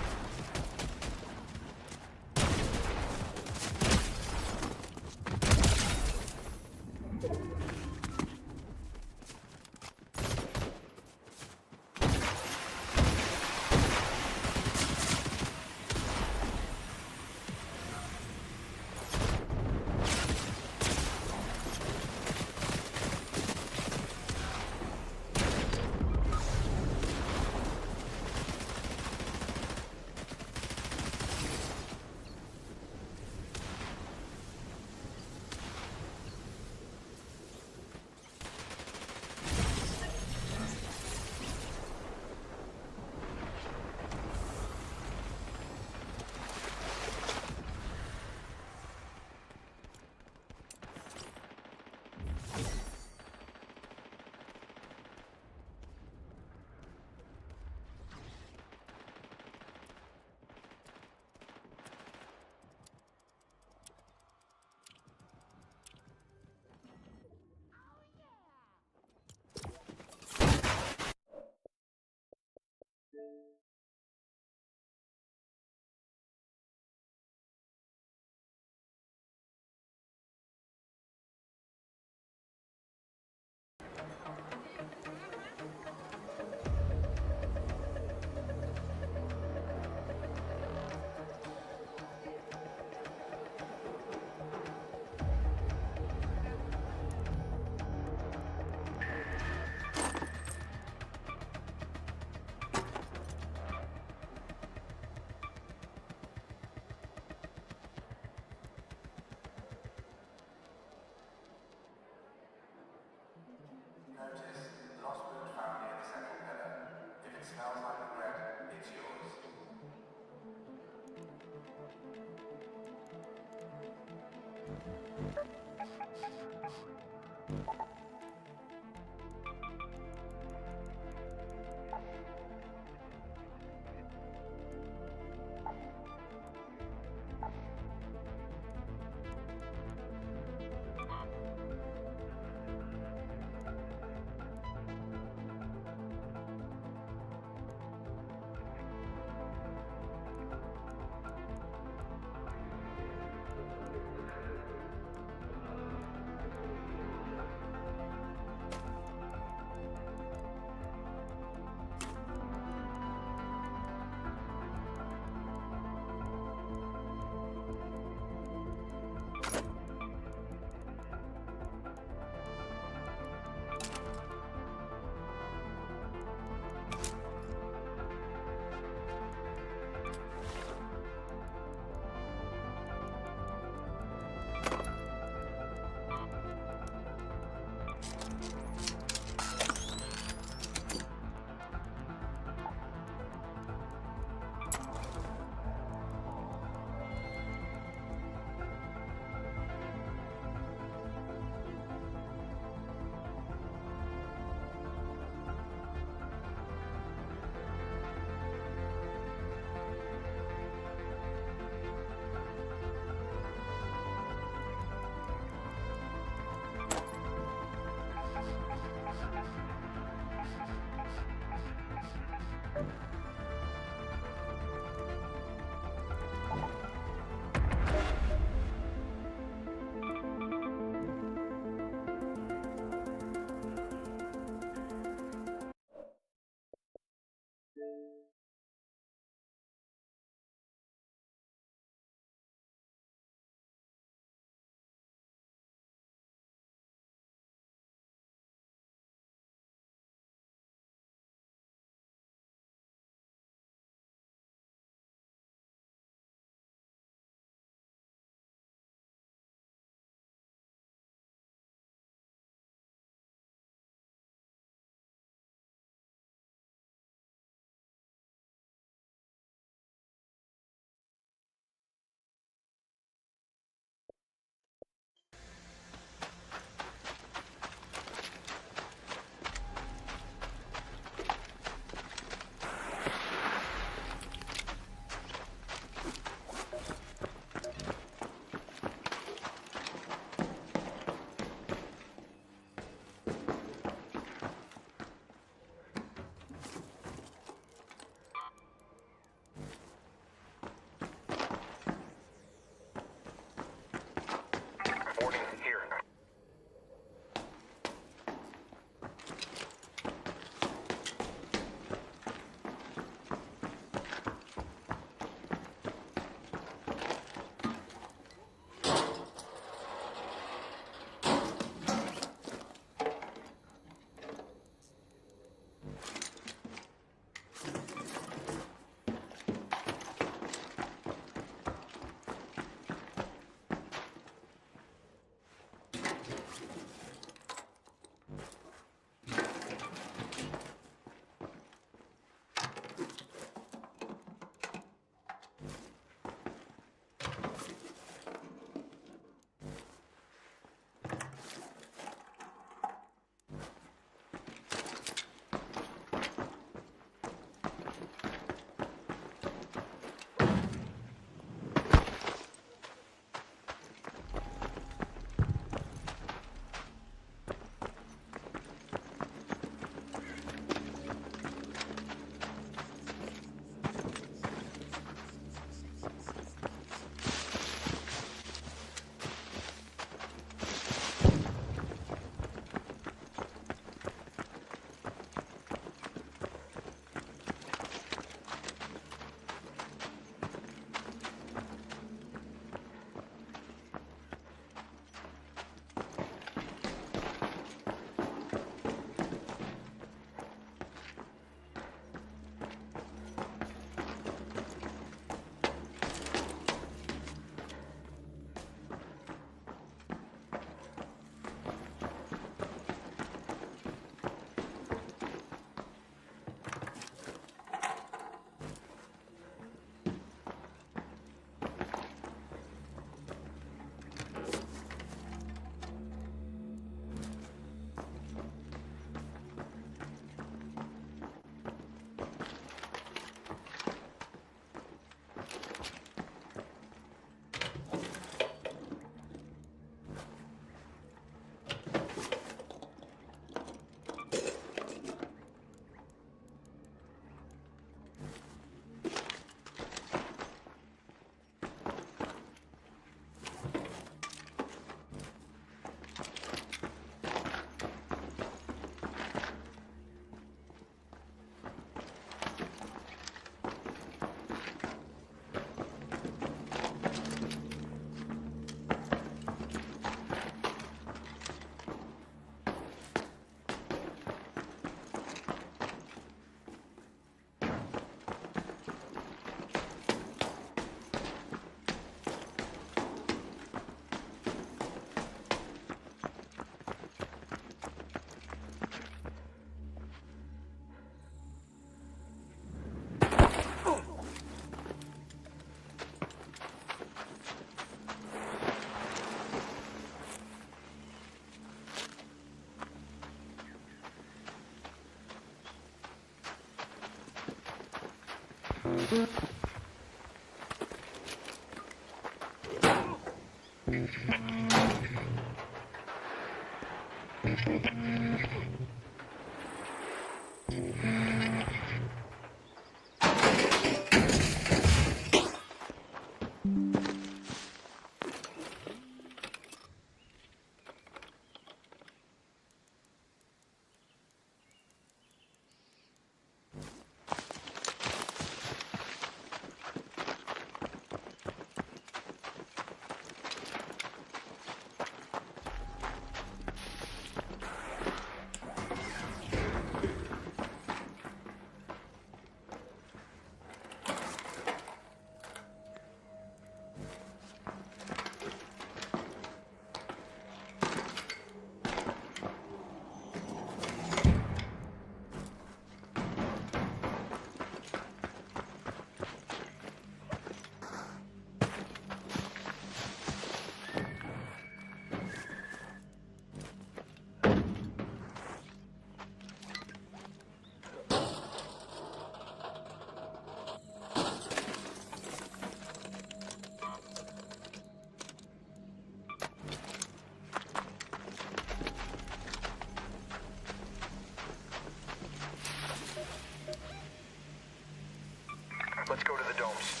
Let's go to the domes.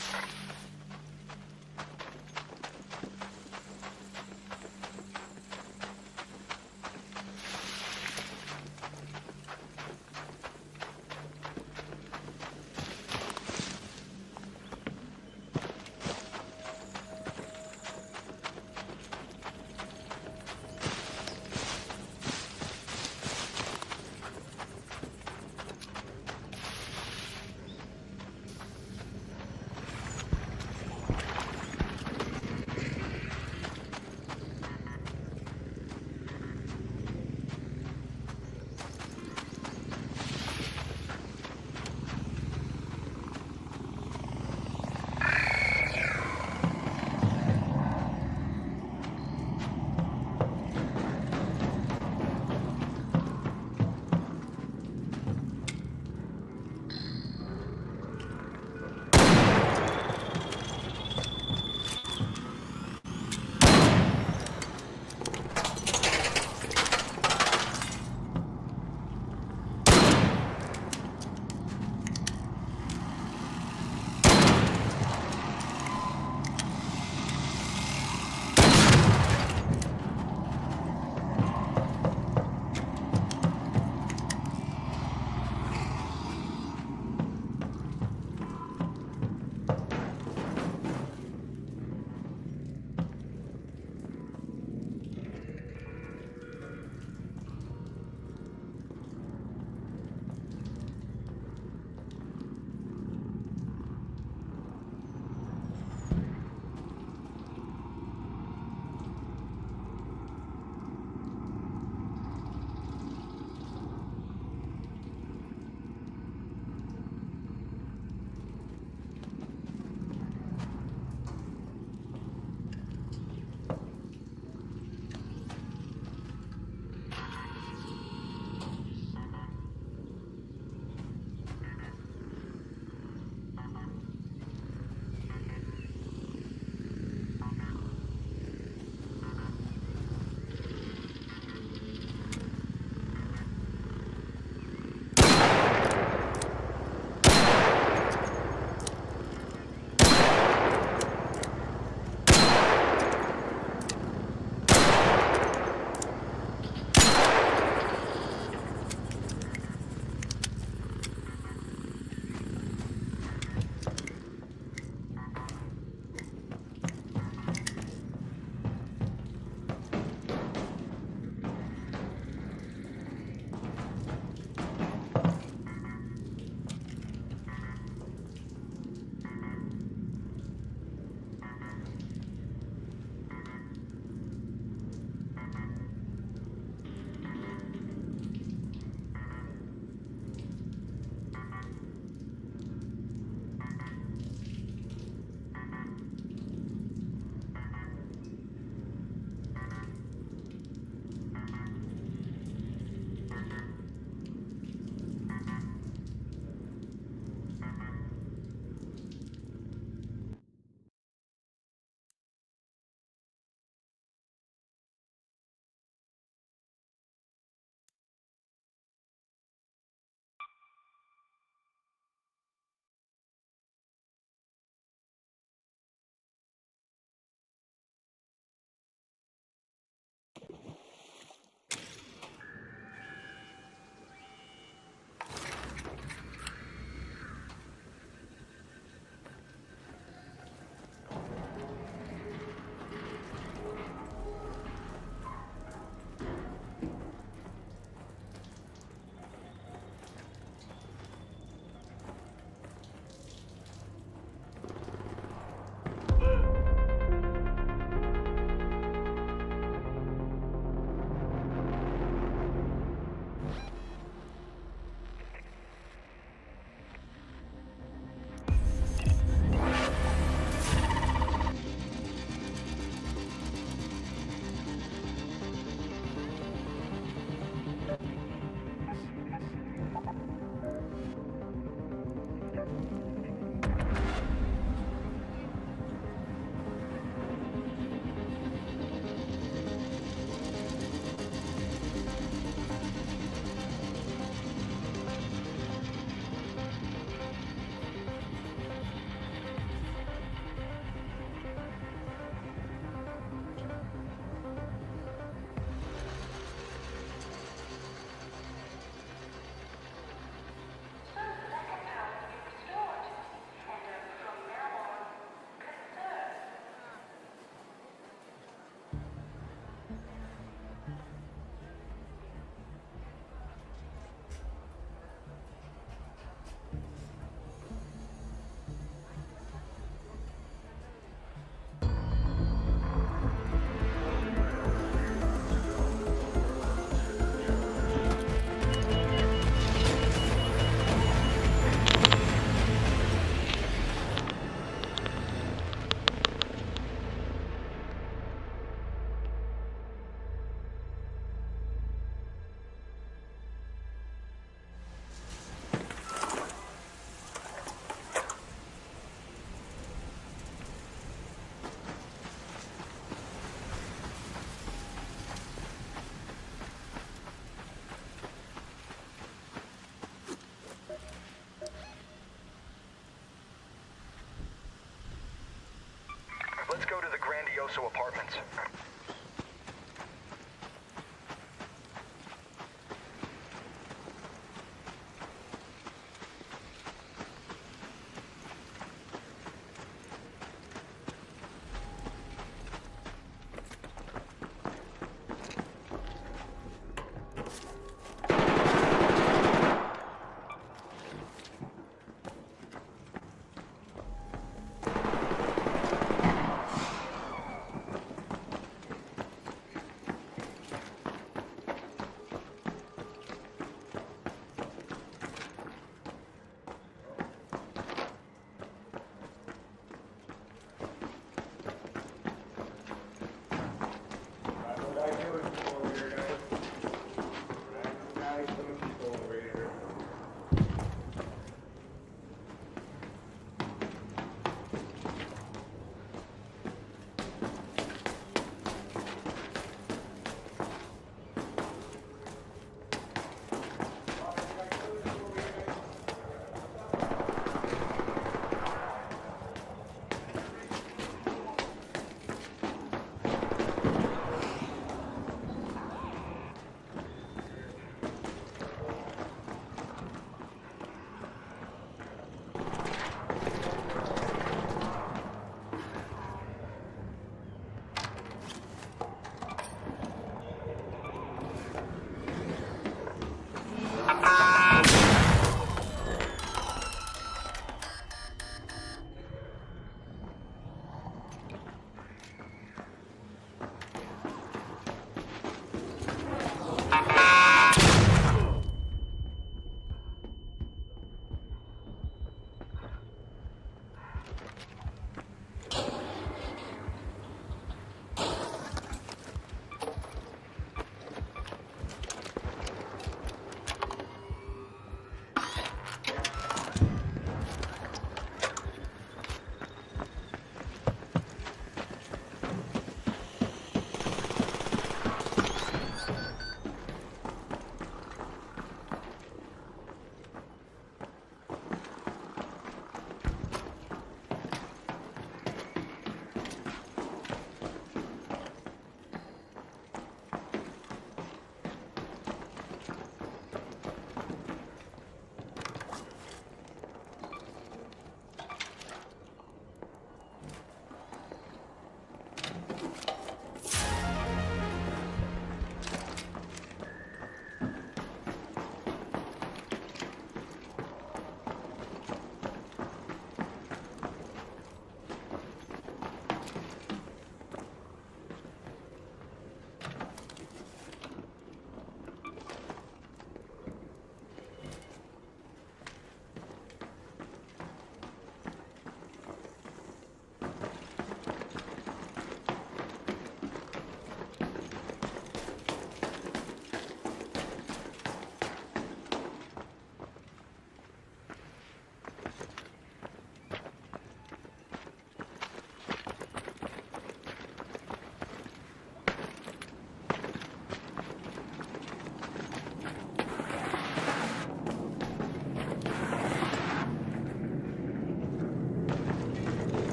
Grandioso Apartments.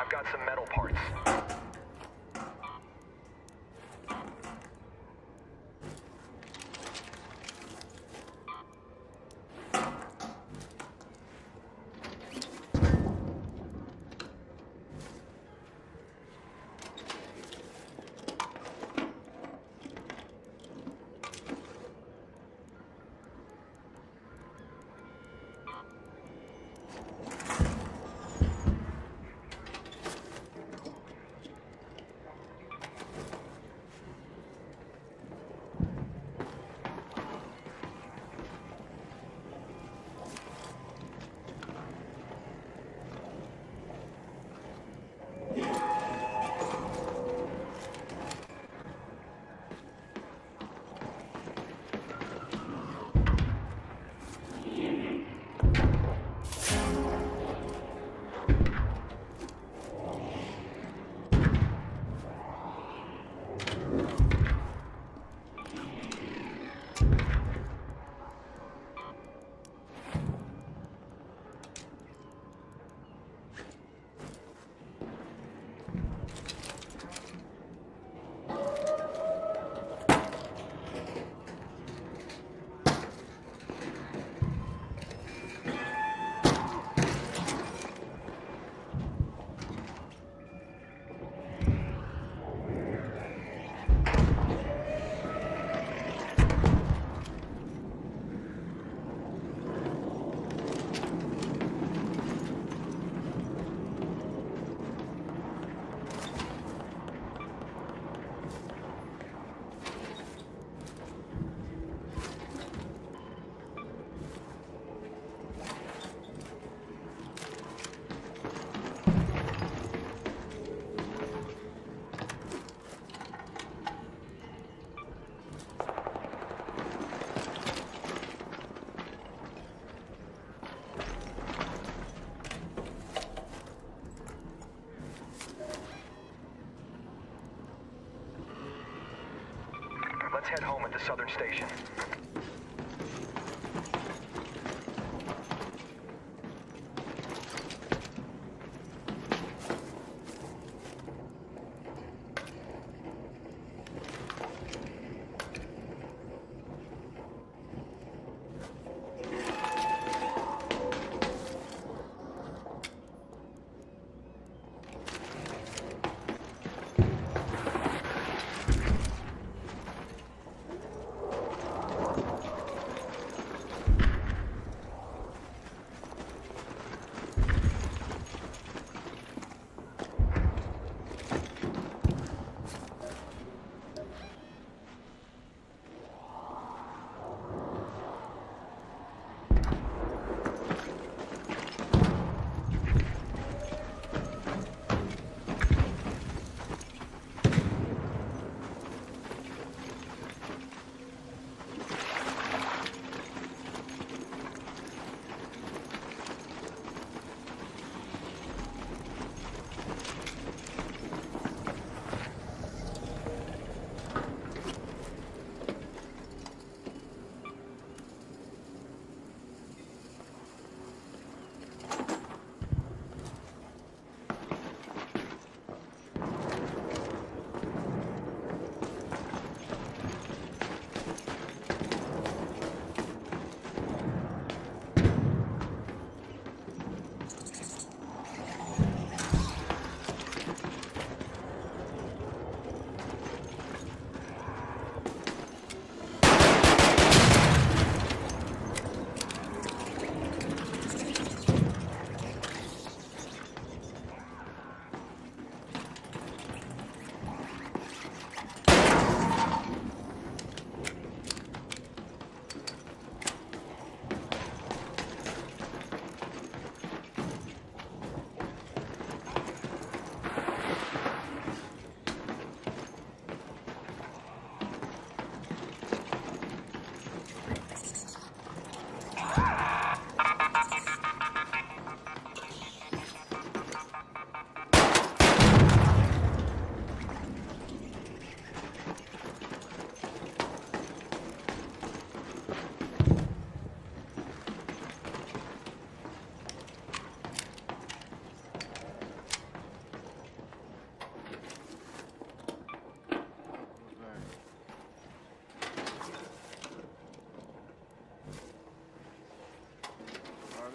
I've got some metal parts. Let's head home at the southern station.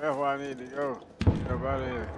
That's why I need to go. Get up out of here.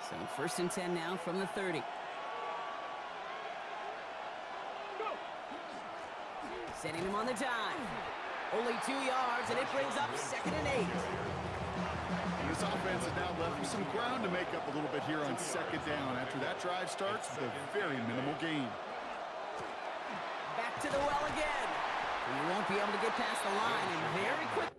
So 1st and 10 now from the 30. Setting him on the dive. Only 2 yards, and it brings up 2nd and 8. This offense is now left with some ground to make up a little bit here on 2nd down. After that drive starts, with a very minimal gain. Back to the well again. He won't be able to get past the line, and very quick.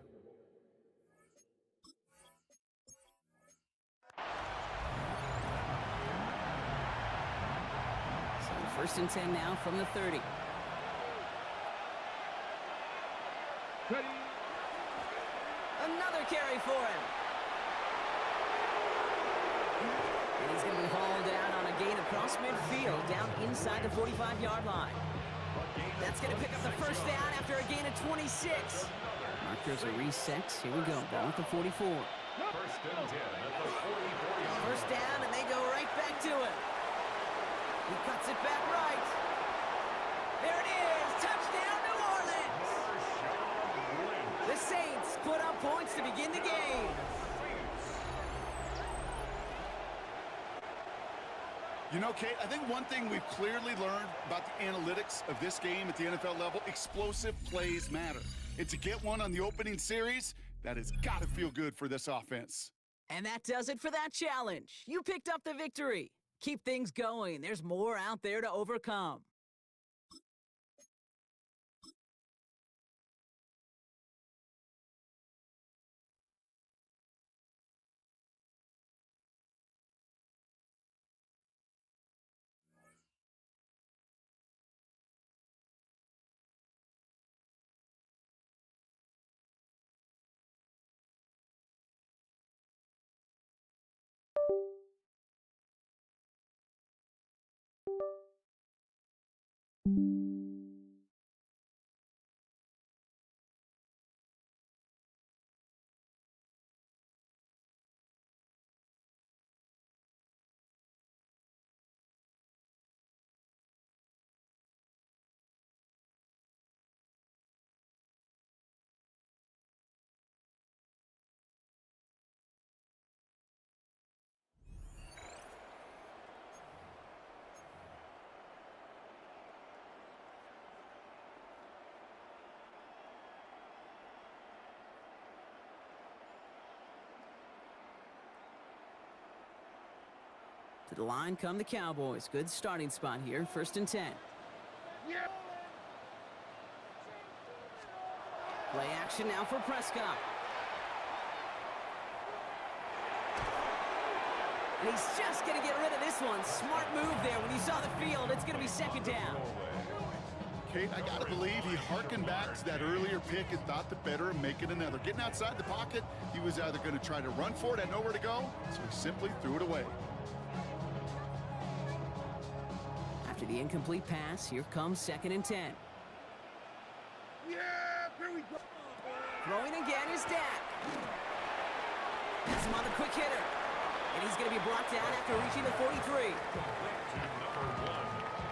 So 1st and 10 now from the 30. Another carry for him. And he's going to be hauled down on a gain across midfield, down inside the 45-yard line. That's going to pick up the 1st down after a gain of 26. Markers are reset. Here we go. Ball at the 44. 1st and 10 at the 44. 1st down, and they go right back to it. He cuts it back right. There it is. Touchdown, New Orleans. The Saints put up points to begin the game. You know, Kate, I think one thing we've clearly learned about the analytics of this game at the NFL level, explosive plays matter. And to get one on the opening series, that has got to feel good for this offense. And that does it for that challenge. You picked up the victory. Keep things going. There's more out there to overcome. To the line come the Cowboys. Good starting spot here. 1st and 10. Play action now for Prescott. And he's just going to get rid of this one. Smart move there. When he saw the field, it's going to be 2nd down. Kate, I got to believe he harkened back to that earlier pick and thought the better of making another. Getting outside the pocket, he was either going to try to run for it, had nowhere to go, so he simply threw it away. After the incomplete pass, here comes 2nd and 10. Yeah, here we go. Throwing again is Dak. Has him on the quick hitter. And he's going to be brought down after reaching the 43. Number 1,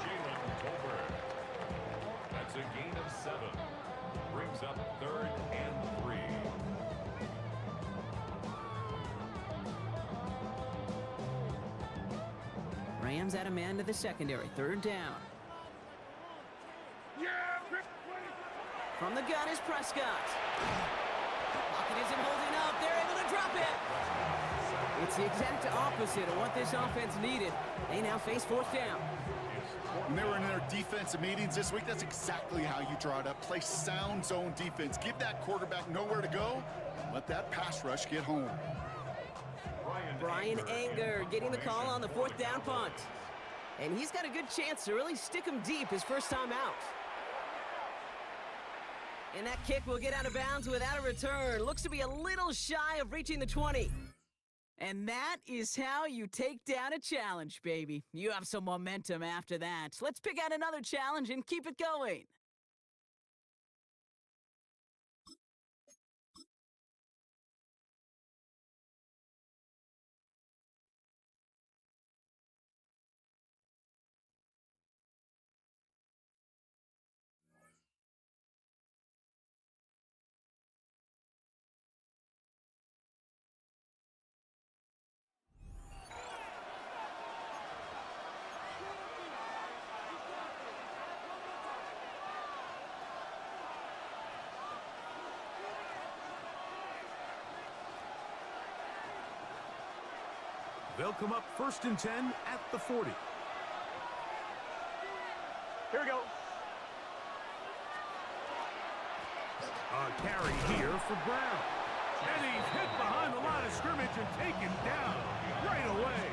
Jalen Tolbert. That's a gain of 7. Brings up 3rd and 3. Rams add a man to the secondary. 3rd down. From the gun is Prescott. Pocket isn't holding up. They're able to drop it. It's the exact opposite of what this offense needed. They now face 4th down. When they were in their defensive meetings this week, that's exactly how you draw it up. Play sound zone defense. Give that quarterback nowhere to go. Let that pass rush get home. Brian Anger getting the call on the 4th down punt. And he's got a good chance to really stick him deep his first time out. And that kick will get out of bounds without a return. Looks to be a little shy of reaching the 20. And that is how you take down a challenge, baby. You have some momentum after that. Let's pick out another challenge and keep it going. They'll come up 1st and 10 at the 40. Here we go. A carry here for Brown. And he's hit behind the line of scrimmage and taken down right away.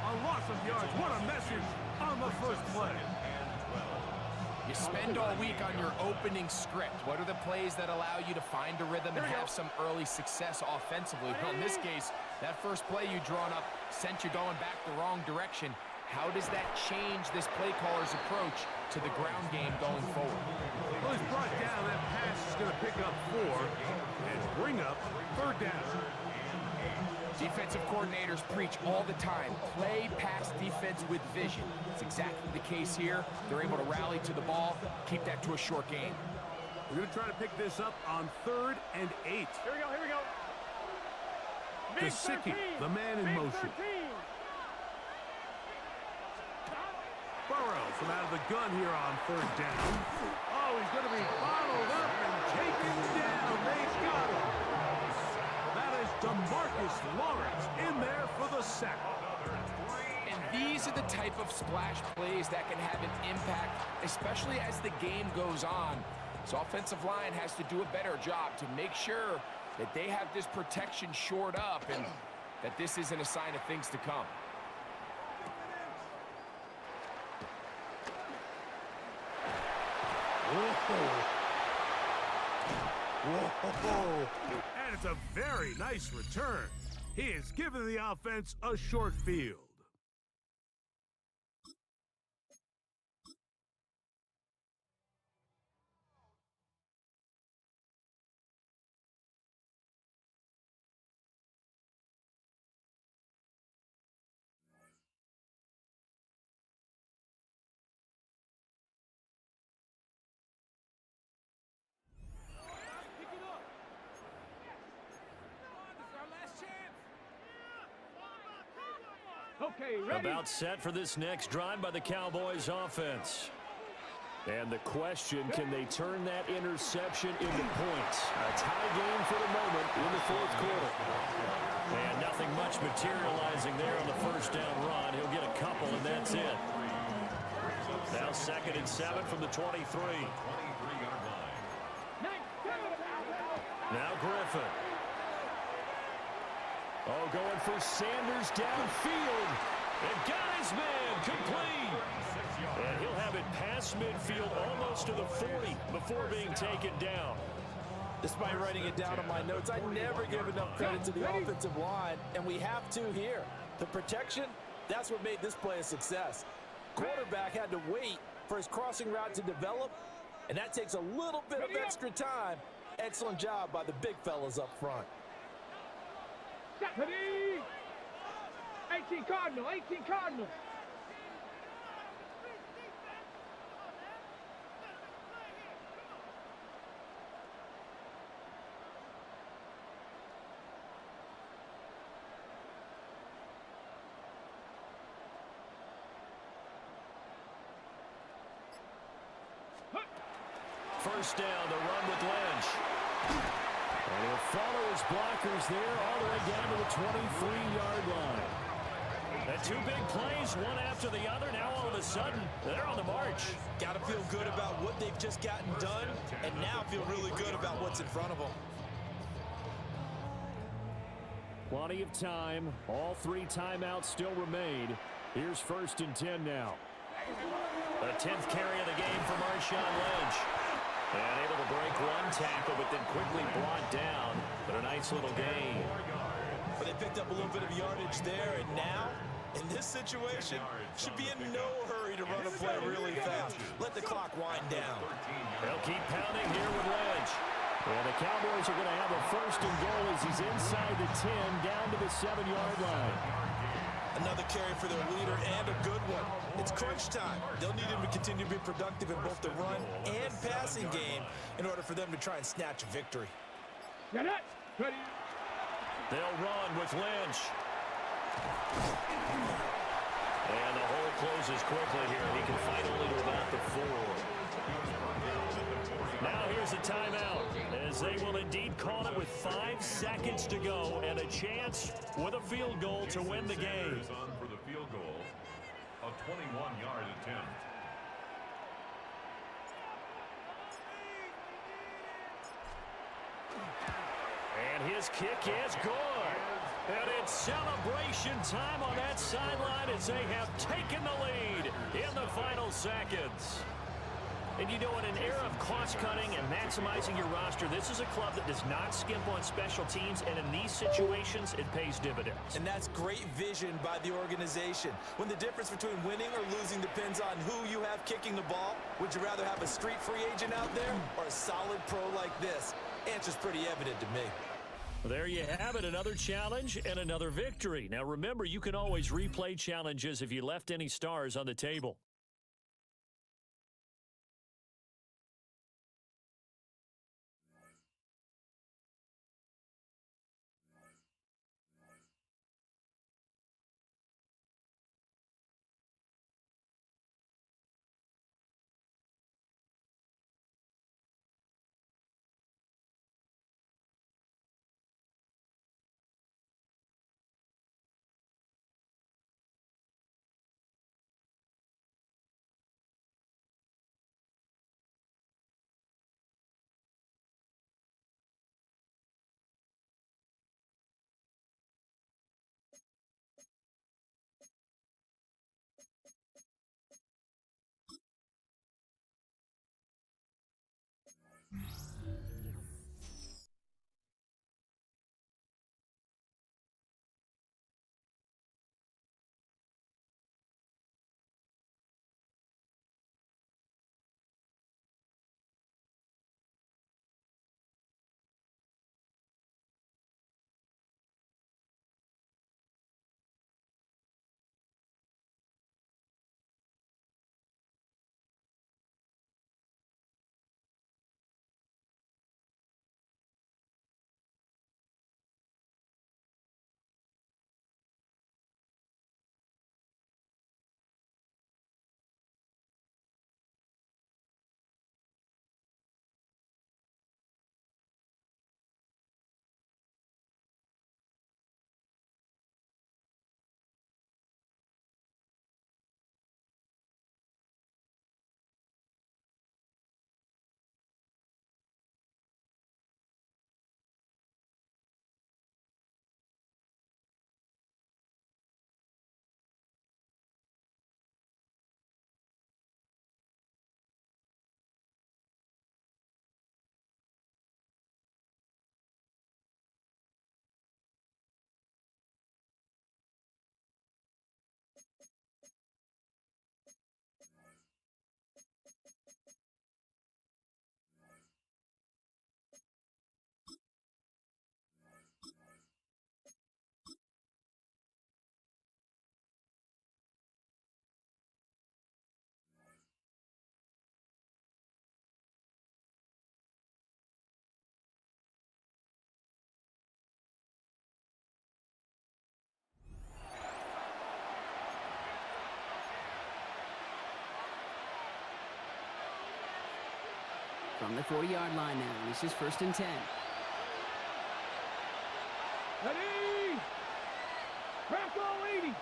A loss of yards. What a message on the first play. You spend all week on your opening script. What are the plays that allow you to find a rhythm and have some early success offensively? Well, in this case, that first play you drawn up sent you going back the wrong direction. How does that change this play caller's approach to the ground game going forward? Well, he's brought down. That pass is going to pick up 4 and bring up 3rd down. Defensive coordinators preach all the time, play pass defense with vision. It's exactly the case here. They're able to rally to the ball, keep that to a short game. We're going to try to pick this up on 3rd and 8. Here we go, here we go. Gesicki, the man in motion. Burrow from out of the gun here on 3rd down. Oh, he's going to be bottled up and taken down. They got him. That is DeMarcus Lawrence in there for the sack. And these are the type of splash plays that can have an impact, especially as the game goes on. So offensive line has to do a better job to make sure that they have this protection shored up and that this isn't a sign of things to come. Whoa. And it's a very nice return. He has given the offense a short field. Okay, ready? About set for this next drive by the Cowboys offense. And the question, can they turn that interception into points? A tie game for the moment in the 4th quarter. And nothing much materializing there on the first down run. He'll get a couple, and that's it. Now 2nd and 7 from the 23. Now Griffin. Oh, going for Sanders downfield. And got his man complete. And he'll have it past midfield almost to the 40 before being taken down. Despite writing it down on my notes, I never give enough credit to the offensive line, and we have to here. The protection, that's what made this play a success. Quarterback had to wait for his crossing route to develop, and that takes a little bit of extra time. Excellent job by the big fellas up front. Ready? 18 Cardinal, 18 Cardinal. First down, the run with Lynch. And he'll follow his blockers there all the way down to the 23-yard line. And 2 big plays, one after the other. Now all of a sudden, they're on the march. Got to feel good about what they've just gotten done, and now feel really good about what's in front of them. Plenty of time. All 3 timeouts still remain. Here's 1st and 10 now. The 10th carry of the game for Marshawn Lynch. And able to break one tackle, but then quickly brought down. But a nice little gain. But they picked up a little bit of yardage there, and now, in this situation, should be in no hurry to run a play really fast. Let the clock wind down. They'll keep pounding here with Lynch. And the Cowboys are going to have a 1st and goal as he's inside the 10, down to the 7-yard line. Another carry for their leader, and a good one. It's crunch time. They'll need him to continue to be productive in both the run and passing game in order for them to try and snatch a victory. Get it. Ready. They'll run with Lynch. And the hole closes quickly here. He can fight only to about the 4. Now here's a timeout, as they will indeed call it with 5 seconds to go and a chance with a field goal to win the game. Is on for the field goal, a 21-yard attempt. And his kick is good. And it's celebration time on that sideline as they have taken the lead in the final seconds. And you know, in an era of cost-cutting and maximizing your roster, this is a club that does not skimp on special teams, and in these situations, it pays dividends. And that's great vision by the organization. When the difference between winning or losing depends on who you have kicking the ball, would you rather have a street free agent out there or a solid pro like this? Answer's pretty evident to me. There you have it, another challenge and another victory. Now remember, you can always replay challenges if you left any stars on the table. From the 40-yard line now, this is 1st and 10. Ready! Crack all 80!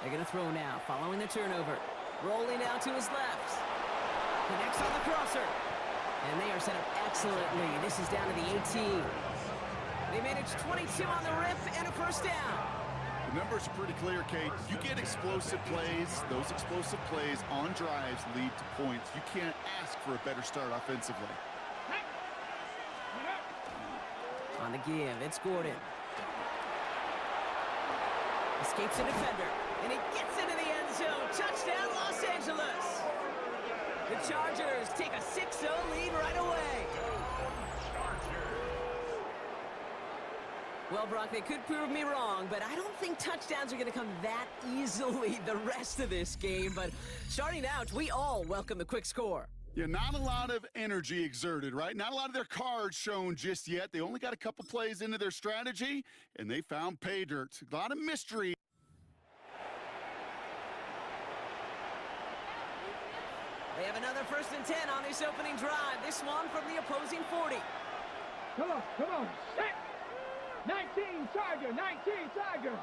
They're going to throw now, following the turnover. Rolling out to his left. Connects on the crosser. And they are set up excellently. This is down to the 18. They managed 22 on the rip and a first down. The numbers are pretty clear, Kate. You get explosive plays. Those explosive plays on drives lead to points. You can't ask for a better start offensively. On the give, it's Gordon. Escapes a defender, and he gets into the end zone. Touchdown, Los Angeles. The Chargers take a 6-0 lead right away. Well, Brock, they could prove me wrong, but I don't think touchdowns are going to come that easily the rest of this game. But starting out, we all welcome the quick score. Yeah, not a lot of energy exerted, right? Not a lot of their cards shown just yet. They only got a couple plays into their strategy, and they found pay dirt. A lot of mystery. They have another 1st and 10 on this opening drive. This one from the opposing 40. Come on, set! 19 Tiger, 19 Tiger!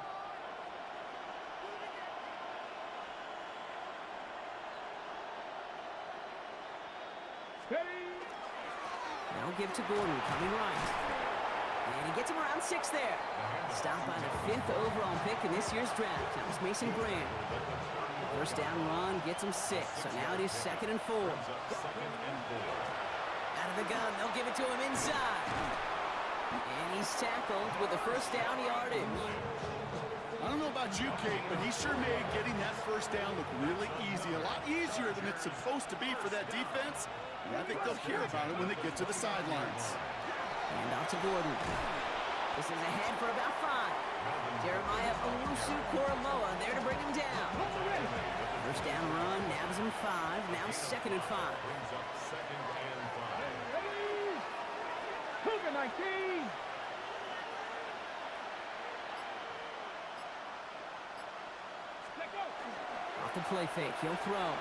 Now give it to Gordon, coming right. And he gets him around 6 there. Stopped by the 5th overall pick in this year's draft. That was Mason Graham. First down run gets him 6. So now it is 2nd and 4. Out of the gun, they'll give it to him inside. And he's tackled with the first down yardage. I don't know about you, Kate, but he sure made getting that first down look really easy. A lot easier than it's supposed to be for that defense. And I think they'll hear about it when they get to the sidelines. And out to Gordon. This is ahead for about 5. Jeremiah Owusu-Koramoah there to bring him down. First down run, nabs him 5. Now 2nd and 5. Cougar 19! Off the play fake, he'll throw.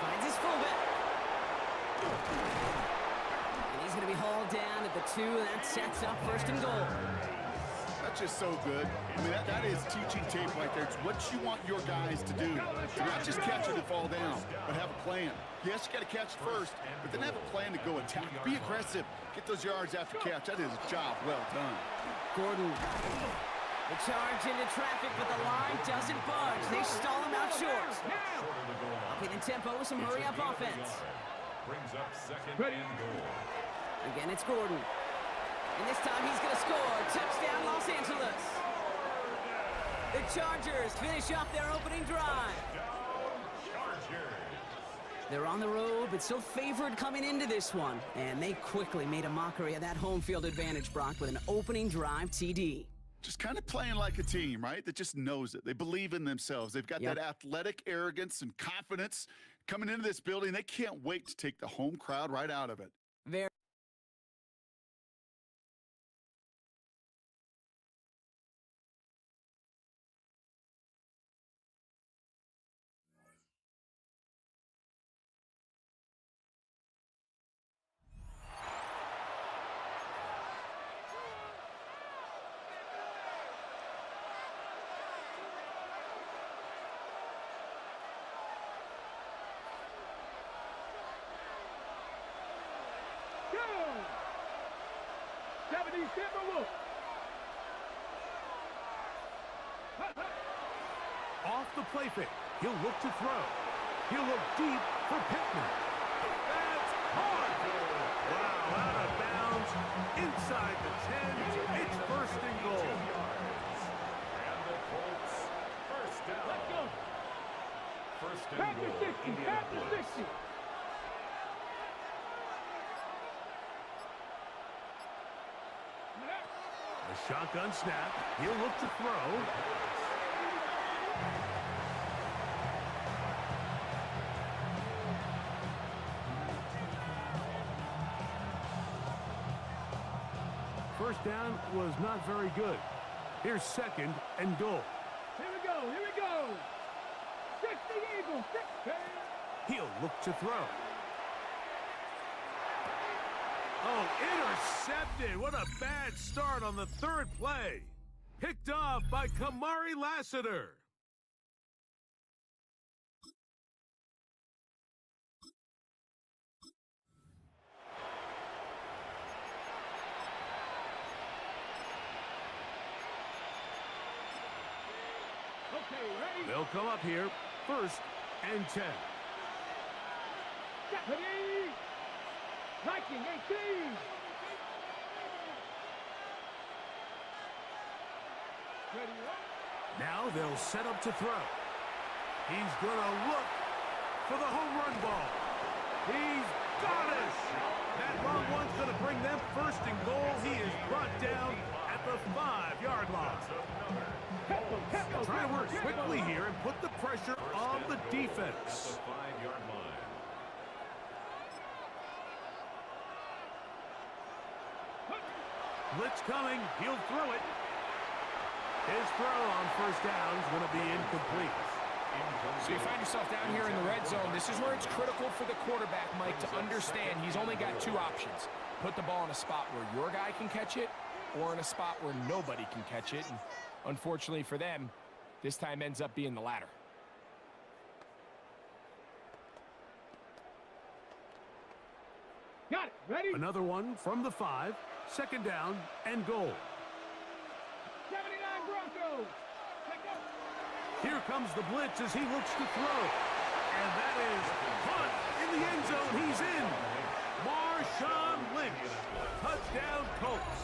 Finds his fullback. And he's going to be hauled down at the 2, and that sets up 1st and goal. That's just so good. I mean, that is teaching tape right there. It's what you want your guys to do. To not just catch it and fall down, but have a plan. Yes, you got to catch it first, but then have a plan to go attack. Be aggressive. Get those yards after catch. That is a job well done. Gordon. The charge into traffic, but the line doesn't budge. They stall him out short. Upping the tempo with some hurry-up offense. Brings up 2nd and goal. Again, it's Gordon. And this time he's going to score. Touchdown, Los Angeles. The Chargers finish off their opening drive. They're on the road, but still favored coming into this one. And they quickly made a mockery of that home field advantage, Brock, with an opening drive TD. Just kind of playing like a team, right? That just knows it. They believe in themselves. They've got that athletic arrogance and confidence coming into this building. They can't wait to take the home crowd right out of it. Very. Off the play fake, he'll look to throw. He'll look deep for Pittman. That's hard. Wow, out of bounds, inside the 10. It's 1st and goal. And the Colts, first down. Let's go. 1st and Back to goal. 60, back to 60. A shotgun snap. He'll look to throw. First down was not very good. Here's 2nd and goal. Here we go, here we go. 60 Eagles, 60. He'll look to throw. Oh, intercepted. What a bad start on the 3rd play. Picked off by Kamari Lassiter. Okay, ready? They'll come up here. 1st and 10. Ready? Viking 18. Ready, Now they'll set up to throw. He's going to look for the home run ball. He's got it! That long one's going to bring them first and goal. He is brought down at the 5-yard line. Trying to work quickly here and put the pressure on the defense. At the 5-yard line. Blitz coming. He'll throw it. His throw on first down is going to be incomplete. So you find yourself down here in the red zone. This is where it's critical for the quarterback, Mike, to understand he's only got two options. Put the ball in a spot where your guy can catch it or in a spot where nobody can catch it. And unfortunately for them, this time ends up being the latter. Got it. Ready? Another one from the 5. Second down and goal. 79 Broncos. Take up. Here comes the blitz as he looks to throw. And that is Hunt in the end zone. He's in. Marshawn Lynch. Touchdown Colts.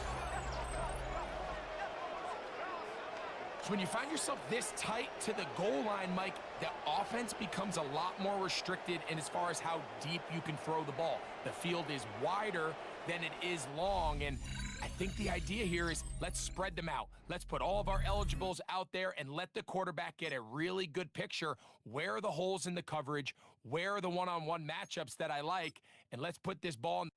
So when you find yourself this tight to the goal line, Mike, the offense becomes a lot more restricted in as far as how deep you can throw the ball. The field is wider than it is long, and I think the idea here is let's spread them out. Let's put all of our eligibles out there and let the quarterback get a really good picture. Where are the holes in the coverage? Where are the one-on-one matchups that I like? And let's put this ball in